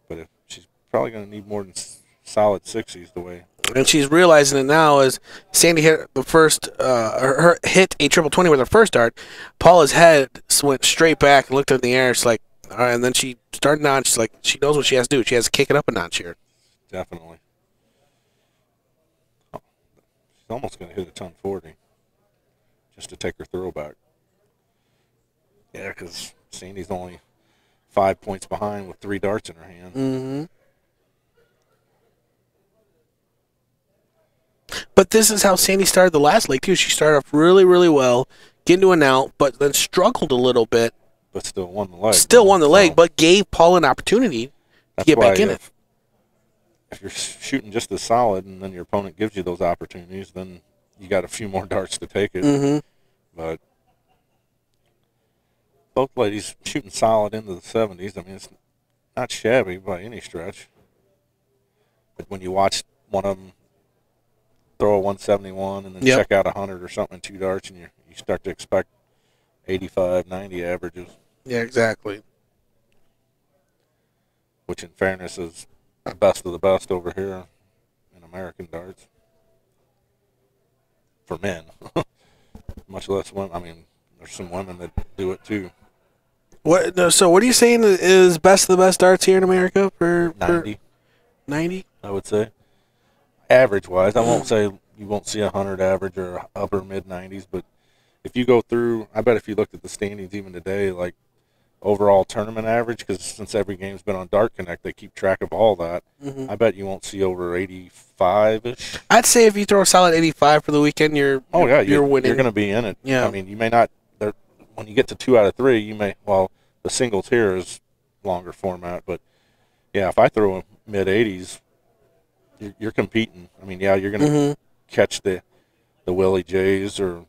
But if she's probably going to need more than solid 60s the way. And she's realizing it now as Sandy hit the first, her hit a triple 20 with her first dart. Paula's head went straight back and looked up in the air. She's like, all right, and then she started on. She's like, she knows what she has to do. She has to kick it up a notch here. Definitely. Oh, she's almost going to hit a ton 40 just to take her throw back. Yeah, because Sandy's only 5 points behind with 3 darts in her hand. Mm-hmm. But this is how Sandy started the last leg, too. She started off really, really well, getting to an out, but then struggled a little bit. But still won the leg. Still won the leg, but gave Paul an opportunity to get back in it. If you're shooting just as solid and then your opponent gives you those opportunities, then you got a few more darts to take it. Mm-hmm. But both ladies shooting solid into the 70s. I mean, it's not shabby by any stretch. But when you watch one of them throw a 171 and then check out 100 or something in 2 darts, and you start to expect 85, 90 averages. Yeah, exactly. Which, in fairness, is the best of the best over here in American darts. For men. Much less women. I mean, there's some women that do it, too. So what are you saying is best of the best darts here in America? For 90. 90? I would say. Average-wise, I won't say you won't see 100 average or upper mid-90s, but if you go through, I bet if you looked at the standings even today, like overall tournament average, because since every game's been on Dart Connect, they keep track of all that. I bet you won't see over 85-ish. I'd say if you throw a solid 85 for the weekend, you're winning. You're going to be in it. Yeah. I mean, you may not. When you get to 2 out of 3, you may. Well, the singles here is longer format, but yeah, if I throw a mid-80s, you're competing. I mean, yeah, you're going to catch the Willie J's or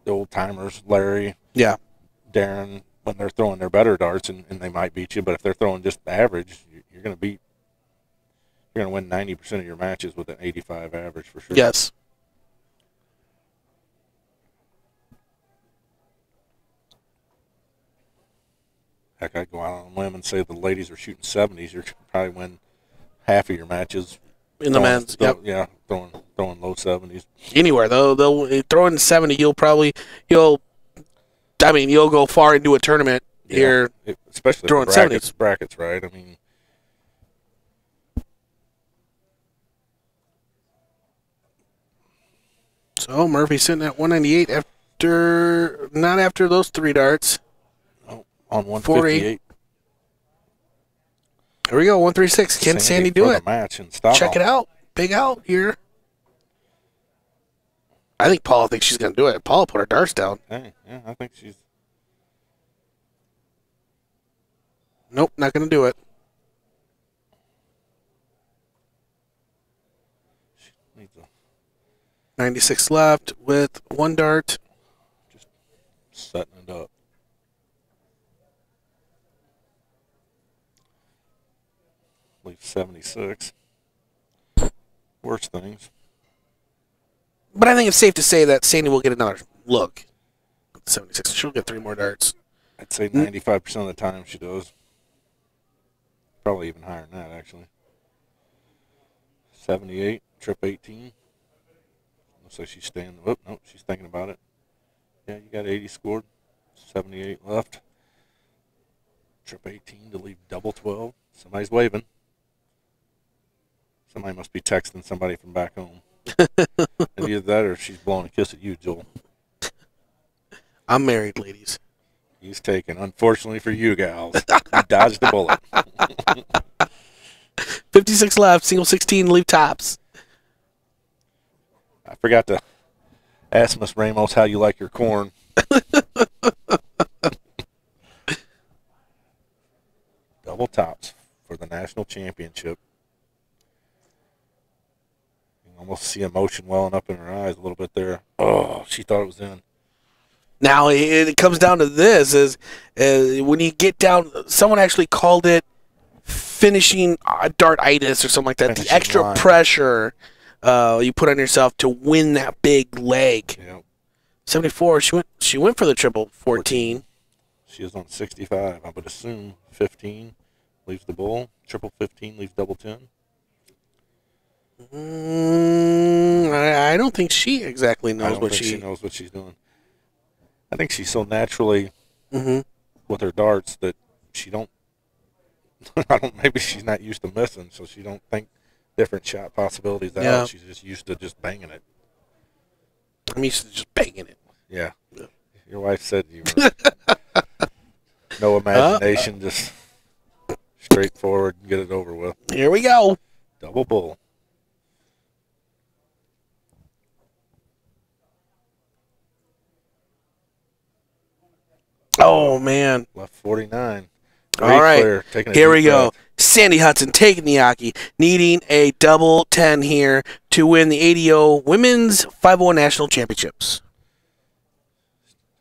the old timers, Larry, Yeah. Darren, when they're throwing their better darts, and they might beat you. But if they're throwing just average, you're going to beat. You're going to win 90% of your matches with an 85 average for sure. Yes. Heck, I'd go out on a limb and say the ladies are shooting 70s. You're probably win half of your matches In the men's. Yep. Yeah, throwing low 70s. Anywhere though, they'll throw in 70. You'll go far into a tournament here. Especially throwing the 70s. brackets, right? I mean, So Murphy sitting at 198 not after those 3 darts. on 158. Here we go, 136. Can Sandy do for it? The match in style. Check it out. Big out here. I think Paula thinks she's going to do it. Paula put her darts down. Hey, yeah, I think she's. Nope, not going to do it. She needs a 96 left with 1 dart. just setting it up. Leave 76. Worst things. But I think it's safe to say that Sandy will get another look. 76. She'll get 3 more darts. I'd say 95% of the time she does. Probably even higher than that, actually. 78, trip 18. Looks like she's staying. Oh, no, she's thinking about it. Yeah, you got 80 scored. 78 left. Trip 18 to leave double 12. Somebody's waving. Somebody must be texting somebody from back home. And either that or she's blowing a kiss at you, Joel. I'm married, ladies. He's taken. Unfortunately for you gals, you dodged the bullet. 56 left, single 16, leave tops. I forgot to ask Miss Ramos how you like your corn. Double tops for the national championship. You can almost see emotion welling up in her eyes a little bit there. Oh, she thought it was in. Now, it comes down to this, is when you get down, someone actually called it finishing dartitis or something like that. Finishing the extra line. pressure you put on yourself to win that big leg. Yeah, 74, she went for the triple 14. she is on 65. I would assume 15 leaves the bull. Triple 15 leaves double 10. I don't think she exactly I knows don't what think she... she knows what she's doing. I think she's so naturally Mm-hmm. with her darts that she don't. Maybe she's not used to missing, so she don't think different shot possibilities out. Yeah. She's just used to just banging it. I'm used to just banging it. Yeah. Your wife said you were no imagination, just straightforward and get it over with. Here we go. Double bull. Oh, man. Left 49. All Great right. clear, taking a Here deep we go. breath. Sandy Hudson taking the Aki, needing a double 10 here to win the ADO Women's 501 National Championships.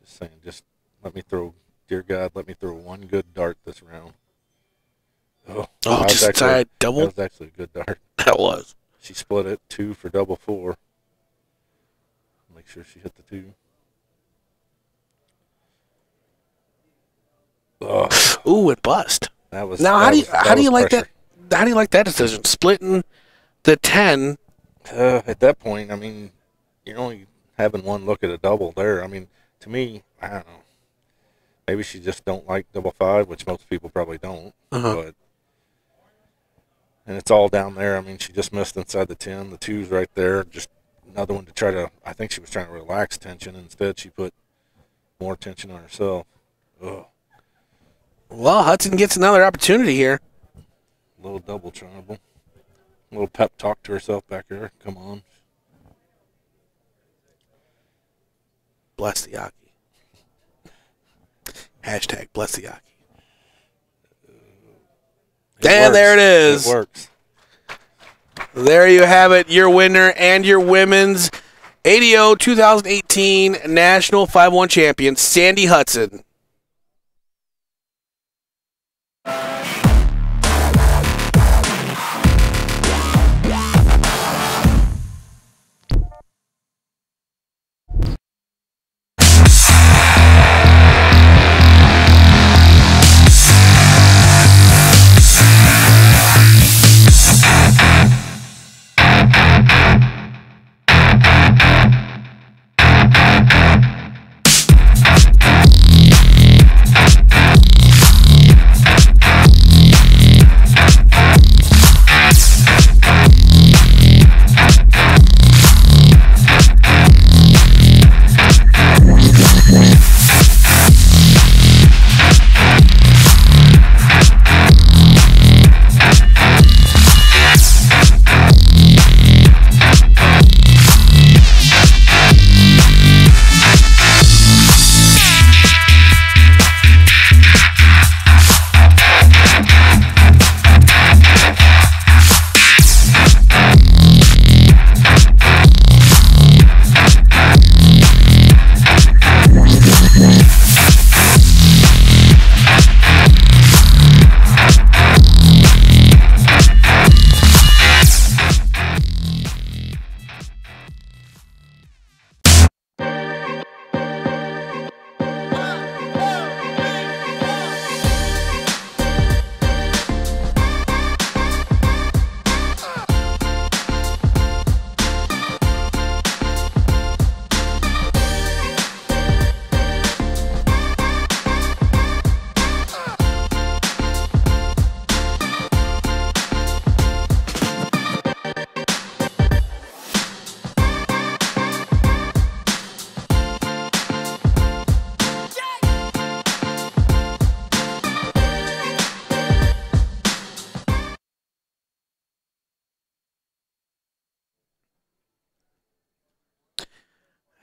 Just saying, just let me throw, dear God, let me throw one good dart this round. Oh, that was just actually- tied double? That was actually a good dart. That was. She split it 2 for double 4. Make sure she hit the 2. Oh, Ooh, it bust. that was. Now, that how do you was- that how do was you like pressure. that? How do you like that decision? Splitting the 10. At that point, I mean, you're only having one look at a double there. I mean, to me, I don't know. Maybe she just don't like double 5, which most people probably don't. Uh-huh. But And it's all down there. I mean, she just missed inside the 10. The 2's right there. Just another one to try to, I think she was trying to relax tension. Instead, she put more tension on herself. Ugh. Well, Hudson gets another opportunity here. A little double trouble. A little pep talk to herself back there. Come on. Bless the Yaki. Hashtag bless the Yaki. And there it is. It works. There you have it, your winner and your women's ADO 2018 National 5-1 champion, Sandy Hudson.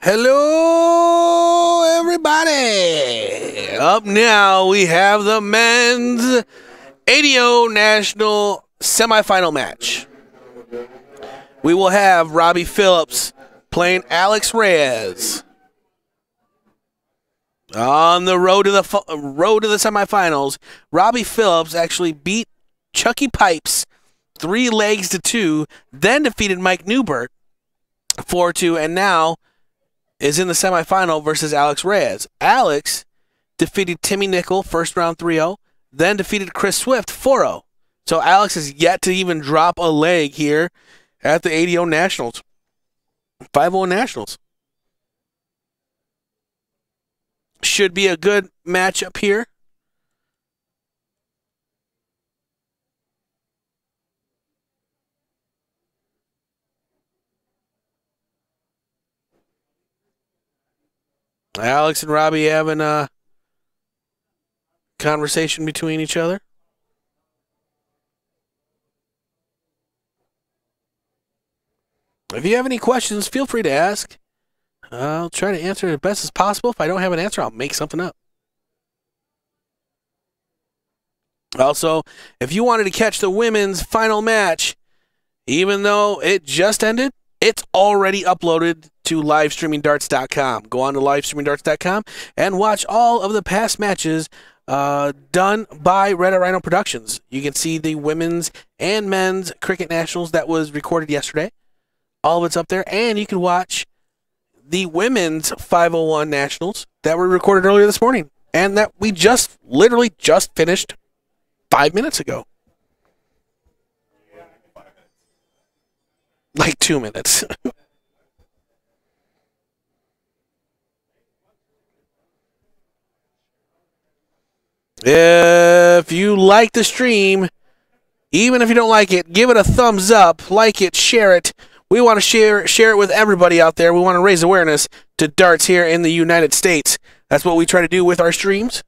Hello, everybody. Up now, we have the men's ADO National semifinal match. We will have Robbie Phillips playing Alex Reyes. On the road to the semifinals, Robbie Phillips actually beat Chucky Pipes 3-2, then defeated Mike Newbert 4-2, and now is in the semifinal versus Alex Reyes. Alex defeated Timmy Nickel first round 3-0, then defeated Chris Swift 4-0. So Alex has yet to even drop a leg here at the ADO Nationals. 5-0 Nationals. Should be a good matchup here. Alex and Robbie having a conversation between each other. If you have any questions, feel free to ask. I'll try to answer it as best as possible. If I don't have an answer, I'll make something up. Also, if you wanted to catch the women's final match, even though it just ended, it's already uploaded to livestreamingdarts.com. Go on to livestreamingdarts.com and watch all of the past matches done by Red Rhino Productions. You can see the women's and men's cricket nationals that was recorded yesterday. All of it's up there. And you can watch the women's 501 nationals that were recorded earlier this morning and that we literally just finished 5 minutes ago. Like 2 minutes. If you like the stream, Even if you don't like it, give it a thumbs up, like it, share it. We want to share it with everybody out there. We want to raise awareness to darts here in the United States. That's what we try to do with our streams.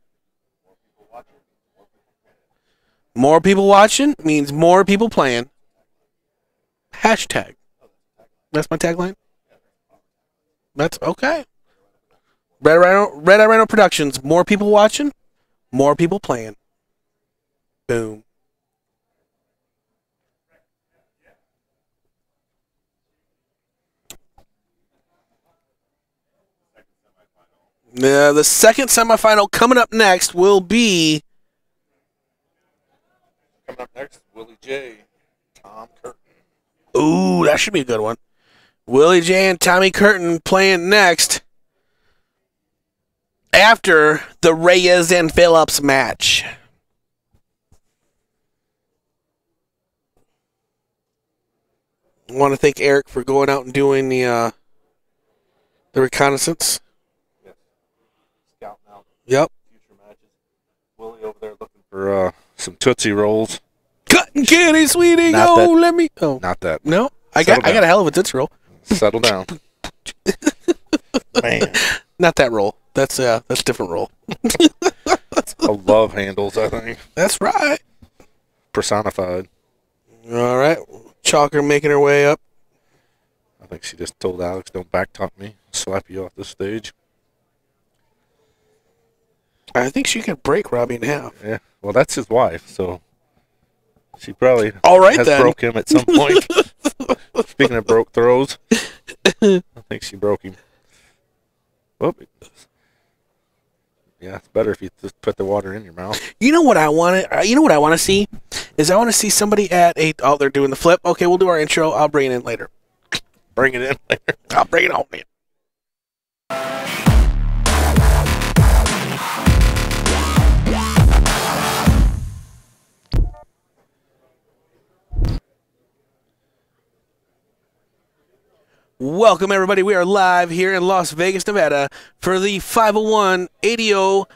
More people watching means more people playing. Hashtag. That's my tagline? That's okay. Red Eye Rhino Productions. More people watching, more people playing. Boom. The second semifinal coming up next will be... Coming up next, Willie J. Tom Curtin. Ooh, that should be a good one. Willie J and Tommy Curtin playing next after the Reyes and Phillips match. I want to thank Eric for going out and doing the reconnaissance. Yes. Scouting out Yep. future matches. Willie over there looking for some Tootsie Rolls. Cotton candy, sweetie, Not go, that- let me... Oh, Not that. no? I Settle got a hell of a Tootsie Roll. Settle down. Man. Not that roll. That's a different roll. A love handles, I think. That's right. Personified. All right. Chalker making her way up. I think she just told Alex, don't backtalk me. Slap you off the stage. I think she could break Robbie in half. Yeah. Well, that's his wife, so she probably All right, has then. broke him at some point. Speaking of broke throws, I think she broke him. Whoop. Yeah, it's better if you just put the water in your mouth. You know what I want to? You know what I want to see? Is I want to see somebody at a. Oh, they're doing the flip. Okay, we'll do our intro. I'll bring it in later. Bring it in later. I'll bring it on in. Welcome, everybody. We are live here in Las Vegas, Nevada for the 501 ADO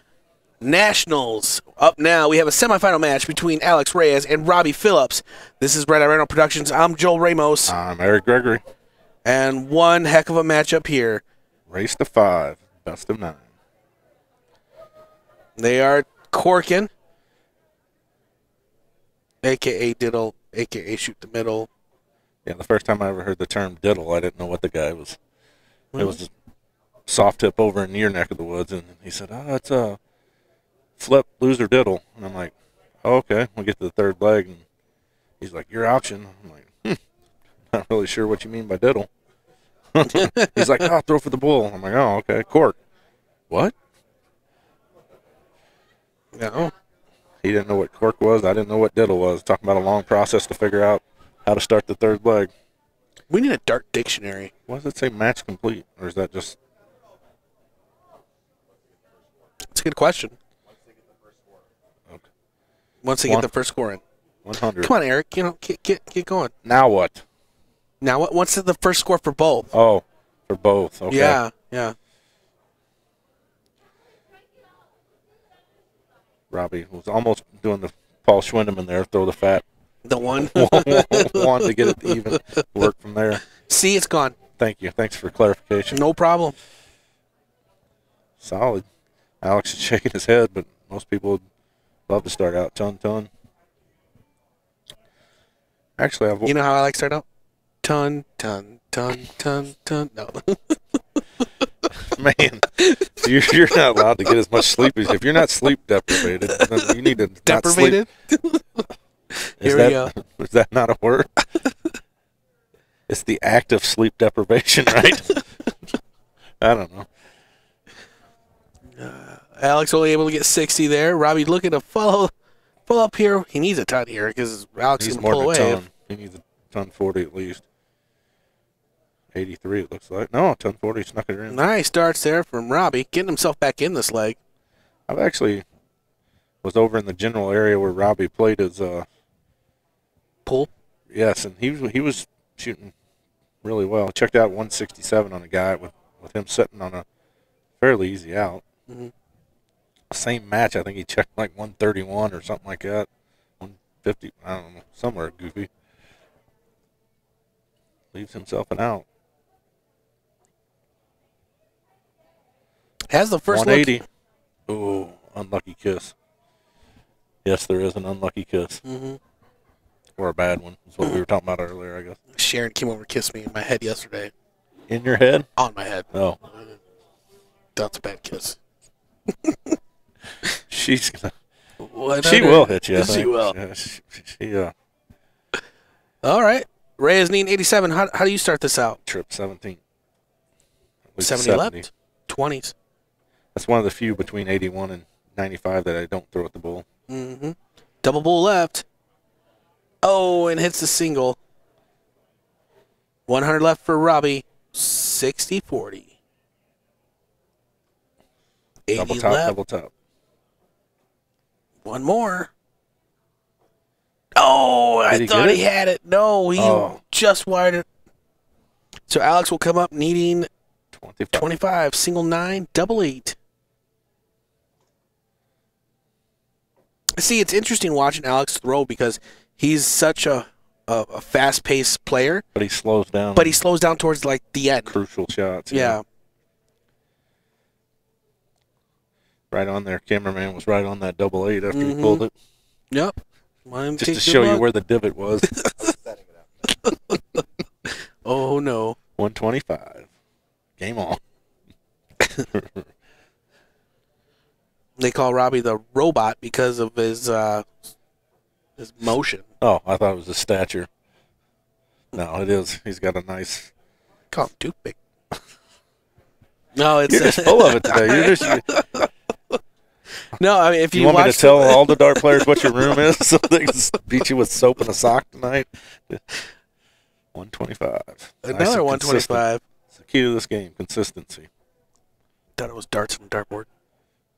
Nationals. Up now, we have a semifinal match between Alex Reyes and Robbie Phillips. This is Red Eye Rhino Productions. I'm Joel Ramos. I'm Eric Gregory. And one heck of a matchup here. Race to 5. Best of 9. They are corking, a.k.a. Diddle, a.k.a. Shoot the Middle. Yeah, the first time I ever heard the term diddle, I didn't know what the guy was. It was a soft tip over in your neck of the woods, and he said, "Oh, it's a flip, loser, diddle." And I'm like, "Oh, okay." We get to the third leg, and he's like, "Your option." I'm like, not really sure what you mean by diddle. He's like, "Oh, throw for the bull." I'm like, "Oh, okay." Cork. What? No. He didn't know what cork was. I didn't know what diddle was. Talking about a long process to figure out how to start the third leg. We need a dart dictionary. Why does it say match complete? Or is that just... That's a good question. Okay. Once they get the first score in. 100. Come on, Eric. You know, get going. Now what? Now, what's the first score for both? Oh, for both. Okay. Yeah. Robbie was almost doing the Paul Schwindeman there, throw the fat The one. one to get it to even work from there. See, it's gone. Thank you. Thanks for clarification. No problem. Solid. Alex is shaking his head, but most people would love to start out ton. Actually, You know how I like to start out? Ton. No. Man, you're not allowed to get as much sleep as if you're not sleep deprivated. Then you need to not sleep. Deprivated? Here we go. Is that not a word? It's the act of sleep deprivation, right? I don't know. Alex only able to get 60 there. Robbie looking to follow up here. He needs a ton here because Alex He's can more pull than a away. ton. He needs a ton 40 at least. 83 it looks like. No, ton 40 snuck it in. Nice darts there from Robbie, getting himself back in this leg. I've actually was over in the general area where Robbie played his Pull. yes, and he was shooting really well. Checked out 167 on a guy with him sitting on a fairly easy out. Mhm. Same match, I think he checked like 131 or something like that. 50. I don't know, somewhere goofy. Leaves himself an out. Has the first 180. Oh, unlucky kiss. Yes, there is an unlucky kiss. Mm-hmm. Or a bad one. That's what we were talking about earlier, I guess. Sharon came over and kissed me in my head yesterday. In your head? On my head. Oh. That's a bad kiss. She's gonna. What She will hit you. I She think. will. Yeah, All right. Reyes Neen 87. How do you start this out? trip 17. With 70 left? 20s. That's one of the few between 81 and 95 that I don't throw at the bull. Mm-hmm. Double bull left. Oh, and hits the single. 100 left for Robbie. 60-40. 80 Double top, left. double top. One more. Oh, I Did he thought get he it? had it. No, he Oh. just wired it. So Alex will come up needing 25. 25, single 9, double 8. See, it's interesting watching Alex throw because he's such a fast-paced player, But he slows down. but he slows down towards like the end. Crucial shots. Yeah. Right on there. Cameraman was right on that double 8 after Mhm. he pulled it. Yep. Mine Just takes to good show you luck. where the divot was. Oh, no. 125. Game on. They call Robbie the robot because of his motion. Oh, I thought it was his stature. No, it is. He's got a nice. Call him toothpick. No, it's You're just full of it today. You're just. no. I mean, if You you, want me watch to tell all the dart players what your room is so they can beat you with soap and a sock tonight? 125. Nice another and 125. consistent. It's the key to this game, consistency. Thought it was darts on the dartboard.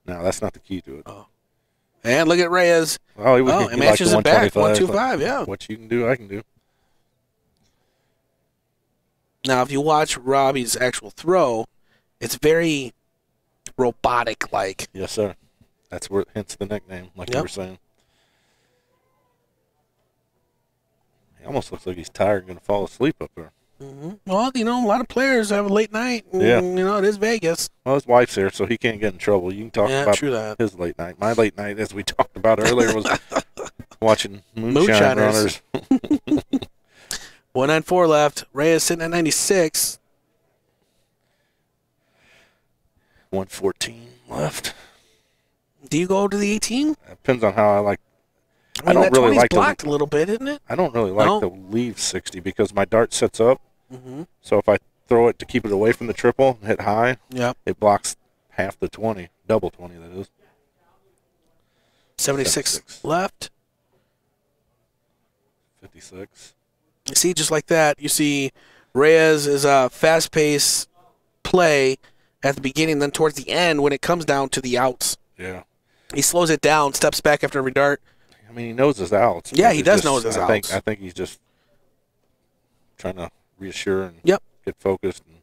No, that's not the key to it. And look at Reyes. Oh, he Oh, it matches it back. 125, yeah. What you can do, I can do. Now, if you watch Robbie's actual throw, it's very robotic-like. Yes, sir. That's where hence the nickname, like you Yep. were saying. He almost looks like he's tired and going to fall asleep up there. Mm-hmm. Well, you know, a lot of players have a late night. And, Yeah. You know, it is Vegas. Well, his wife's here, so he can't get in trouble. You can talk Yeah, about true that. his late night. My late night, as we talked about earlier, was watching Moonshine Moonshiners. Runners. 194 left. Reyes sitting at 96. 114 left. Do you go to the 18? Depends on how I like. I mean, don't that really 20's like to- blocked a little bit, isn't it? I don't really like No. to leave 60 because my dart sets up. Mm-hmm. So if I throw it to keep it away from the triple and hit high, Yep. it blocks half the 20, double 20 that is. 76 76. left. 56. You see, just like that, you see Reyes is a fast-paced play at the beginning, then towards the end when it comes down to the outs. Yeah. He slows it down, steps back after every dart. I mean, he knows his outs. Yeah, but he it's does just- know his outs. I think he's just trying to reassure and Yep. get focused. And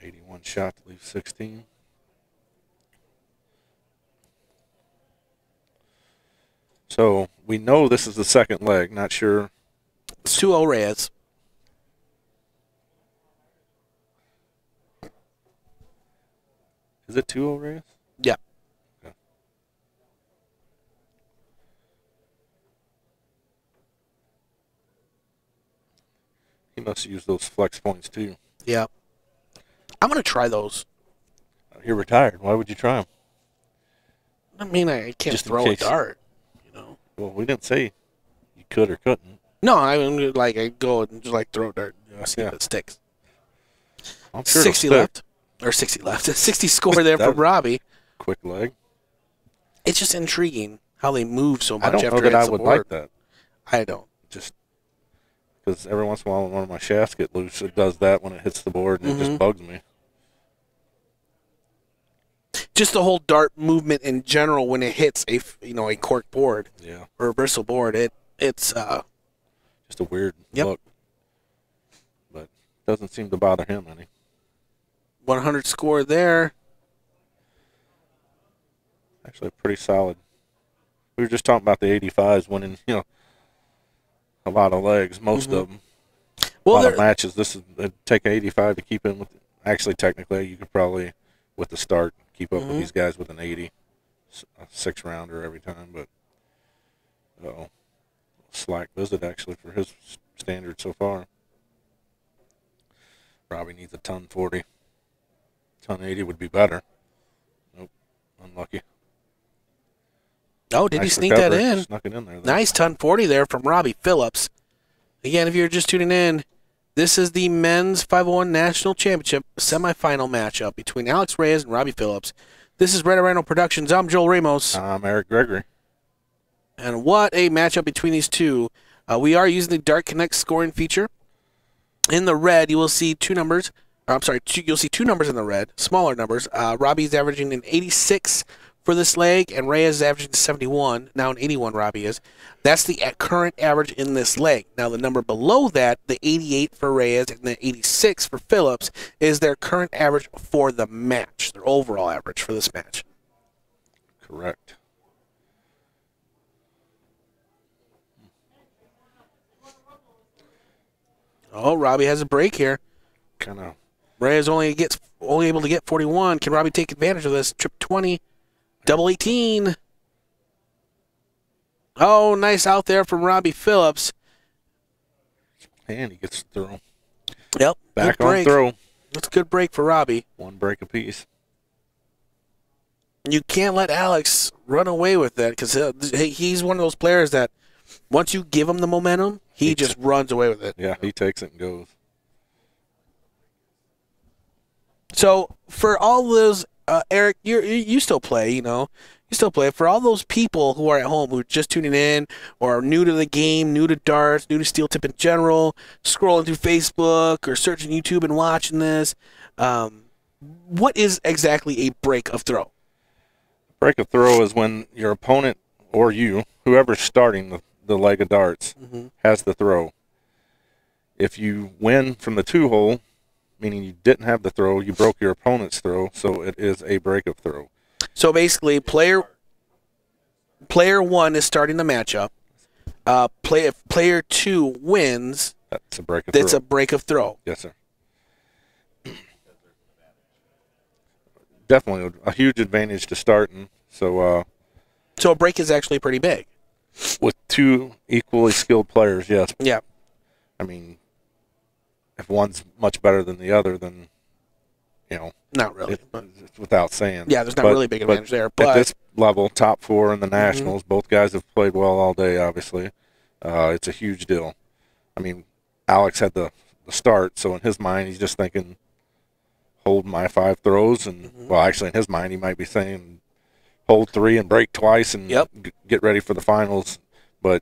81 shot to leave 16. So we know this is the second leg. Not sure. It's 2-0 Reyes. Is it 2-0 Reyes? Yeah. Okay. He must use those flex points too. Yeah. I'm going to try those. You're retired. Why would you try them? I mean, I can't Just in throw a case. dart, you know. Well, we didn't say you could or couldn't. No, I mean, like, I go and just, like, throw a dart. See Yeah. if it sticks. I'm sure 60 it'll stick. left. Or 60 left. 60 score there That- from Robbie. Quick leg. It's just intriguing how they move so much I don't after know that it hits I the would board. like that. I don't. Just because every once in a while when one of my shafts get loose, it does that when it hits the board, and it Mm-hmm. just bugs me. Just the whole dart movement in general when it hits a cork board Yeah. or a bristle board, it's Just a weird Yep. look. But doesn't seem to bother him any. 100 score there. Actually, pretty solid. We were just talking about the 85s winning, a lot of legs, most of them. Well, a lot of there- matches. This is it'd take an 85 to keep in with. Actually, technically, you could probably, with the start, keep up with these guys with an 80, a 6-rounder every time. But slack visit actually for his standard so far. Robbie needs a ton 40. Ton 80 would be better. Nope, unlucky. oh, did he Nice sneak that recovery. in? Snuck it in there. Though. Nice ton 40 there from Robbie Phillips. Again, if you're just tuning in, this is the men's 501 National Championship semifinal matchup between Alex Reyes and Robbie Phillips. This is Red Rhino Productions. I'm Joel Ramos. I'm Eric Gregory. And what a matchup between these two. We are using the Dart Connect scoring feature. In the red, you will see two numbers. You'll see two numbers in the red, smaller numbers. Robbie's averaging an 86 for this leg, and Reyes is averaging 71. Now an 81 Robbie is. That's the current average in this leg. Now the number below that, the 88 for Reyes and the 86 for Phillips, is their current average for the match, their overall average for this match. Correct. Oh, Robbie has a break here. Kind of. Reyes only able to get 41. Can Robbie take advantage of this? Trip 20, double 18. Oh, nice out there from Robbie Phillips. And he gets the throw. Yep, Back good on break. throw. That's a good break for Robbie. One break apiece. You can't let Alex run away with that because he's one of those players that once you give him the momentum, he just runs away with it. Yeah, he takes it and goes. So for all those, Eric, you still play, you still play. For all those people who are at home who are just tuning in or are new to the game, new to darts, new to steel tip in general, scrolling through Facebook or searching YouTube and watching this, what is exactly a break of throw? Break of throw is when your opponent or you, whoever's starting the leg of darts, has the throw. If you win from the 2-hole, meaning you didn't have the throw, you broke your opponent's throw, so it is a break of throw. So basically, player 1 is starting the matchup. If player 2 wins, That's a break of throw. that's a break of throw. Yes, sir. Definitely a huge advantage to starting. So So a break is actually pretty big. with two equally skilled players, yes. Yeah. I mean, if one's much better than the other, then, Not really. it's without saying. Yeah, there's not really a big advantage there. At But this level, top 4 in the Nationals, both guys have played well all day, obviously. It's a huge deal. I mean, Alex had the start, so in his mind, he's just thinking, hold my 5 throws. And, well, actually, in his mind, he might be saying, hold 3 and break twice and get ready for the finals. But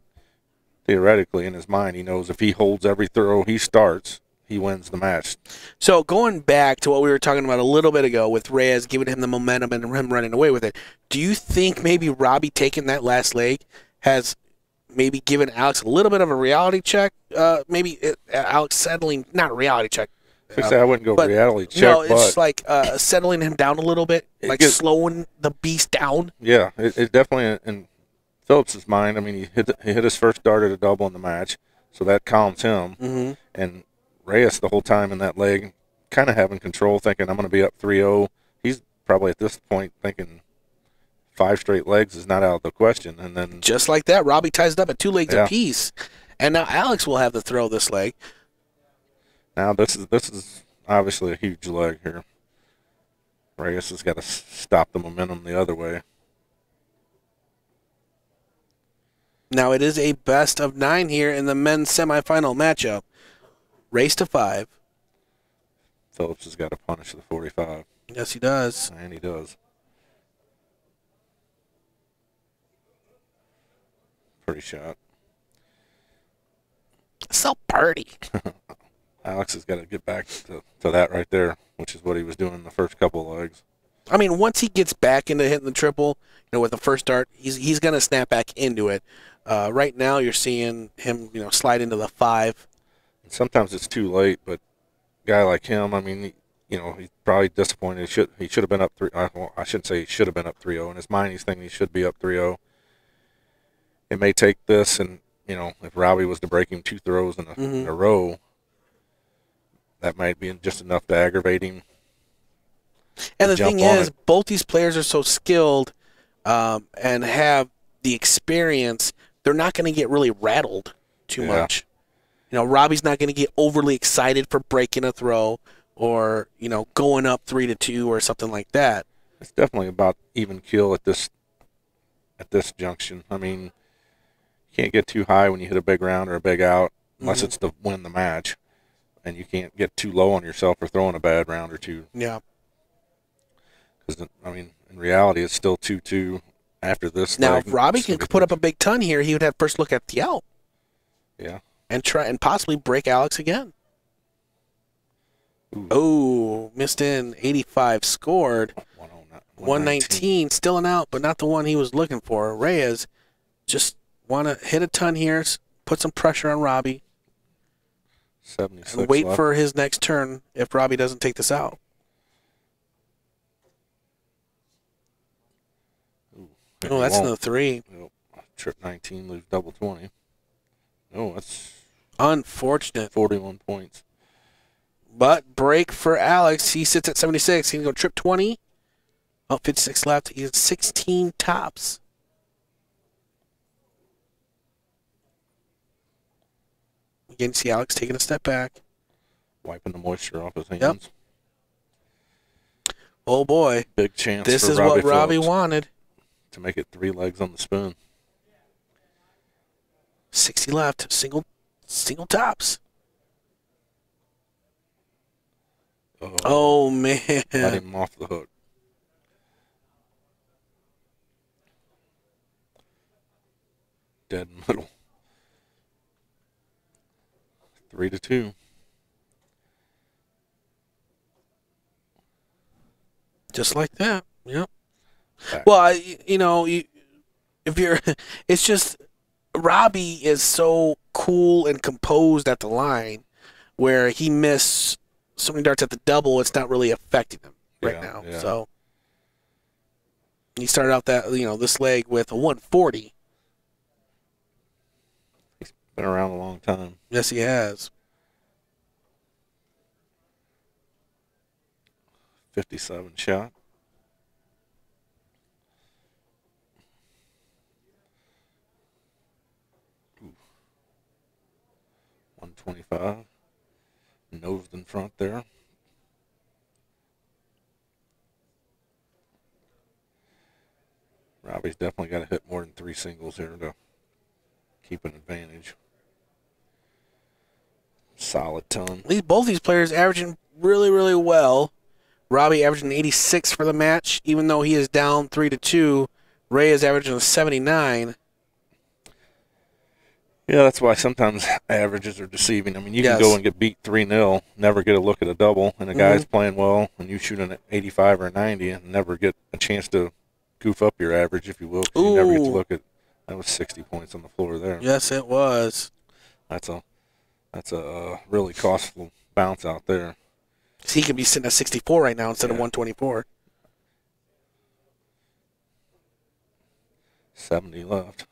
theoretically, in his mind, he knows if he holds every throw he starts, he wins the match. so going back to what we were talking about a little bit ago with Reyes giving him the momentum and him running away with it, do you think maybe Robbie taking that last leg has maybe given Alex a little bit of a reality check? Alex settling, not a reality check. I wouldn't go But, reality check, no, it's but just like settling him down a little bit, It like gets- slowing the beast down. yeah, it definitely in Phillips's mind. I mean, he hit his first dart at a double in the match, so that calms him. Mm-hmm. And Reyes the whole time in that leg, kind of having control, thinking I'm going to be up 3-0. He's probably at this point thinking 5 straight legs is not out of the question. And then Just like that, Robbie ties it up at 2 legs Yeah. apiece, and now Alex will have the throw this leg. now this is obviously a huge leg here. Reyes has got to stop the momentum the other way. Now it is a best of 9 here in the men's semifinal matchup. Race to 5. Phillips has got to punish the 45, Yes, he does. and he does. Pretty shot. So pretty. Alex has got to get back to that right there, which is what he was doing in the first couple of legs. I mean, once he gets back into hitting the triple, with the first dart, he's going to snap back into it. Right now, you're seeing him, slide into the 5. And sometimes it's too late, but a guy like him, I mean, he's probably disappointed. He should have been up 3. Well, I shouldn't say he should have been up 3-0. In his mind, he's thinking he should be up 3-0. It may take this, and if Robbie was to break him 2 throws in a row, that might be just enough to aggravate him. And the thing is, both these players are so skilled and have the experience. They're not going to get really rattled too much. Robbie's not going to get overly excited for breaking a throw or going up 3-2 or something like that. It's definitely about even keel at this junction. I mean, you can't get too high when you hit a big round or a big out unless it's to win the match, and you can't get too low on yourself for throwing a bad round or two. Yeah. Because in reality, it's still 2-2 after this. Now, if Robbie can put up a big ton here, he would have first look at the out. Yeah. And try and possibly break Alex again. Ooh. Oh, missed in. 85 scored. 119 still an out, but not the one he was looking for. Reyes just want to hit a ton here, put some pressure on Robbie. 76 and wait left. for his next turn if Robbie doesn't take this out. Oh, that's another 3. Nope. Trip 19, lose double 20. No, that's unfortunate. 41 points. But break for Alex. He sits at 76. He can go trip 20. Oh, 56 left. He has 16 tops. Again, see Alex taking a step back. Wiping the moisture off his hands. Yep. Oh, boy. Big chance this for is Robbie what Robbie Phillips wanted. to make it 3 legs on the spoon. 60 left. Single tops. Oh, man. Let him off the hook. Dead middle. 3-2. Just like that. Yep. Back. Well, if you're, it's just Robbie is so cool and composed at the line, where he missed so many darts at the double, it's not really affecting him right now. Yeah. So he started out that this leg with a 140. He's been around a long time. Yes, he has. 57 shot. Ooh. 125. Nosed in front there. Robbie's definitely got to hit more than 3 singles here to keep an advantage. Solid ton. Both these players averaging really, really well. Robbie averaging 86 for the match, even though he is down 3-2. Ray is averaging a 79. Yeah, that's why sometimes averages are deceiving. I mean, you can go and get beat 3-0, never get a look at a double, and the guy's playing well, and you shoot an 85 or a 90 and never get a chance to goof up your average, if you will. You never get to look at. That was 60 points on the floor there. Yes, it was. That's a really costly bounce out there. So he could be sitting at 64 right now instead of 124. 70 left.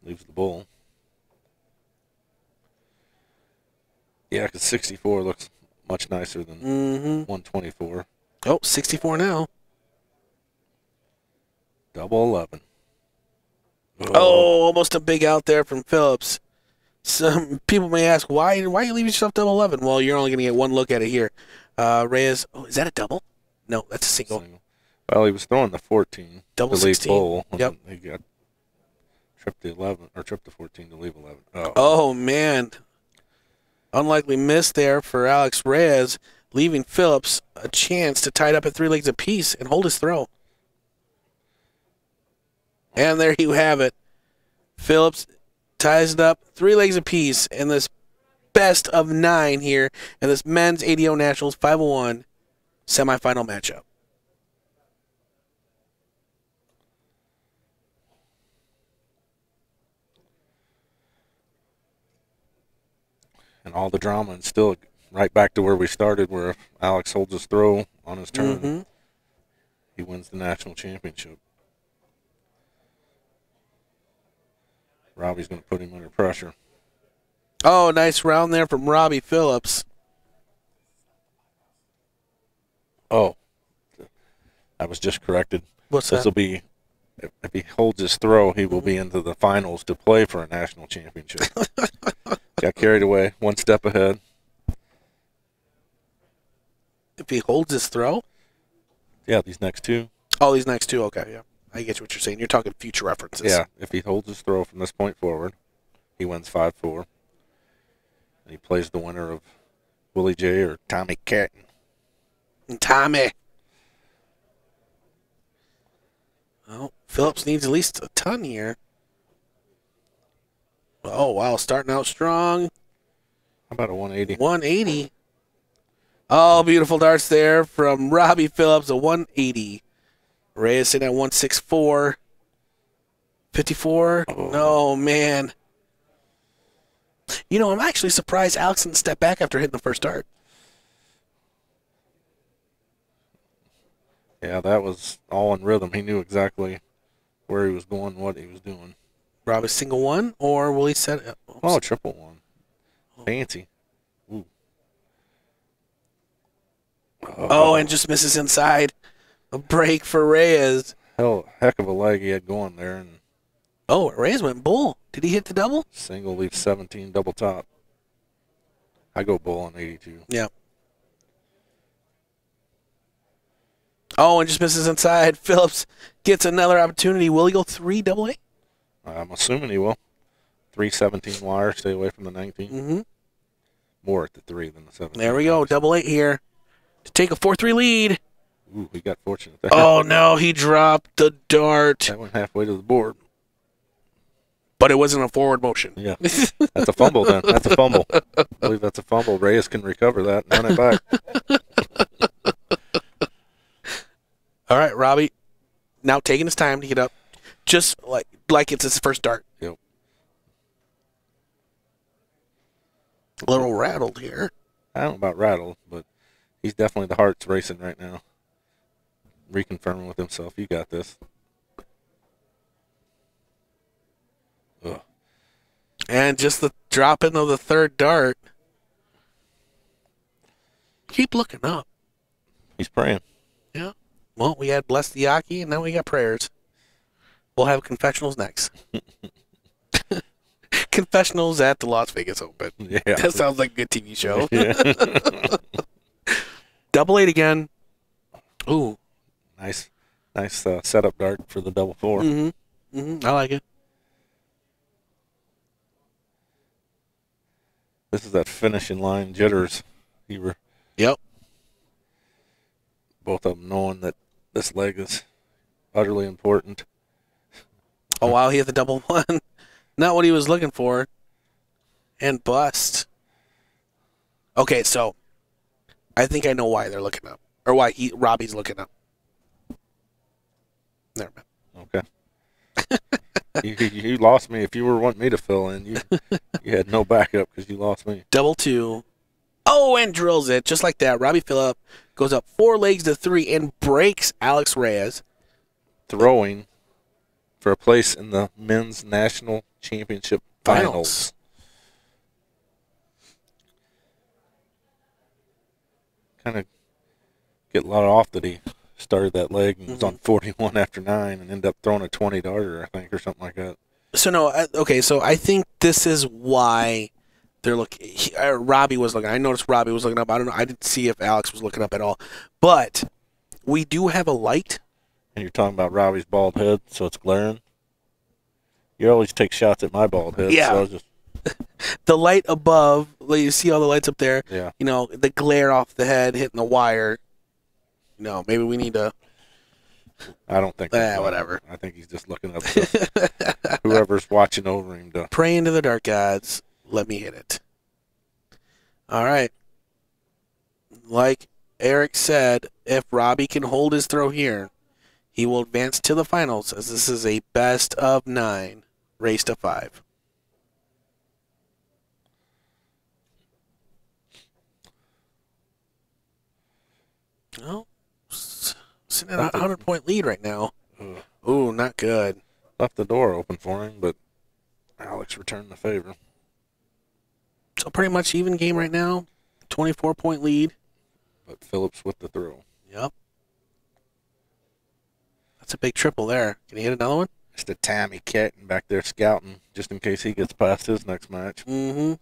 Leaves the bull. Yeah, because 64 looks much nicer than 124. Oh, 64 now. Double 11. Oh, almost a big out there from Phillips. Some people may ask, why are you leaving yourself double 11? Well, you're only going to get one look at it here. Reyes, is that a double? No, that's a single. Well, he was throwing the 14 double to leave 16. bull. Yep. He got tripped the 11 or tripped the 14 to leave 11. Oh man, unlikely miss there for Alex Reyes, leaving Phillips a chance to tie it up at 3 legs apiece and hold his throw. And there you have it. Phillips ties it up 3 legs apiece in this best of 9 here in this men's ADO Nationals 501 semifinal matchup. And all the drama, and still right back to where we started, where Alex holds his throw on his turn. He wins the national championship. Robbie's going to put him under pressure. Oh, nice round there from Robbie Phillips. Oh, I was just corrected. What's This that? will be, if he holds his throw, he will be into the finals to play for a national championship. Got carried away, one step ahead. If he holds his throw? Yeah, these next two. Oh, these next two. Okay, yeah. I get what you're saying. You're talking future references. Yeah, if he holds his throw from this point forward, he wins 5-4. And he plays the winner of Willie J or Tommy Catton. Tommy. Oh, Phillips needs at least a ton here. Oh, wow. Starting out strong. How about a 180? 180. Oh, beautiful darts there from Robbie Phillips, a 180. Reyes sitting at 164. 54. Oh. No, man. You know, I'm actually surprised Alex didn't step back after hitting the first dart. Yeah, that was all in rhythm. He knew exactly where he was going, what he was doing. Robbie single one, or will he set it? Oh, triple one. Fancy. Ooh. Oh, and just misses inside. A break for Reyes. Heck of a leg he had going there, and Oh, Reyes went bull. Did he hit the double? single leaves 17, double top. I go bull on 82. Yeah. Oh, and just misses inside. Phillips gets another opportunity. Will he go 3 double A? I'm assuming he will. 317 wire, stay away from the 19. Mm-hmm. More at the 3 than the 17. There we go. Double 8 here to take a 4-3 lead. Ooh, he got fortunate there. Oh, no. He dropped the dart. That went halfway to the board. But it wasn't a forward motion. Yeah. That's a fumble then. That's a fumble. I believe that's a fumble. Reyes can recover that and run it back. All right, Robbie. Now taking his time to get up. Just like it's his first dart. Yep. A little rattled here. I don't know about rattled, but he's definitely the heart's racing right now. Reconfirming with himself, you got this. Ugh. And just the dropping of the third dart. Keep looking up. He's praying. Yeah. Well, we had Bless the Yaki, and now we got prayers. We'll have confessionals next. Confessionals at the Las Vegas Open. Yeah. That sounds like a good TV show. Yeah. Double 8 again. Ooh. Nice setup dart for the double 4. Mm-hmm. Mm-hmm. I like it. This is that finishing line jitters. You were Yep. both of them knowing that this leg is utterly important. Oh, wow. He hit the double 1. Not what he was looking for. And bust. Okay, so I think I know why they're looking up. Or why Robbie's looking up. Never mind. Okay. you lost me. If you were wanting me to fill in, you had no backup because you lost me. Double 2. Oh, and drills it. Just like that. Robbie Phillip goes up 4 legs to 3 and breaks Alex Reyes. Throwing for a place in the men's national championship finals. Kind of get a lot off that he started that leg and was on 41 after 9 and ended up throwing a 20 darter, I think, or something like that. So, no, okay, so I think this is why they're looking. Robbie was looking. I noticed Robbie was looking up. I don't know. I didn't see if Alex was looking up at all. But we do have a light. And you're talking about Robbie's bald head, so it's glaring. You always take shots at my bald head. Yeah. So I was just, The light above, like you see all the lights up there. yeah. You know, the glare off the head hitting the wire. You know, maybe we need to. I don't think. Whatever. I think he's just looking up to whoever's watching over him to. Pray into the dark gods. Let me hit it. All right. Like Eric said, if Robbie can hold his throw here, he will advance to the finals, as this is a best of 9 race to 5. Well, sitting at a 100-point lead right now. Ugh. Ooh, not good. Left the door open for him, but Alex returned the favor. So pretty much even game right now. 24-point lead. But Phillips with the throw. Yep. That's a big triple there. Can he hit another one? It's the Tammy Catton back there scouting, just in case he gets past his next match. Mm-hmm.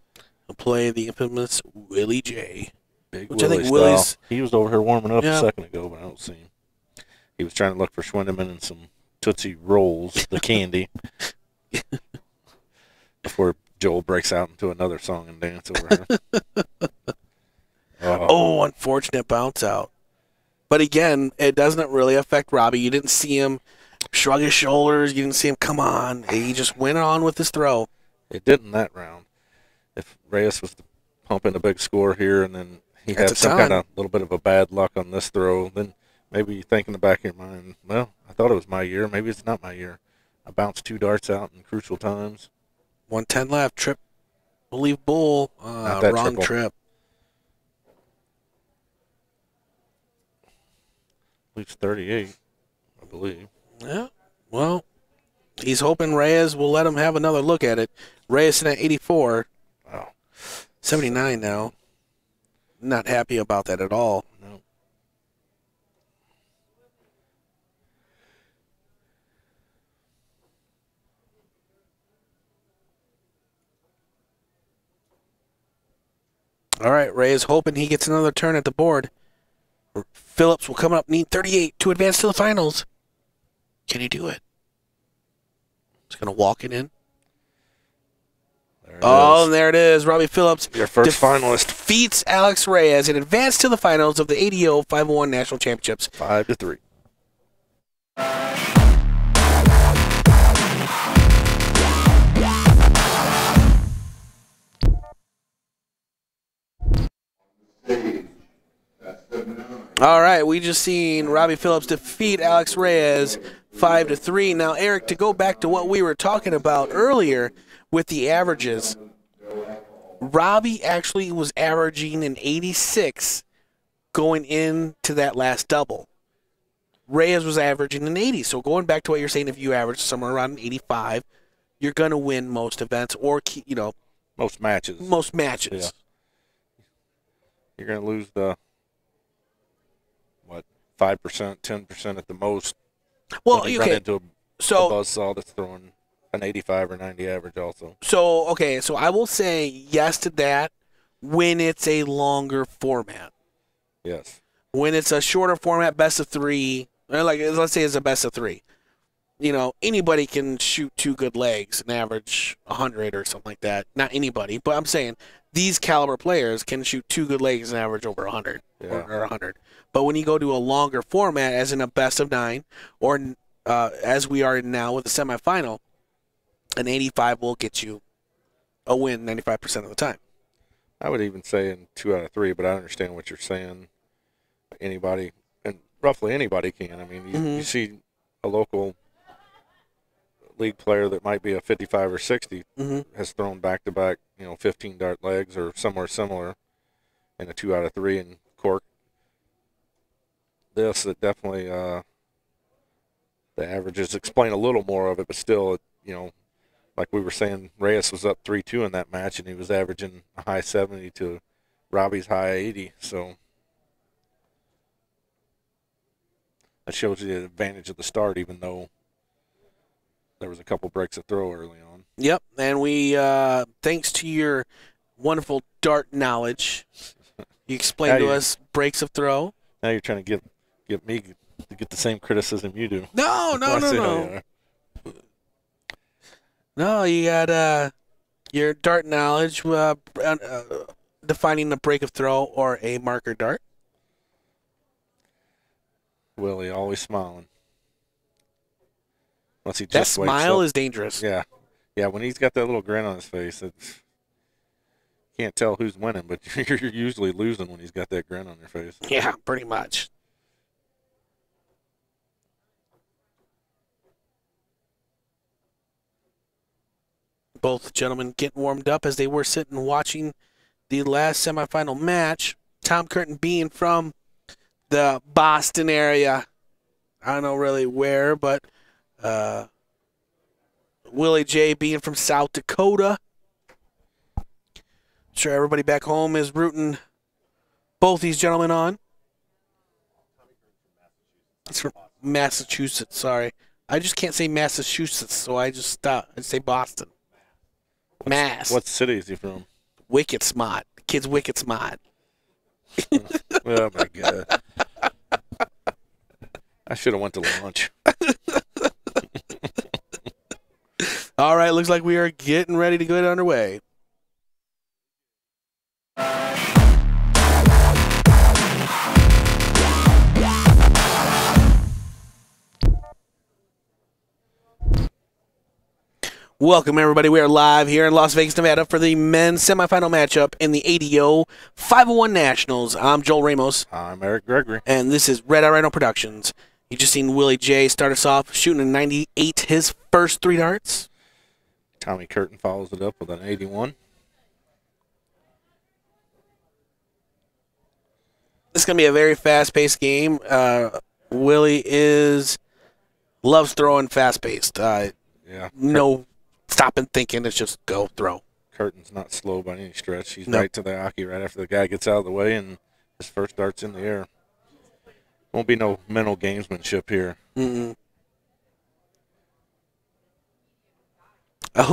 He'll play the infamous Willie J. Big Which I Willie think Willie's- style. He was over here warming up Yeah. a second ago, but I don't see him. He was trying to look for Schwindeman and some Tootsie Rolls, the candy, before Joel breaks out into another song and dance over here. Oh, unfortunate bounce out. But again, it doesn't really affect Robbie. You didn't see him shrug his shoulders. You didn't see him come on. He just went on with his throw. It didn't that round. If Reyes was pumping a big score here and then he That's had a some ton. kind of little bit of a bad luck on this throw, then maybe you think in the back of your mind, well, I thought it was my year. Maybe it's not my year. I bounced 2 darts out in crucial times. 110 left. Trip. Believe bull. Not that Wrong triple. trip. Leaves 38, I believe. Yeah. Well, he's hoping Reyes will let him have another look at it. Reyes in at 84. Wow. 79 now. Not happy about that at all. No. All right, Reyes hoping he gets another turn at the board. Phillips will come up, need 38 to advance to the finals. Can he do it? He's going to walk it in. There it Oh, is. and there it is. Robbie Phillips Your first finalist. defeats Alex Reyes and advances to the finals of the ADO 501 National Championships. 5-3. Stage. That's the 9. All right, we just seen Robbie Phillips defeat Alex Reyes 5-3. Now, Eric, to go back to what we were talking about earlier with the averages, Robbie actually was averaging an 86 going into that last double. Reyes was averaging an 80. So going back to what you're saying, if you average somewhere around an 85, you're going to win most events or, Most matches. most matches. Yeah. You're going to lose the, 5%, 10% at the most. Well, when you run okay. into a So buzzsaw that's throwing an 85 or 90 average also. So, okay, so I will say yes to that when it's a longer format. Yes. When it's a shorter format, best of 3, or like let's say it's a best of 3. Anybody can shoot 2 good legs and average 100 or something like that. Not anybody, but I'm saying these caliber players can shoot 2 good legs and average over 100 or 100. But when you go to a longer format, as in a best of 9, or as we are now with the semifinal, an 85 will get you a win 95% of the time. I would even say in 2 out of 3, but I understand what you're saying. Anybody, and roughly anybody can. I mean, you see a local league player that might be a 55 or 60 has thrown back-to-back, 15 dart legs or somewhere similar in a 2 out of 3 and cork. It definitely, the averages explain a little more of it, but still, like we were saying, Reyes was up 3-2 in that match, and he was averaging a high 70 to Robbie's high 80. So that shows you the advantage of the start, even though there was a couple breaks of throw early on. Yep, and we, thanks to your wonderful dart knowledge, you explained to us breaks of throw. Now you're trying to get me to get the same criticism you do. No. No, you got your dart knowledge, defining a break of throw or a marker dart. Willie always smiling. Unless he That just wakes smile up. is dangerous. Yeah. When he's got that little grin on his face, it's can't tell who's winning, but you're usually losing when he's got that grin on your face. Yeah, pretty much. Both gentlemen getting warmed up as they were sitting watching the last semifinal match. Tom Curtin being from the Boston area. I don't know really where, but Willie J being from South Dakota. I'm sure everybody back home is rooting both these gentlemen on. It's from Massachusetts, sorry. I just can't say Massachusetts, so I just stop. I say Boston. Mass. What city is he from? Wicked smart. Kid's wicked smart. Oh my god! I should have went to lunch. All right, looks like we are getting ready to get underway. Welcome, everybody. We are live here in Las Vegas, Nevada for the men's semifinal matchup in the ADO 501 Nationals. I'm Joel Ramos. I'm Eric Gregory. And this is Red Eye Rhino Productions. You just seen Willie J start us off shooting a 98, his first 3 darts. Tommy Curtin follows it up with an 81. This is going to be a very fast-paced game. Willie loves throwing fast-paced. Yeah. No stopping thinking. It's just go, throw. Curtin's not slow by any stretch. He's No. right to the hockey right after the guy gets out of the way, and his first dart's in the air. Won't be no mental gamesmanship here. Mm-mm.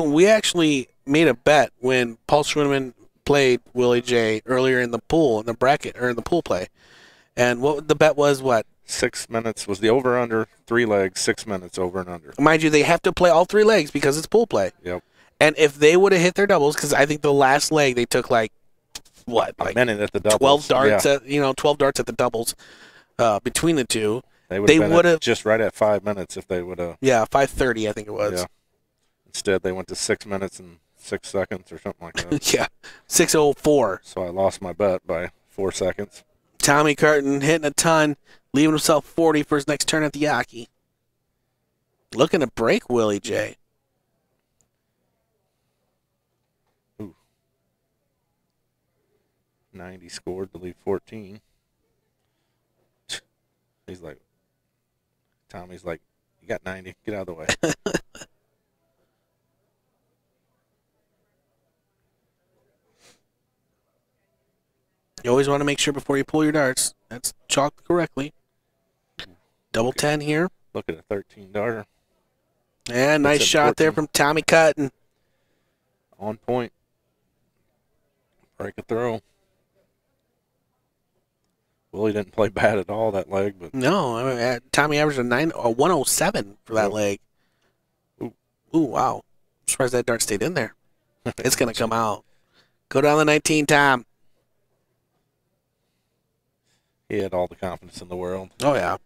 We actually made a bet when Paul Schwinneman played Willie J earlier in the pool, in the bracket, or in the pool play. And what the bet was, what? 6 minutes was the over-under, 3 legs, 6 minutes over and under. Mind you, they have to play all 3 legs because it's pool play. Yep. And if they would have hit their doubles, because I think the last leg they took like A minute at the doubles. 12 darts Yeah. at 12 darts at the doubles between the two. They they would would have have just right at 5 minutes if they would have. Yeah, 5:30 I think it was. Yeah. Instead, they went to 6 minutes and 6 seconds or something like that. Yeah, 6:04. So I lost my bet by 4 seconds. Tommy Curtin hitting a ton, leaving himself 40 for his next turn at the Yaki. Looking to break Willie J. Ooh. 90 scored to leave 14. He's like, Tommy's like, you got 90, get out of the way. You always want to make sure before you pull your darts that's chalked correctly. Double 10 here. Look at a 13 darter. And nice That's shot there 14. from Tommy Curtin. On point. Break a throw. Willie didn't play bad at all that leg, but No, I mean, Tommy averaged a 107 for that Ooh. leg. Ooh. Ooh, wow. I'm surprised that dart stayed in there. It's going to come out. Go down the 19, Tom. he had all the confidence in the world. Oh, yeah.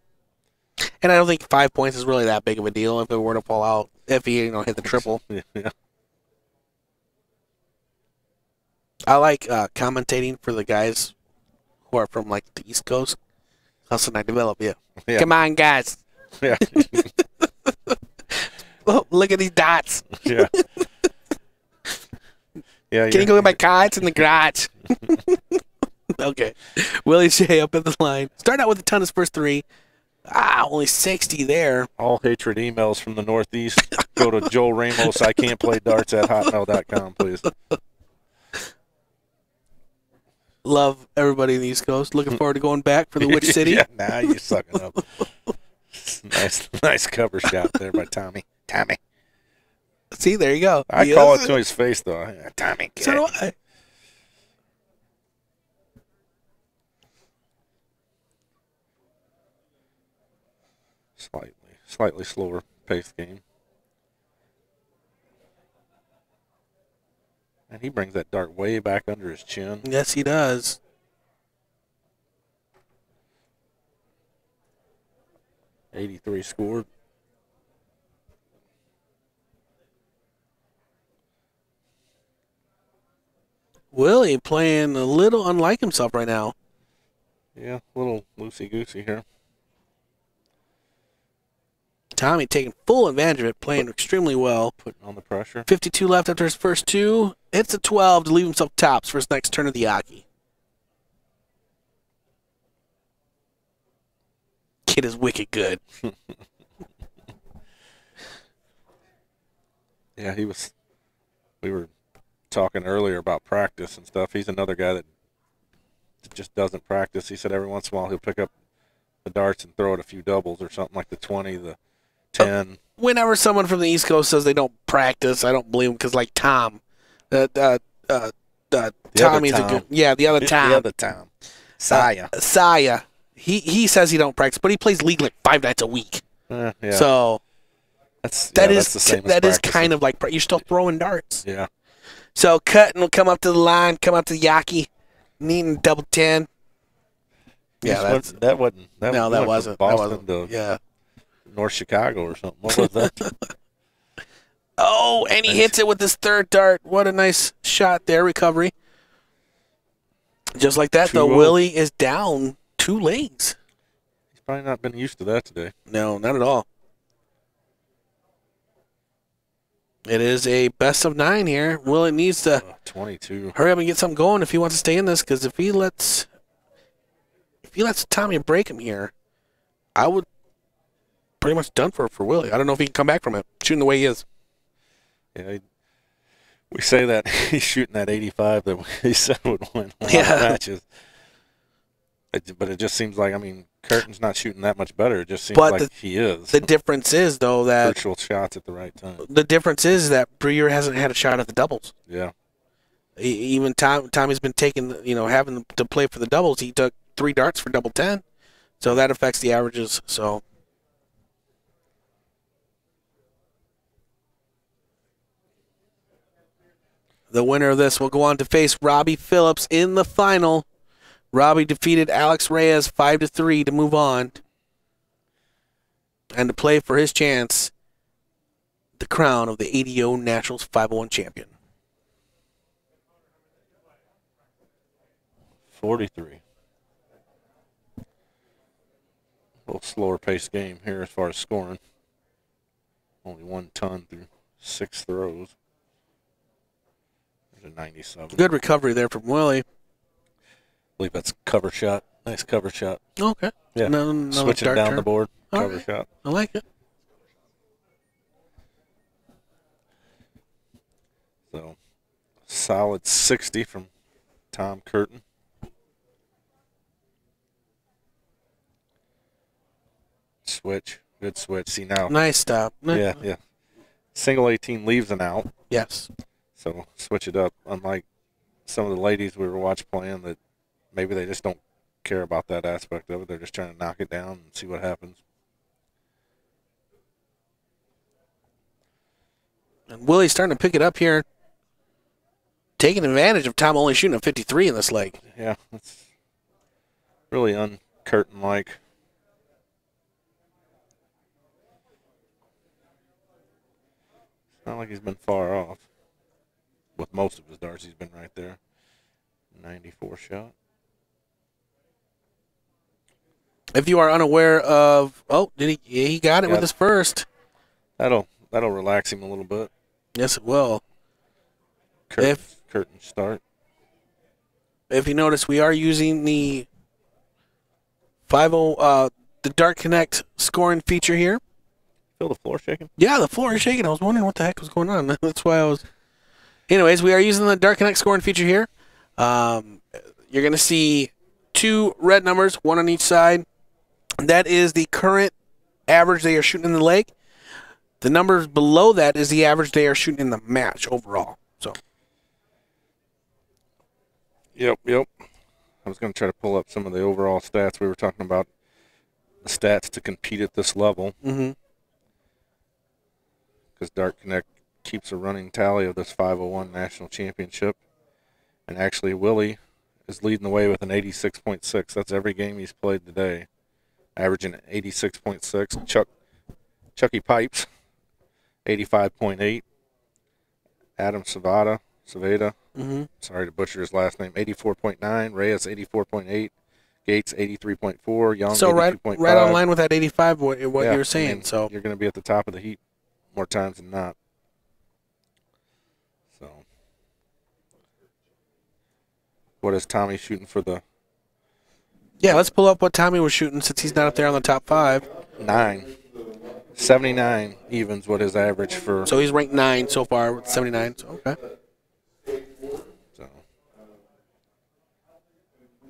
And I don't think 5 points is really that big of a deal if it were to fall out, if he hit the triple. Yeah. I like commentating for the guys who are from, like, the East Coast. That's when I develop, yeah. Yeah. Come on, guys. Yeah. Oh, look at these dots. Yeah. Yeah. Can you go get my cards in the garage? Okay. Willie J up at the line. Starting out with a ton of his first 3. Only 60 there. All hatred emails from the Northeast. Go to Joel Ramos. I can't play darts at hotmail.com, please. Love everybody in the East Coast. Looking forward to going back for the Witch City. Yeah, nah, you're sucking up. Nice cover shot there by Tommy. Tommy. See, there you go. I call it to his face, though. Tommy. So do I. Slightly slower paced game. And he brings that dart way back under his chin. Yes, he does. .83 scored. Willie playing a little unlike himself right now. Yeah, a little loosey-goosey here. Tommy taking full advantage of it, playing extremely well. Putting on the pressure. 52 left after his first 2. Hits a 12 to leave himself tops for his next turn of the Yaki. kid is wicked good. Yeah, we were talking earlier about practice and stuff. He's another guy that just doesn't practice. He said every once in a while he'll pick up the darts and throw it a few doubles or something, like the 20, the 10. Whenever someone from the East Coast says they don't practice, I don't believe them because, like Tom, Tommy's a good, the other Tom, The other Tom. Saya. He says he don't practice, but he plays league like 5 nights a week. Yeah. So that's that the same as is practicing. kind of like you're still throwing darts. Yeah. So Cutting will come up to the line, come up to the Yaki, needing double 10. Yeah, that wasn't. that went wasn't. from That Boston wasn't. to Yeah. North Chicago or something. What was that? Oh, and he hits it with his third dart. What a nice shot there, recovery. Just like that, though, 2-0. Willie is down 2 legs. He's probably not been used to that today. No, not at all. It is a best of 9 here. Willie needs to 22. hurry up and get something going if he wants to stay in this, because if he lets Tommy break him here, I would pretty much done for Willie. I don't know if he can come back from it, shooting the way he is. Yeah, we say that he's shooting that 85 that he said would win a lot Yeah. of matches. But it just seems like, Curtin's not shooting that much better. It just seems like he is. The difference is, though, that Crucial shots at the right time. the difference is that Breer hasn't had a shot at the doubles. Yeah. Even Tommy's been taking, having to play for the doubles. He took 3 darts for double 10, so that affects the averages. So the winner of this will go on to face Robbie Phillips in the final. Robbie defeated Alex Reyes 5-3 to move on and to play for his chance the crown of the ADO Nationals 501 champion. 43. A little slower paced game here as far as scoring. Only 1 ton through 6 throws. There's a 97. Good recovery there from Willie. I believe that's a cover shot. Nice cover shot. Okay. Yeah. No Switching dart down turn. the board. All Cover right. shot. I like it. So, solid 60 from Tom Curtin. Switch. Good switch. See now. Nice stop. Yeah. Single 18 leaves an out. Yes. So, switch it up. Unlike some of the ladies we were watching playing that maybe they just don't care about that aspect of it. They're just trying to knock it down and see what happens. And Willie's starting to pick it up here, taking advantage of Tom only shooting a 53 in this leg. Yeah, that's really un-Curtin-like. It's not like he's been far off. With most of his darts, he's been right there. 94 shot. If you are unaware of, he got it with his first. That'll relax him a little bit. Yes, it will. Curtin start. If you notice, we are using the the Dart Connect scoring feature here. Feel the floor shaking? Yeah, the floor is shaking. I was wondering what the heck was going on. That's why I was. Anyways, we are using the Dart Connect scoring feature here. You're going to see 2 red numbers, 1 on each side. That is the current average they are shooting in the leg. The numbers below that is the average they are shooting in the match overall. So. Yep. I was going to try to pull up some of the overall stats. We were talking about the stats to compete at this level. Mm-hmm. Because Dart Connect keeps a running tally of this 501 national championship. And actually, Willie is leading the way with an 86.6. That's every game he's played today, averaging 86.6. Chucky Pipes, 85.8. Adam Savada, Mm-hmm. sorry to butcher his last name, 84.9. Reyes, 84.8. Gates, 83.4. Young, So 82.5. right on line with that 85, what you Yeah, were saying. So you're going to be at the top of the heap more times than not. So, what is Tommy shooting for the Yeah, let's pull up what Tommy was shooting since he's not up there on the top 5. 79 evens what his average for. So he's ranked 9 so far with 79. So, okay. So.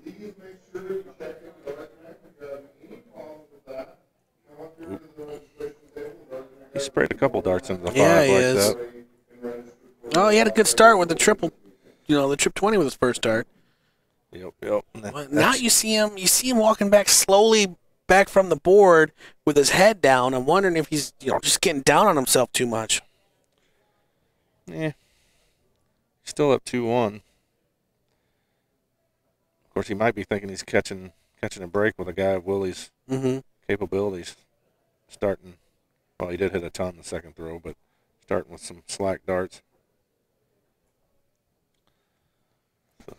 Please make sure that you check in with our connect. If you have any problems with that, come up here to the registration table. He sprayed a couple darts into the 5 Yeah, he like is. that. Oh, he had a good start with the triple, the trip 20 with his first start. Yep. But now you see him walking back slowly back from the board with his head down. I'm wondering if he's just getting down on himself too much. Yeah. Still up 2-1. Of course, he might be thinking he's catching a break with a guy of Willie's capabilities. Starting, well, he did hit a ton the second throw, but starting with some slack darts. So.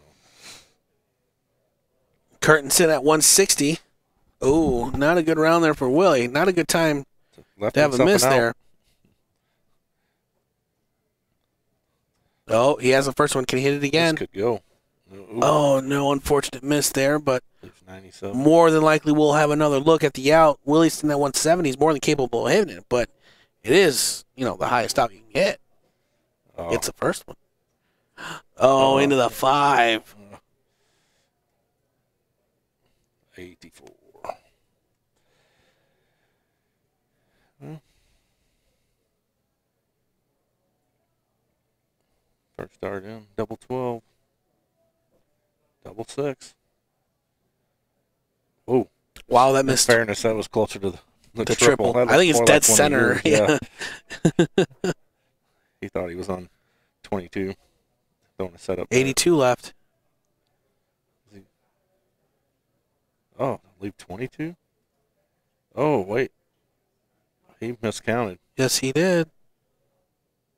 Curtin sitting at 160. Oh, not a good round there for Willie. Not a good time Left to have a miss out. there. Oh, he has the first one. Can he hit it again? This could go. Ooh, Oh, no, unfortunate miss there, but leaves 97. more than likely we'll have another look at the out. Willie's sitting at 170. He's more than capable of hitting it, but it is, the highest out you can get. Oh, It's the first one. Oh, into the 5. 84. First dart in, double 12, double 6. Oh, Wow, that in missed fairness, that was closer to the the triple. triple. That I think it's looked more dead like one of center. yours, Yeah. He thought he was on 22, throwing a setup. 82 left. Oh, leave 22? Oh, wait. He miscounted. Yes, he did.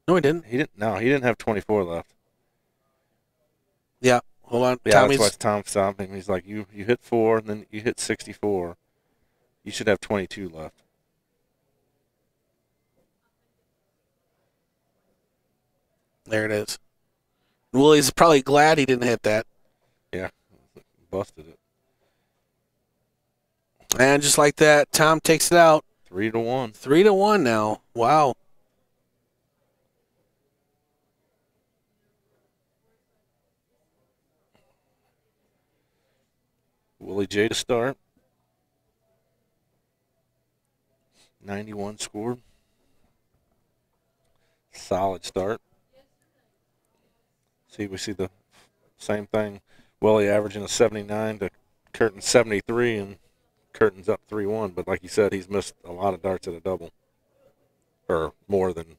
No, he didn't. He didn't have 24 left. Yeah. Hold on. Yeah, Tommy's. that's why Tom stopped him. He's like, you hit 4, and then you hit 64. You should have 22 left. There it is. Willie's probably glad he didn't hit that. Yeah, busted it. And just like that, Tom takes it out. 3-1. 3-1 now. Wow. Willie J to start. 91 scored. Solid start. We see the same thing. Willie averaging a 79 to Curtin's 73, and Curtin's up 3-1. But like you said, he's missed a lot of darts at a double, or more than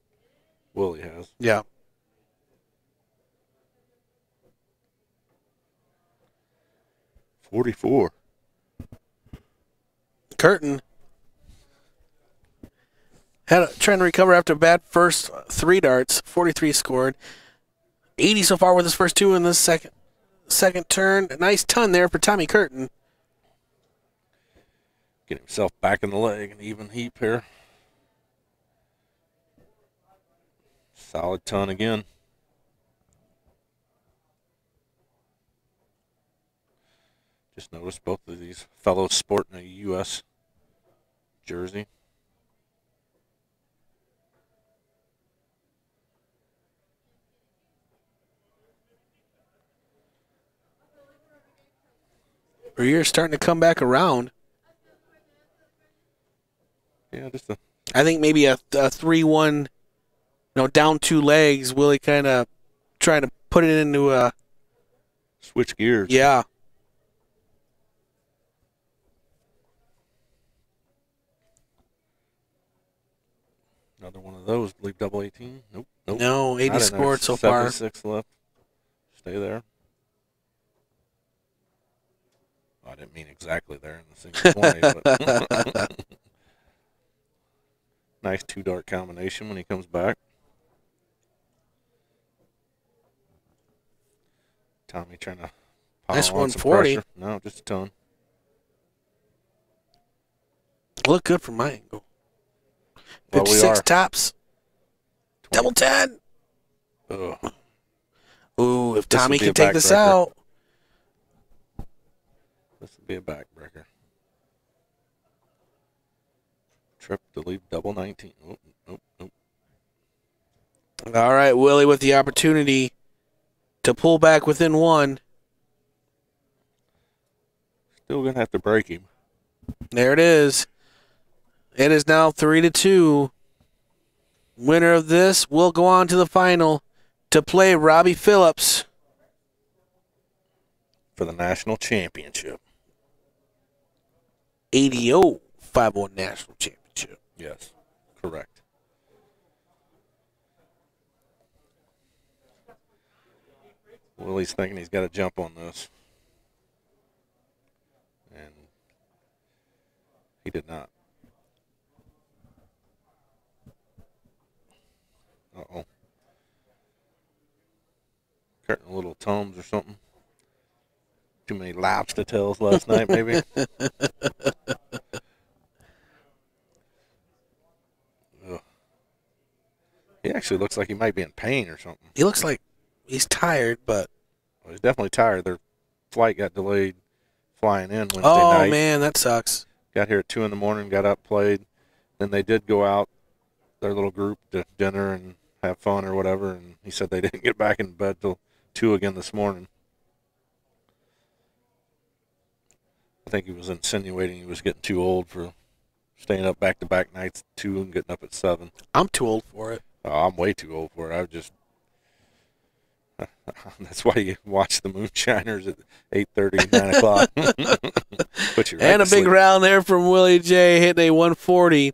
Willie has. Yeah. $44. Curtin trying to recover after a bad first 3 darts. 43 scored. 80 so far with his first 2 in this second turn. A nice ton there for Tommy Curtin. Get himself back in the leg, an even heap here. Solid ton again. Just noticed both of these fellows sporting a U.S. jersey. You're starting to come back around. Yeah, just I think maybe a 3-1, down 2 legs. Willie kind of trying to put it into a. switch gears. Yeah. Another one of those. Leave double 18. Nope. No, 80 Not in there. scored so far. 76 left. Stay there. Well, I didn't mean exactly there in the single 20, but nice 2-dart combination when he comes back. Tommy trying to pile Nice on some 140. pressure. No, just a ton. Look good from my angle. Well, we 56 are. tops. 20. Double 10. Ugh. Ooh, if This Tommy would be can a take this backbreaker. out. Be a backbreaker. Trip to leave double 19. Nope, nope, nope. All right, Willie with the opportunity to pull back within one. Still going to have to break him. There it is. It is now 3-2. Winner of this will go on to the final to play Robbie Phillips For the national championship. ADO 5-1 National Championship. Yes, correct. Willie's thinking he's got to jump on this. And he did not. Uh-oh. Cutting a little Tums or something. Too many lobster tails last night, maybe. Ugh. He actually looks like he might be in pain or something. He looks like he's tired, but... Well, he's definitely tired. Their flight got delayed flying in Wednesday Oh, night. man, that sucks. Got here at 2 in the morning, got up, played. Then they did go out, their little group, to dinner and have fun or whatever. And he said they didn't get back in bed till 2 again this morning. I think he was insinuating he was getting too old for staying up back-to-back nights at 2 and getting up at 7. I'm too old for it. Oh, I'm way too old for it. I just... That's why you watch the Moonshiners at 8:30, 9 o'clock. Put you right And a to big sleep. round there from Willie J, hitting a 140.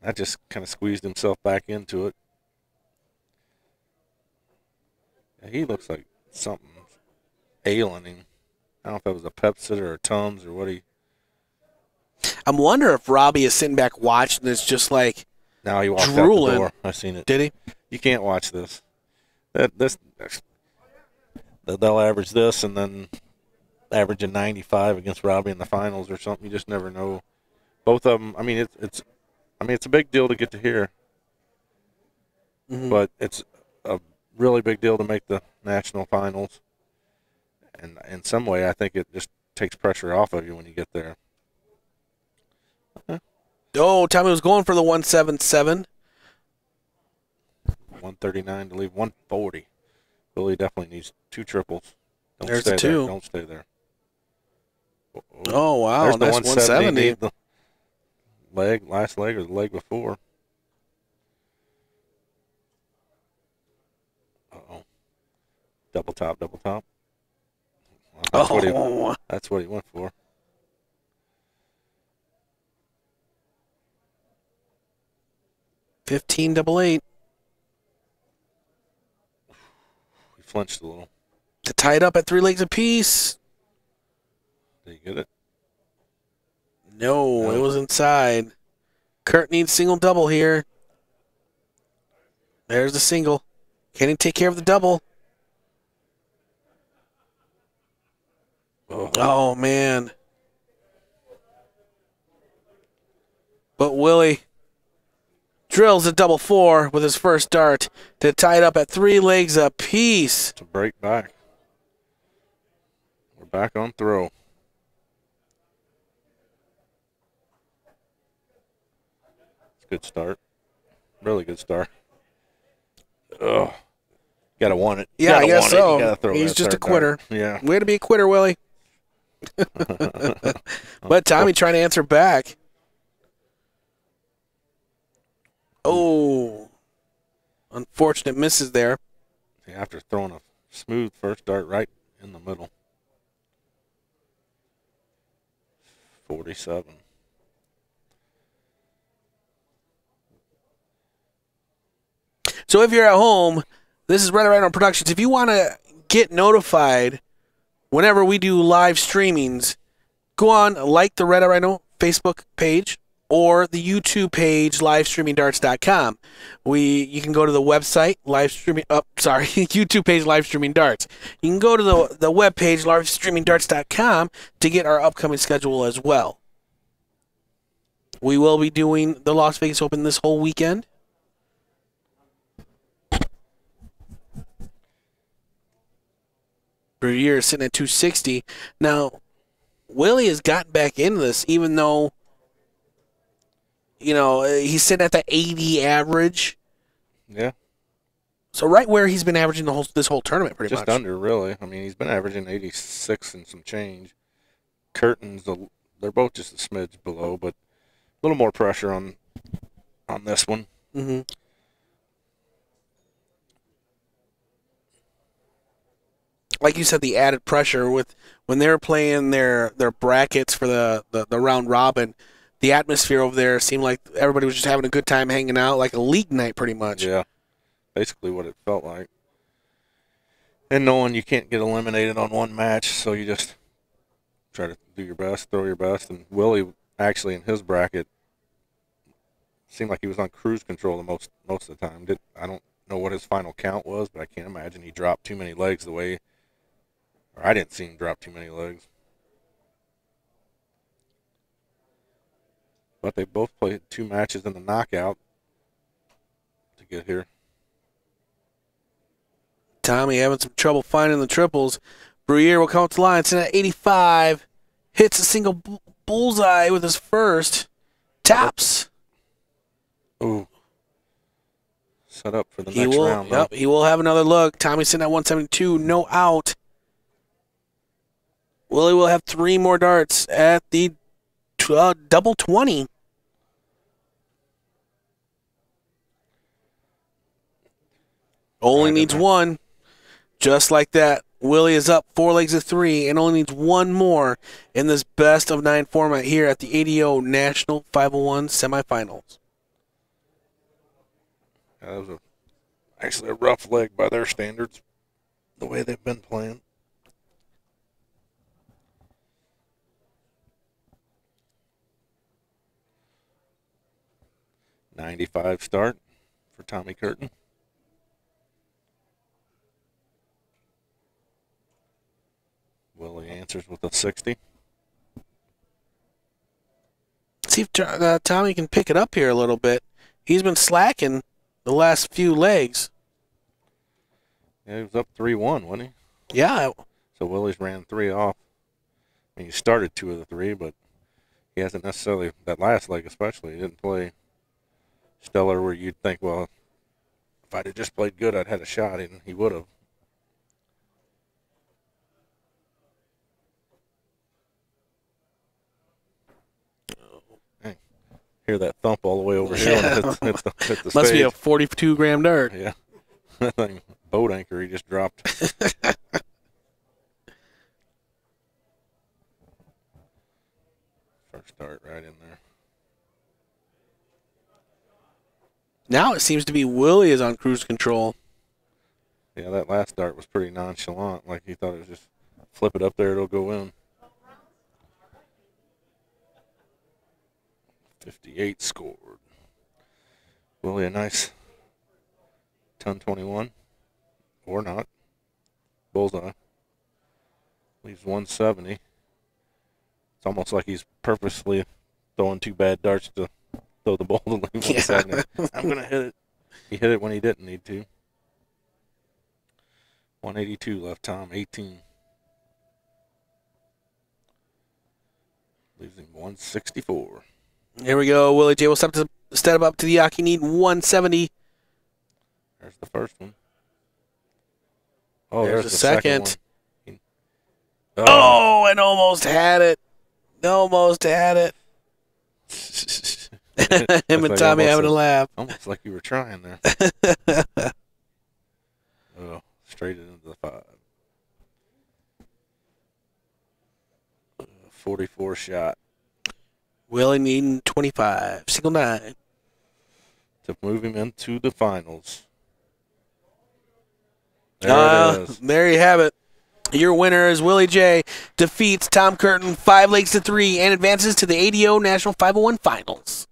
That just kind of squeezed himself back into it. Yeah, he looks like something ailing him. I don't know if that was a Pepsi or a Tums or what he... I'm wondering if Robbie is sitting back watching this just like, Now he walked drooling. out the door. I seen it. did he? You can't watch this. They'll average this and then average a 95 against Robbie in the finals or something. You just never know. Both of them. I mean, it's a big deal to get to here, but it's a really big deal to make the national finals. And in some way, I think it just takes pressure off of you when you get there. Oh, Tommy was going for the 177. 139 to leave 140. Billy definitely needs 2 triples. Don't There's stay the 2. there. Don't stay there. Oh, wow. There's the That's 170. 170. The last leg or the leg before. Uh-oh. Double top, double top. Oh, That's what he went for. $15.88 He flinched a little. to tie it up at 3 legs apiece. Did he get it? No, No. it was inside. Kurt needs single-double here. There's the single. Can he take care of the double? Oh, man. But Willie drills a double 4 with his first dart to tie it up at 3 legs apiece. To break back. We're back on throw. It's a good start. Really good start. Ugh. Gotta want it. Yeah, I Gotta guess want it. You so. gotta throw He's that just a third quitter. dart. Yeah. Way to be a quitter, Willie. But Tommy trying to answer back. Oh, unfortunate misses there. After throwing a smooth first dart right in the middle. 47. So if you're at home, this is Red Rhino Productions. If you want to get notified whenever we do live streamings, go on, like the Red Rhino Facebook page or the YouTube page, livestreamingdarts.com. You can go to the website, YouTube page, Livestreaming Darts. You can go to the web page, livestreamingdarts.com, to get our upcoming schedule as well. We will be doing the Las Vegas Open this whole weekend. Per year, sitting at 260. Now, Willie has gotten back into this, even though, he's sitting at the 80 average. Yeah. So right where he's been averaging this whole tournament, pretty much. Just under, really. I mean, he's been averaging 86 and some change. Curtin's, they're both just a smidge below, but a little more pressure on this one. Mm-hmm. Like you said, the added pressure with when they were playing their brackets for the round robin, the atmosphere over there seemed like everybody was just having a good time hanging out, like a league night, pretty much. Yeah, basically what it felt like. And knowing you can't get eliminated on one match, so you just try to do your best, throw your best. And Willie, actually, in his bracket, seemed like he was on cruise control most of the time. I don't know what his final count was, but I can't imagine he dropped too many legs the way. Or I didn't see him drop too many legs. But they both played 2 matches in the knockout to get here. Tommy having some trouble finding the triples. Bruyere will come up to the line. It's in at 85. Hits a single bullseye with his first. Taps. Ooh. Set up for the next round. Yep, he will have another look. Tommy's sitting at 172. No out. Willie will have 3 more darts at the double 20. Only needs 1. Just like that. Willie is up 4 legs to 3 and only needs 1 more in this best of 9 format here at the ADO National 501 semifinals. That was actually a rough leg by their standards, the way they've been playing. .95 start for Tommy Curtin. Willie answers with a 60. See if Tommy can pick it up here a little bit. He's been slacking the last few legs. Yeah, he was up 3-1, wasn't he? Yeah. So Willie's ran 3 off. I mean, he started 2 of the 3, but he hasn't necessarily, that last leg especially, he didn't play stellar where you'd think, well, if I'd have just played good, I'd had a shot, and he would have. Hey, hear that thump all the way over here when it hits the stage. Must be a 42-gram dart. Yeah. That thing, boat anchor, he just dropped. First dart right in there. Now it seems to be Willie is on cruise control. Yeah, that last dart was pretty nonchalant. Like he thought it was just flip it up there, it'll go in. 58 scored. Willie a nice 10-21. Or not. Bullseye. Leaves 170. It's almost like he's purposely throwing 2 bad darts to throw the ball to leave 170. I'm going to hit it. He hit it when he didn't need to. 182 left, Tom. 18. Leaves him 164. Here we go. Willie J will step up to the Yaki. Need 170. There's the first one. Oh, there's the the second one. Oh, and almost had it. Almost had it. Him and Tommy having a laugh. Almost like you were trying there. Oh, straight into the 5. 44 shot. Willie needing 25. Single 9. To move him into the finals. There it is. There you have it. Your winner is Willie J. Defeats Tom Curtin 5 legs to 3 and advances to the ADO National 501 Finals.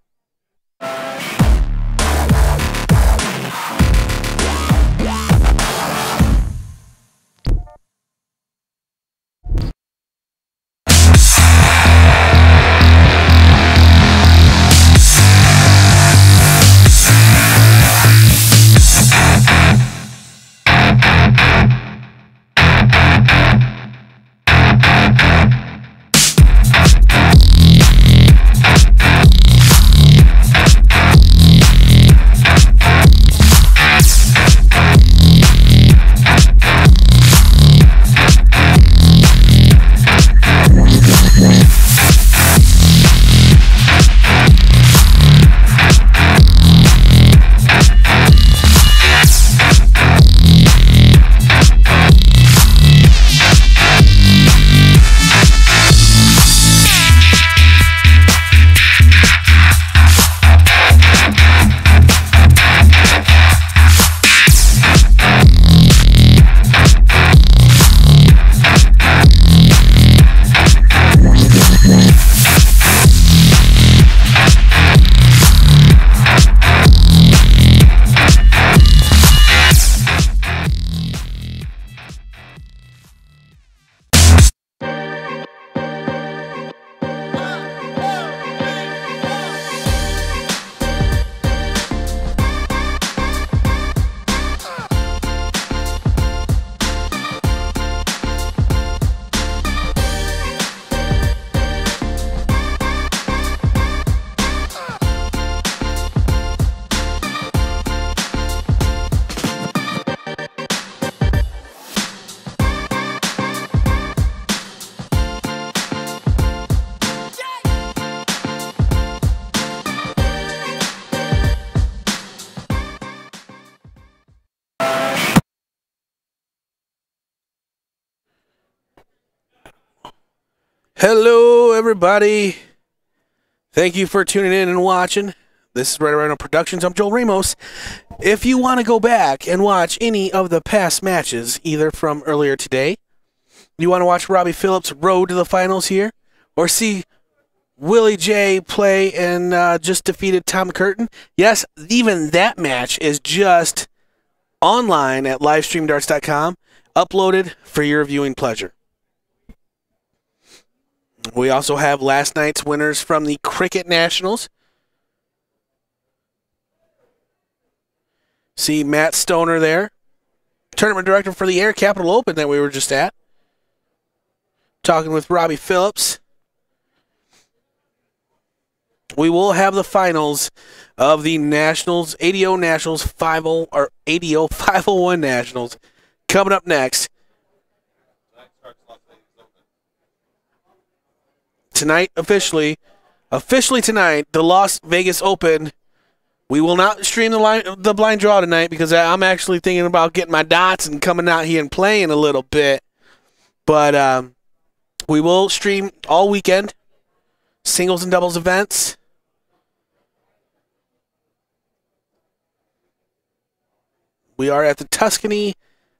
Hello, everybody. Thank you for tuning in and watching. This is Right Around Productions. I'm Joel Ramos. If you want to go back and watch any of the past matches, either from earlier today, you want to watch Robbie Phillips' road to the finals here, or see Willie J play and just defeated Tom Curtin, yes, even that match is just online at livestreamdarts.com, uploaded for your viewing pleasure. We also have last night's winners from the Cricket Nationals. See Matt Stoner there, tournament director for the Air Capital Open that we were just at. Talking with Robbie Phillips. We will have the finals of the Nationals, ADO Nationals 50 or ADO 501 Nationals coming up next. Tonight, officially tonight, the Las Vegas Open. We will not stream the blind draw tonight because I'm actually thinking about getting my dots and coming out here and playing a little bit. But we will stream all weekend, singles and doubles events. We are at the Tuscany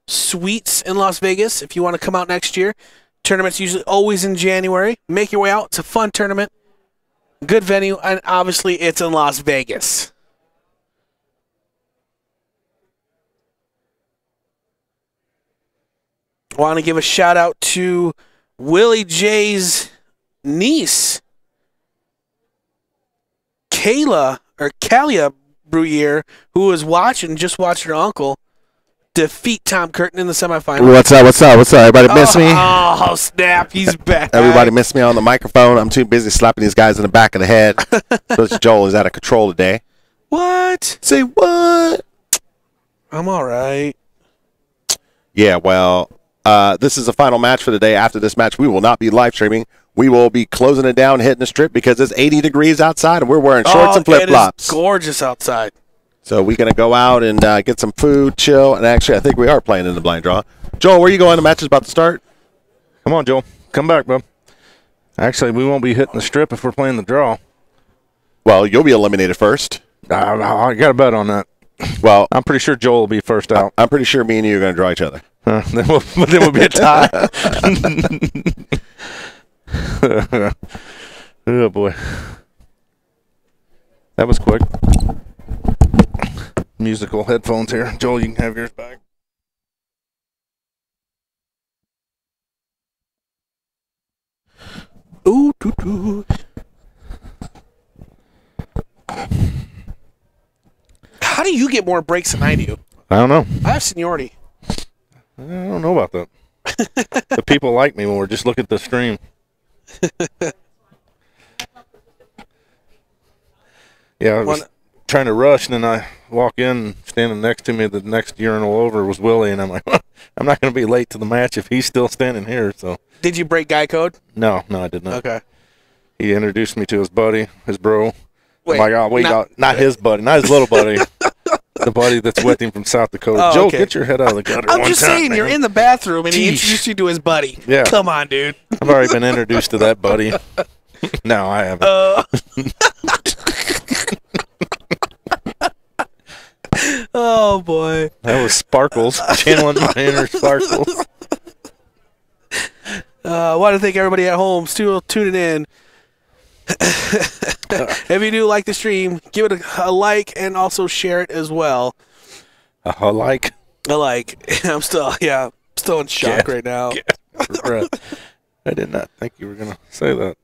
Suites in Las Vegas. If you want to come out next year, tournament's usually always in January. Make your way out. It's a fun tournament, good venue, and obviously it's in Las Vegas. I want to give a shout out to Willie J's niece, Kalia Bruyere, who was just watched her uncle defeat Tom Curtin in the semifinals. What's up? Everybody miss me? Oh, snap. He's back. Everybody miss me on the microphone. I'm too busy slapping these guys in the back of the head. Coach Joel is out of control today. What? Say what? I'm all right. Yeah, well, this is the final match for the day. After this match, we will not be live streaming. We will be closing it down, hitting the strip because it's 80 degrees outside, and we're wearing shorts and flip-flops. It is gorgeous outside. So we're going to go out and get some food, chill, and actually I think we are playing in the blind draw. Joel, where are you going? The match is about to start. Come on, Joel. Come back, bro. Actually, we won't be hitting the strip if we're playing the draw. Well, you'll be eliminated first. I got a bet on that. Well, I'm pretty sure Joel will be first out. I'm pretty sure me and you are going to draw each other. Then we'll be a tie. Oh, boy. That was quick. Musical headphones here. Joel, you can have yours back. Ooh, doo, doo. How do you get more breaks than I do? I don't know. I have seniority. I don't know about that. The people like me more. Just look at the stream. Yeah, I was trying to rush, and then I walk in, standing next to me, the next urinal over was Willie, and I'm like, I'm not going to be late to the match if he's still standing here. So. Did you break guy code? No, I did not. Okay. He introduced me to his buddy, his bro. Wait, I'm like, not his buddy, not his little buddy. The buddy that's with him from South Dakota. Oh, Joe, okay. get your head out of the gutter. I'm just saying, man. you're in the bathroom and he Jeez. introduced you to his buddy. Yeah. Come on, dude. I've already been introduced to that buddy. No, I haven't. Oh, boy. That was Sparkles. Channeling my inner Sparkles. I want to thank everybody at home still tuning in. If you do like the stream, give it a like and also share it as well. I like. I'm still in shock right now. I did not think you were going to say that.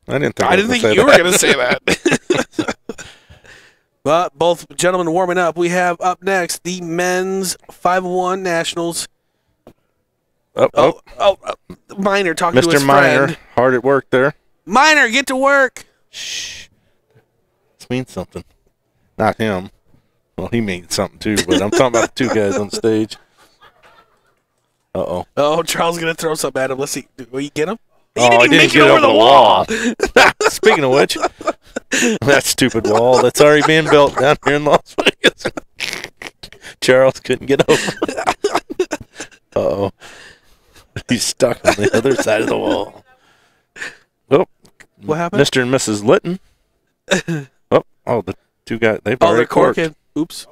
I didn't think you were going to say that. But both gentlemen warming up. We have up next the men's 501 Nationals. Minor talking to his Mr. Minor, friend. hard at work there. Minor, get to work. Shh. This means something. Not him. Well, he means something too, but I'm talking about the two guys on stage. Uh-oh. Oh, Charles is going to throw something at him. Let's see. Will you get him? He didn't make it over the wall. Speaking of which, that stupid wall that's already being built down here in Las Vegas. Charles couldn't get over. Uh-oh. He's stuck on the other side of the wall. What happened? Mr. and Mrs. Litton. oh, the two guys, they've Oh, already they're corked. corking. Oops.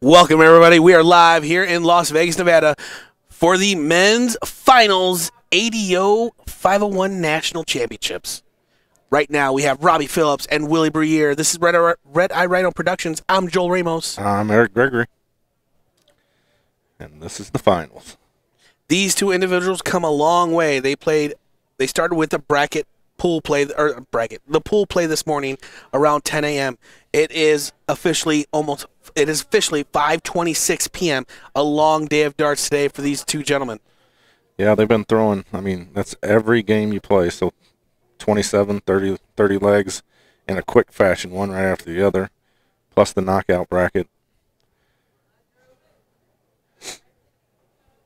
Welcome, everybody. We are live here in Las Vegas, Nevada for the men's finals ADO 501 National Championships. Right now, we have Robbie Phillips and Willie Briere. This is Red Eye Rhino Productions. I'm Joel Ramos. I'm Eric Gregory. And this is the finals. These two individuals come a long way. They started with the the pool play this morning around 10 a.m. It is officially 5:26 p.m. A long day of darts today for these two gentlemen. Yeah, they've been throwing, that's every game you play. So 27, 30 legs in a quick fashion, one right after the other, plus the knockout bracket.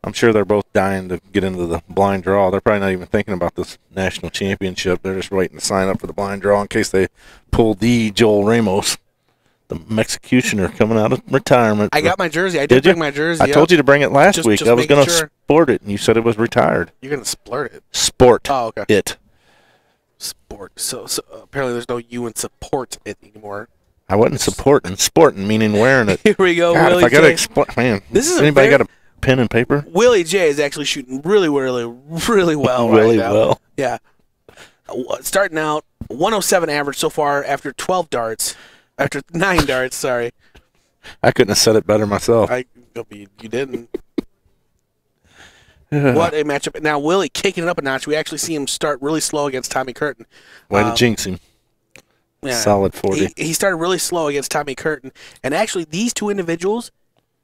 I'm sure they're both dying to get into the blind draw. They're probably not even thinking about this national championship. They're just waiting to sign up for the blind draw in case they pull the Joel Ramos, the Mexicutioner coming out of retirement. I got my jersey. I did bring my jersey. I told you to bring it last week. Just I was going to making sure. sport it, and you said it was retired. You're going to splurt it. Sport Oh, okay. it. Sport. So apparently there's no you in support it anymore. I wasn't sporting, meaning wearing it. Here we go, God, Willie if I got to J. explain, man. This is anybody got a pen and paper? Willie J is actually shooting really well Really right now. well. Yeah. Starting out 107 average so far after 12 darts. After 9 darts, sorry. I couldn't have said it better myself. You didn't. What a matchup. Now, Willie kicking it up a notch. We actually see him start really slow against Tommy Curtin. Way to jinx him. Yeah. Solid 40. He started really slow against Tommy Curtin. And actually, these two individuals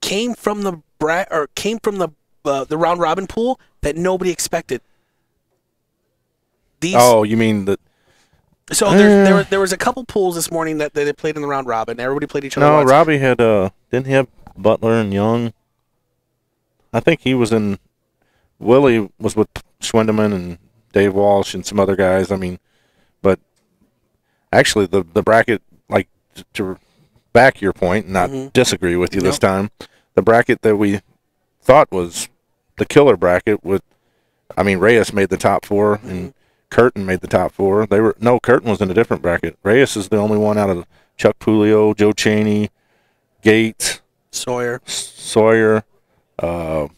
came from the round robin pool that nobody expected. You mean the... So there was a couple pools this morning that they played in the round robin. Everybody played each other. No, once. Robbie had didn't he have Butler and Young? I think he was in. Willie was with Schwendeman and Dave Walsh and some other guys. But actually the bracket, like, to back your point and not disagree with you this time, the bracket that we thought was the killer bracket Reyes made the top 4 and Curtin made the top 4. Curtin was in a different bracket. Reyes is the only one out of Chuck Pulio, Joe Cheney, Gates, Sawyer. There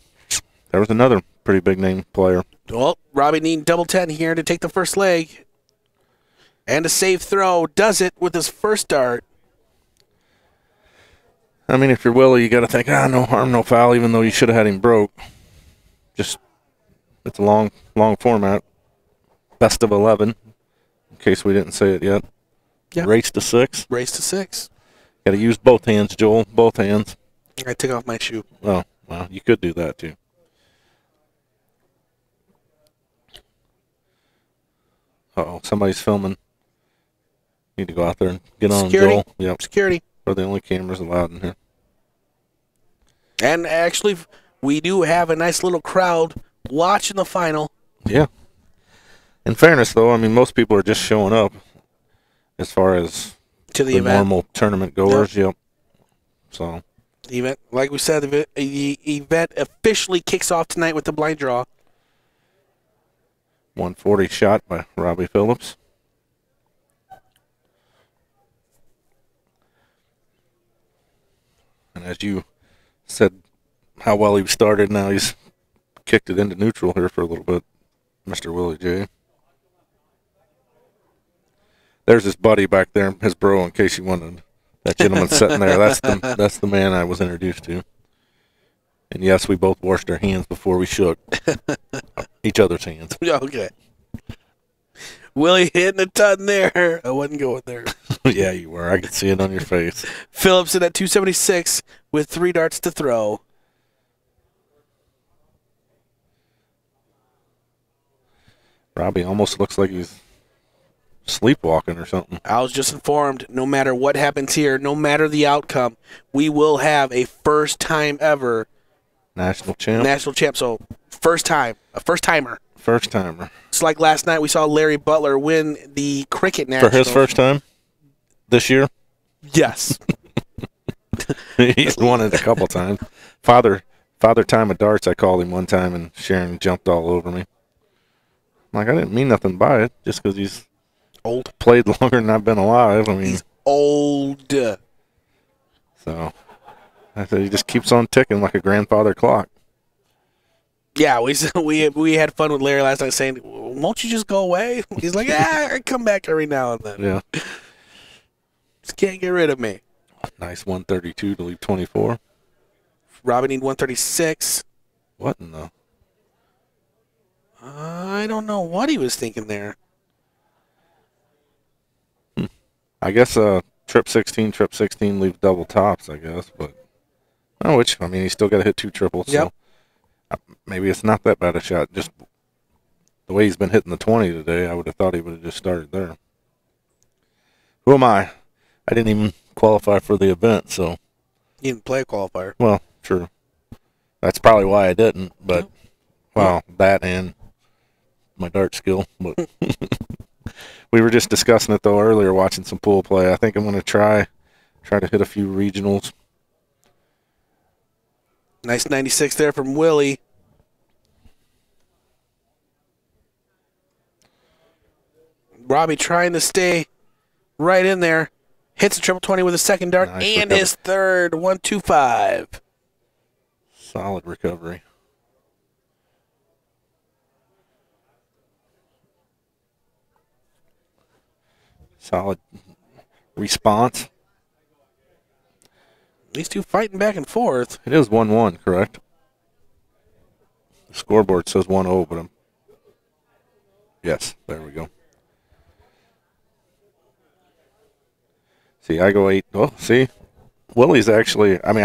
was another pretty big name player. Well, Robbie needing double 10 here to take the first leg. And a safe throw. Does it with his first dart. If you're Willie, you got to think, no harm, no foul, even though you should have had him broke. It's a long format. Best of 11, in case we didn't say it yet. Yeah. Race to 6. Race to 6. Got to use both hands, Joel. Both hands. I took off my shoe. Oh, well, you could do that, too. Uh-oh, somebody's filming. Need to go out there and get on, Security. Joel. Yep. Security. We're the only cameras allowed in here. And actually, we do have a nice little crowd watching the final. Yeah. In fairness, though, most people are just showing up as far as To the event. normal tournament goers. Yep. So. The event, like we said, the event officially kicks off tonight with the blind draw. 140 shot by Robbie Phillips. And as you said how well he started, now he's kicked it into neutral here for a little bit, Mr. Willie J. There's his buddy back there, his bro, in case you wanted. That gentleman sitting there, that's the man I was introduced to. And yes, we both washed our hands before we shook each other's hands. Okay. Willie hitting a ton there. I wasn't going there. Yeah, you were. I could see it on your face. Phillips in at 276 with 3 darts to throw. Robbie almost looks like he's sleepwalking or something. I was just informed, no matter what happens here, no matter the outcome, we will have a first time ever National champ. So, first time. A first timer. First timer. It's like last night we saw Larry Butler win the cricket nationals. For his first time this year? Yes. He's won it a couple times. Father time of darts, I called him one time, and Sharon jumped all over me. I'm like, I didn't mean nothing by it, just because he's Old. played longer than I've been alive. I mean, He's old. so I said he just keeps on ticking like a grandfather clock. Yeah, we had fun with Larry last night saying, won't you just go away? He's like, I come back every now and then. Yeah. Just can't get rid of me. Nice 132 to leave 24. Robbie need 136. What in the? I don't know what he was thinking there. I guess trip 16 leaves double tops, I guess. But, which, I mean, he's still got to hit 2 triples. Yep. So maybe it's not that bad a shot. Just the way he's been hitting the 20 today, I would have thought he would have just started there. Who am I? I didn't even qualify for the event, so. He didn't play a qualifier. Well, true. That's probably why I didn't, but, well, that and my dart skill. But we were just discussing it, though, earlier, watching some pool play. I think I'm going to try to hit a few regionals. Nice 96 there from Willie. Robbie trying to stay right in there. Hits a triple 20 with a second dart Nice and recovery. his third 125. Solid recovery. Solid response. These two fighting back and forth. It is 1-1, correct? The scoreboard says 1-0, but I'm... Yes, there we go. See, I go 8. Oh, see? Willie's actually... I mean,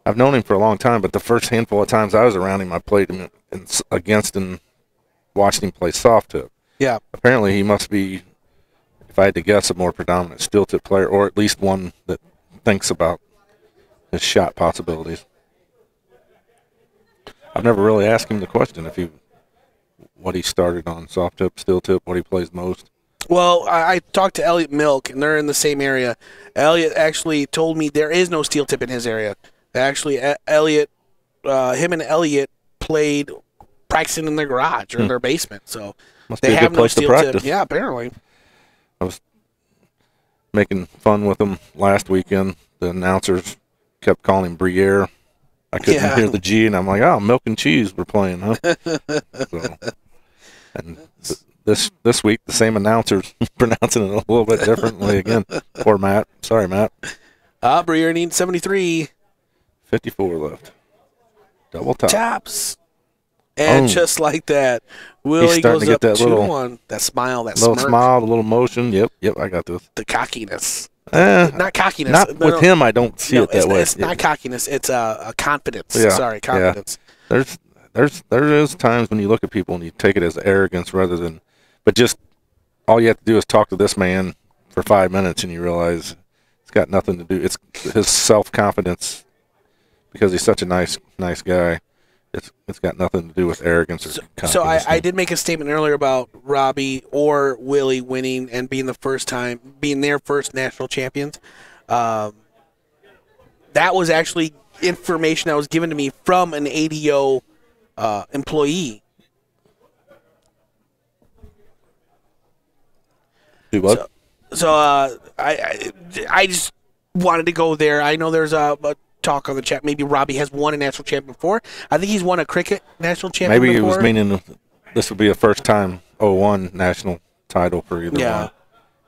I've known him for a long time, but the first handful of times I was around him, I played him against and watched him play soft tip. Yeah. Apparently, he must be, if I had to guess, a more predominant steel tip player, or at least one that thinks about his shot possibilities. I've never really asked him the question what he started on, soft tip, steel tip, what he plays most. Well, I talked to Elliot Milk, and they're in the same area. Elliot actually told me there is no steel tip in his area. Actually, Elliot, him and Elliot played practicing in their garage or in their basement. So Must they be a have good no place to steel tip. practice. Yeah, apparently. I was making fun with him last weekend. The announcers kept calling him Briere. I couldn't hear the G, and I'm like, oh, milk and cheese we're playing, huh? So, and this week, the same announcers pronouncing it a little bit differently again. Poor Matt. Sorry, Matt. Briere needs 73. 54 left. Double top. Tops. And Boom. just like that, Willie starting goes to up get that 2-1. That smile, that Little smirk, smile, a little motion. Yep, I got this. the cockiness. Not Not cockiness. with him, I don't see it that it's, way. It's not cockiness. It's a confidence. Yeah, Sorry, confidence. There is times when you look at people and you take it as arrogance rather than, but just all you have to do is talk to this man for 5 minutes and you realize it's got nothing to do. It's his self-confidence because he's such a nice guy. It's got nothing to do with arrogance or confidence. So I did make a statement earlier about Robbie or Willie winning and being their first national champions. That was actually information that was given to me from an ADO employee. Do what? So I just wanted to go there. I know there's a talk on the chat. Maybe Robbie has won a national champion before. I think he's won a cricket national champion Maybe before. he was meaning this would be a first-time 01 national title for either one.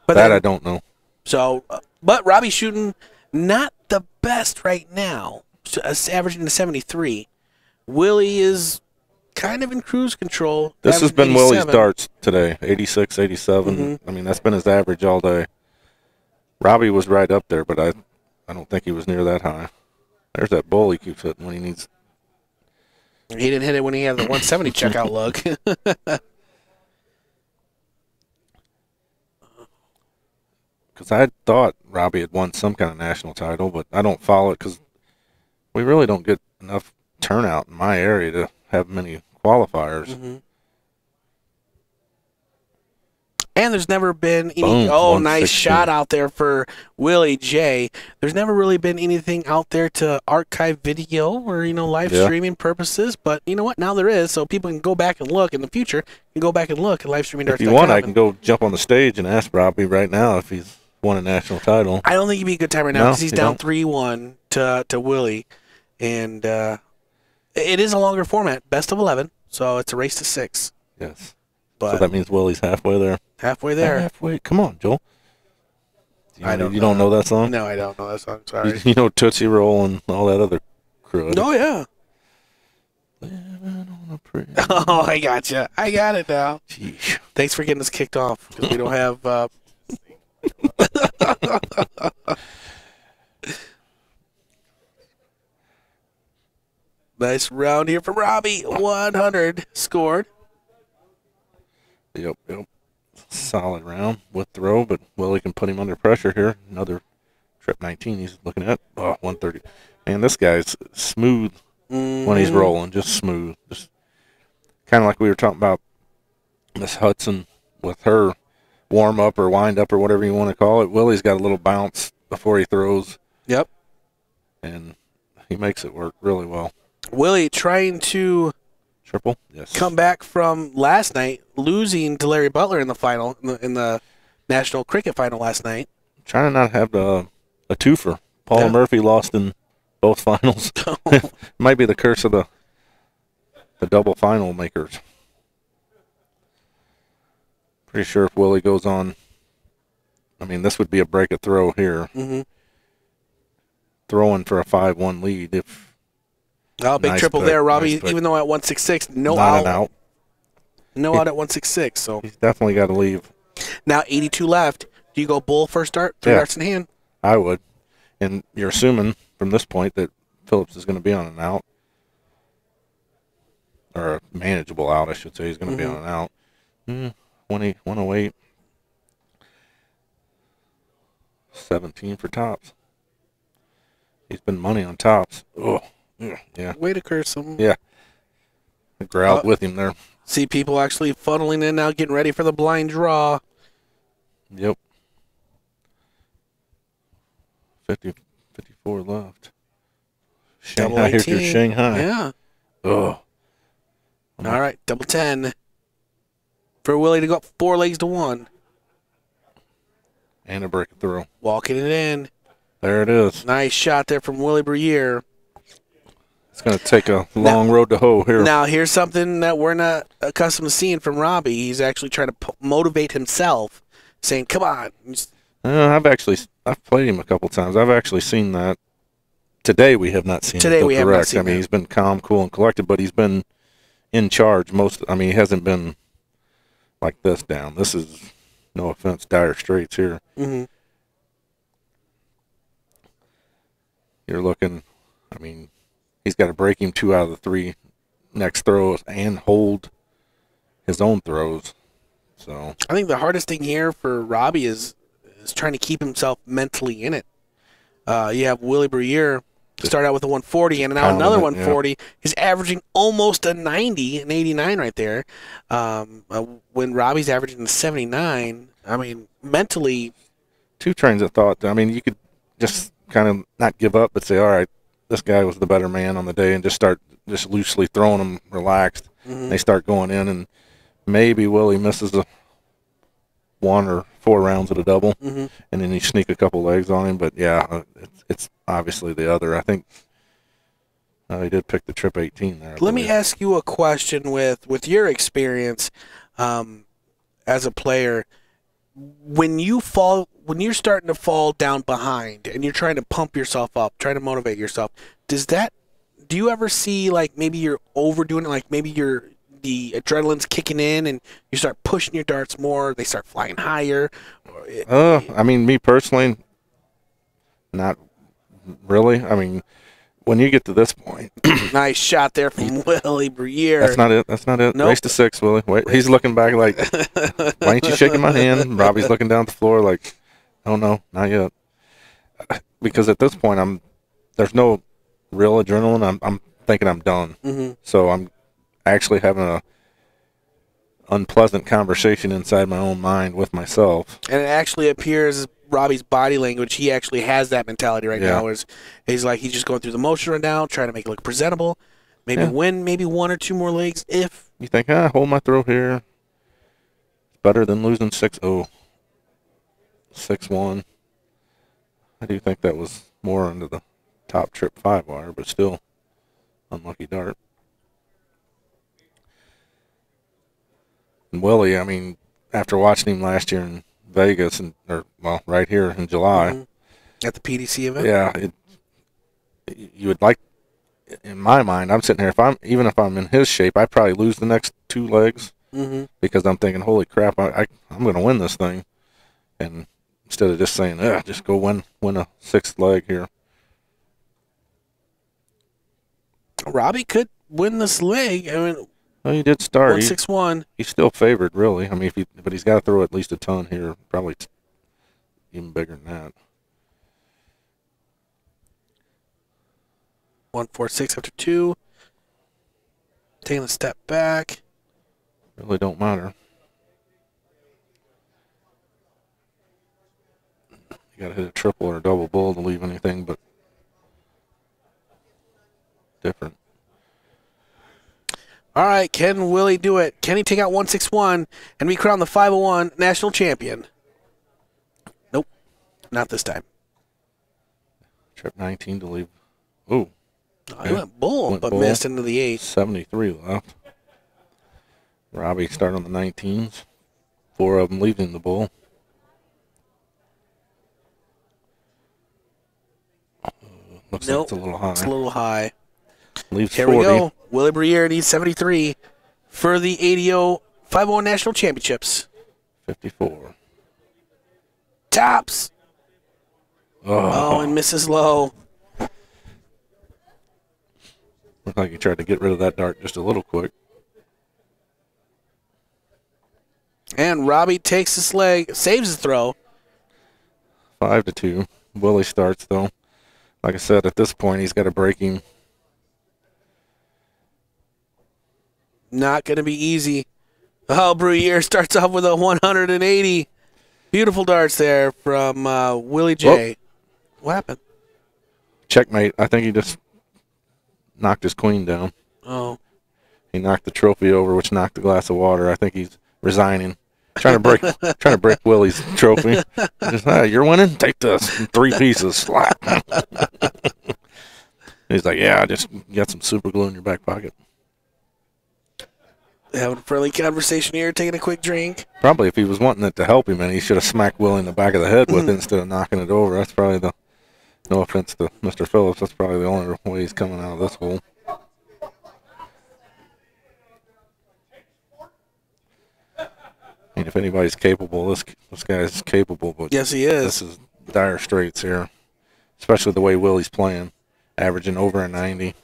But That then- I don't know. So, but Robbie's shooting not the best right now. So, averaging to 73. Willie is kind of in cruise control. This has been 87. Willie's darts today, 86, 87. I mean, that's been his average all day. Robbie was right up there, but I don't think he was near that high. There's that bull he keeps hitting when he needs. He didn't hit it when he had the 170 checkout look. Because I thought Robbie had won some kind of national title, but I don't follow it because we really don't get enough turnout in my area to have many qualifiers. And there's never been any. Boom, Oh, nice 116. shot out there for Willie J. There's never really been anything out there to archive video or live Yeah. streaming purposes. But you know what? Now there is, so people can go back and look in the future. Can go back and look at livestreaming. If you want, I can go jump on the stage and ask Robbie right now if he's won a national title. I don't think it'd be a good time right now No, because he's you down don't? 3-1 to Willie, and it is a longer format, best of 11, so it's a race to 6. Yes. But So that means Willie's halfway there. halfway there. Halfway. Come on, Joel. I don't You don't know that song? No, I don't know that song. Sorry. You know Tootsie Roll and all that other crew. Oh yeah. Living on a pretty- Oh, I gotcha. I got it now. Jeez. Thanks for getting us kicked off because we don't have. Nice round here from Robbie. 100 scored. Yep. Solid round with throw, but Willie can put him under pressure here. Another trip 19 he's looking at. Oh, 130. Man, this guy's smooth when he's rolling. Just smooth. Just kind of like we were talking about Miss Hudson with her warm up or wind up or whatever you want to call it. Willie's got a little bounce before he throws, Yep. and he makes it work really well. Willie trying to Triple? Yes. come back from last night, losing to Larry Butler in the final, in the National Cricket Final last night. Trying to not have a twofer. Paul Yeah. Murphy lost in both finals. Might be the curse of the double final makers. Pretty sure if Willie goes on, I mean, this would be a break of throw here. Mm-hmm. Throwing for a 5-1 lead if Oh, big Nice triple pick, there, Robbie. nice pick. Even though at 166, no not out, an out. no out at 166. So He's definitely got to leave. now 82 left. Do you go bull first start, 3 Yeah. darts in hand? I would. And you're assuming from this point that Phillips is going to be on an out. Or a manageable out, I should say. He's going to be on an out. 108. 17 for tops. He's been money on tops. Oh, yeah. Way to curse him. Yeah. I growled with him there. See people actually funneling in now, getting ready for the blind draw. Yep. 54 left. Double Shanghai, here's your 18. Shanghai. Yeah. Oh. All right, double 10. For Willie to go up 4 legs to 1. And a break of throw. Walking it in. There it is. Nice shot there from Willie Briere. It's going to take a long road to hoe here. Now, here's something that we're not accustomed to seeing from Robbie. He's actually trying to motivate himself, saying, come on. I've played him a couple times. I've actually seen that. Today we have not seen Today it. we have not seen I mean, that. he's been calm, cool, and collected, but he's been in charge he hasn't been like this down. This is, no offense, dire straits here. Mm-hmm. You're looking, I mean, he's got to break him 2 out of the 3 next throws and hold his own throws. So I think the hardest thing here for Robbie is trying to keep himself mentally in it. You have Willie Briere start out with a 140 and now pounding another it, 140. He's averaging almost a 90, an 89 right there. When Robbie's averaging a 79, I mean, mentally, 2 trains of thought. I mean, you could just kind of not give up, but say, all right, this guy was the better man on the day, and just start just loosely throwing them relaxed. They start going in, and maybe Willie misses 1 or 4 rounds at a double, and then you sneak a couple legs on him. But yeah, it's obviously the other. I think he did pick the trip 18 there. let me ask you a question with your experience as a player. When you're starting to fall down behind and you're trying to pump yourself up, trying to motivate yourself, do you ever see like maybe you're overdoing it, like maybe the adrenaline's kicking in and you start pushing your darts more, they start flying higher? I mean, me personally, not really. I mean, when you get to this point, Nice shot there from Willie Briere. that's not it. Nope. Race to 6, Willie. Wait, he's looking back like, why ain't you shaking my hand? Robbie's looking down at the floor like, oh no, not yet. Because at this point, there's no real adrenaline. I'm thinking I'm done. So I'm actually having unpleasant conversation inside my own mind with myself. And it actually appears Robbie's body language. He actually has that mentality right now. Where he's like he's just going through the motion right now, trying to make it look presentable. Maybe win, maybe 1 or 2 more legs if. You think, hold my throat here. It's better than losing 6-0. 6-1. I do think that was more under the top trip 5-wire, but still unlucky dart. And Willie, I mean, after watching him last year in Vegas, right here in July. At the PDC event? Yeah. You would like, in my mind, I'm sitting here, even if I'm in his shape, I'd probably lose the next 2 legs because I'm thinking, holy crap, I'm going to win this thing. And instead of just saying, just go win a 6th leg here. Robbie could win this leg. I mean, well, he did start. 161. He's still favored, really. I mean, but he's got to throw at least a ton here. Probably even bigger than that. 146 after 2. Taking a step back. Really don't matter. You got to hit a triple or a double bull to leave anything but different. All right, can Willie do it? Can he take out 161 and be crowned the 501 national champion? Nope, not this time. Trip 19 to leave. Ooh. He went bull, but missed into the 8. 73 left. Robbie started on the 19s. 4 of them leaving the bull. Looks like it's a little high. It's a little high. Leaves Here 40. we go. Willie Briere needs 73 for the ADO 501 National Championships. 54. Tops. Oh, And misses low. Looked like he tried to get rid of that dart just a little quick. And Robbie takes his leg, saves his throw. 5-2. Willie starts, though. Like I said, at this point, he's got to break him. Not going to be easy. Oh, Briere starts off with a 180. Beautiful darts there from Willie J. Whoa. What happened? Checkmate. I think he just knocked his queen down. Oh. He knocked the trophy over, which knocked the glass of water. I think he's resigning. Trying to break Willie's trophy. Just, you're winning? Take this. 3 pieces. Slap. He's like, yeah, I just got some super glue in your back pocket. Having a friendly conversation here, taking a quick drink. Probably if he was wanting it to help him, and he should have smacked Willie in the back of the head with it instead of knocking it over. That's probably no offense to Mr. Phillips, that's probably the only way he's coming out of this hole. I mean, if anybody's capable, this guy's capable. But Yes, he is. This is dire straits here, especially the way Willie's playing, averaging over a 90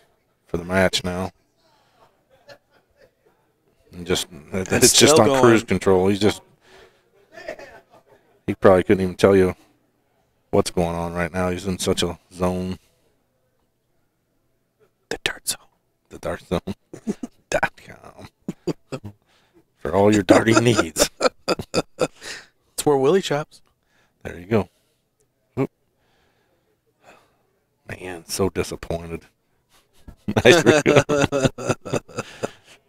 for the match now. And it's just on cruise control. He probably couldn't even tell you what's going on right now. He's in such a zone. The dart zone. The dartzone.com. For all your darting needs. It's where Willie chops. There you go. Oop. Man, so disappointed. Nice.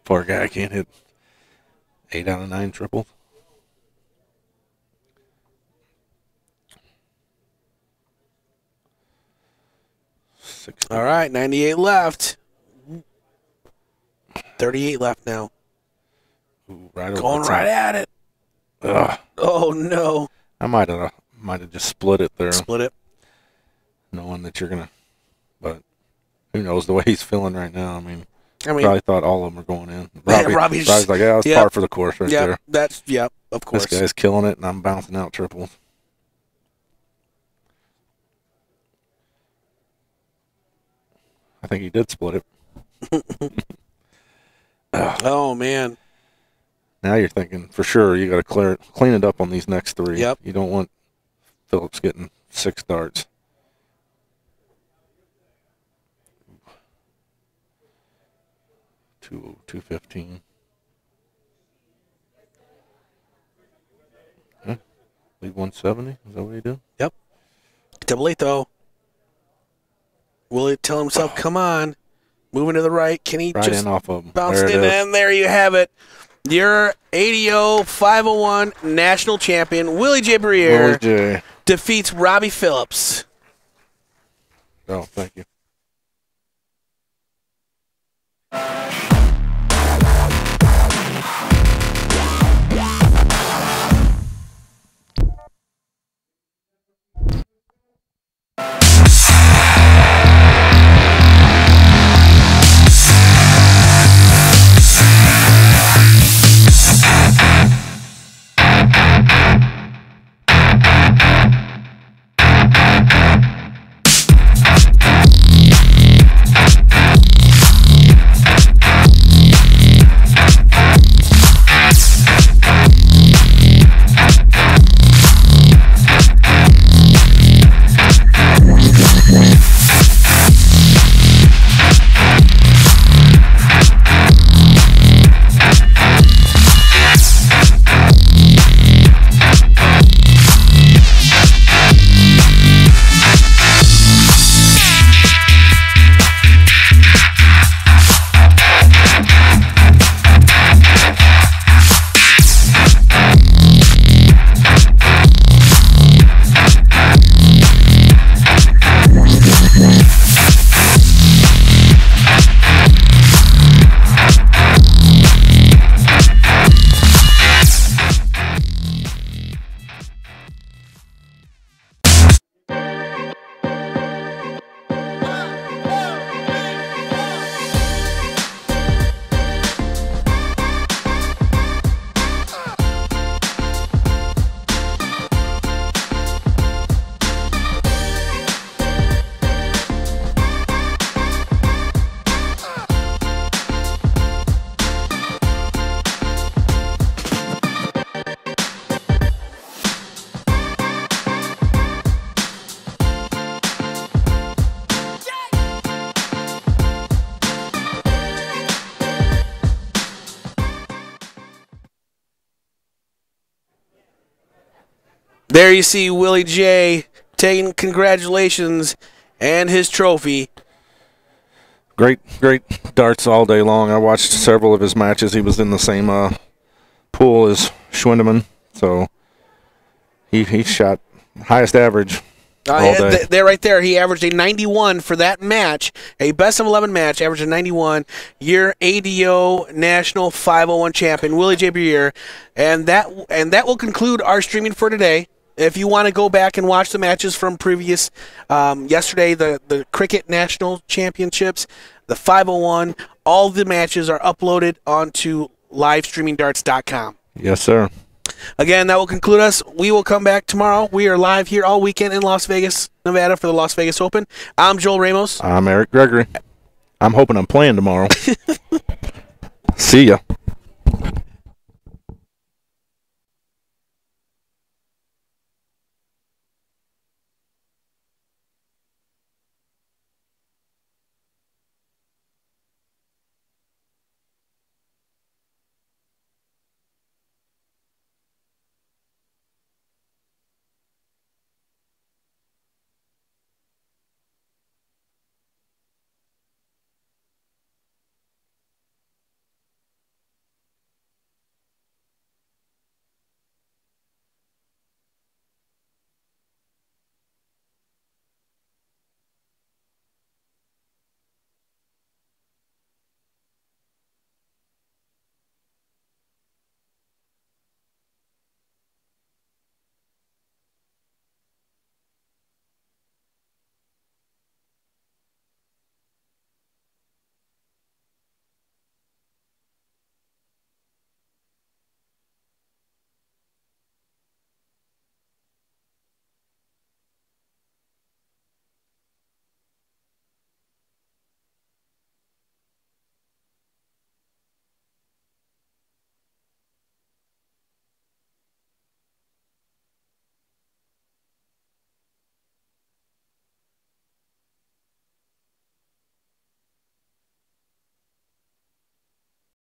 Poor guy can't hit 8 out of 9 triples. All right, 98 left. 38 left now. Ooh, right over Going the right top. at it. Ugh. Oh, no. I might have just split it there, Split it. knowing that you're gonna. But who knows the way he's feeling right now? I mean, probably thought all of them are going in. Robbie's like, yeah, it's par for the course right there. Of course. This guy's killing it, and I'm bouncing out triples. I think he did split it. Oh, man. Now you're thinking for sure you got to clean it up on these next 3. Yep. You don't want Phillips getting 6 darts. $215. believe 170. Is that what he did? Yep. Double eight, though. Will he tell himself, come on, moving to the right? Can he Right just in off of him. bounce There it in? is. And there you have it. Your ADO 501 national champion, Willie J. Briere, Willie J. defeats Robbie Phillips. Oh, thank you. There you see Willie J. taking congratulations and his trophy. Great darts all day long. I watched several of his matches. He was in the same pool as Schwindeman, so he shot highest average all day. There, right there, he averaged a 91 for that match, a best of 11 match, averaged a 91. Your ADO National 501 champion, Willie J. Briere, and that will conclude our streaming for today. If you want to go back and watch the matches from previous yesterday, the Cricket National Championships, the 501, all the matches are uploaded onto livestreamingdarts.com. Yes, sir. Again, that will conclude us. We will come back tomorrow. We are live here all weekend in Las Vegas, Nevada for the Las Vegas Open. I'm Joel Ramos. I'm Eric Gregory. I'm hoping I'm playing tomorrow. See ya.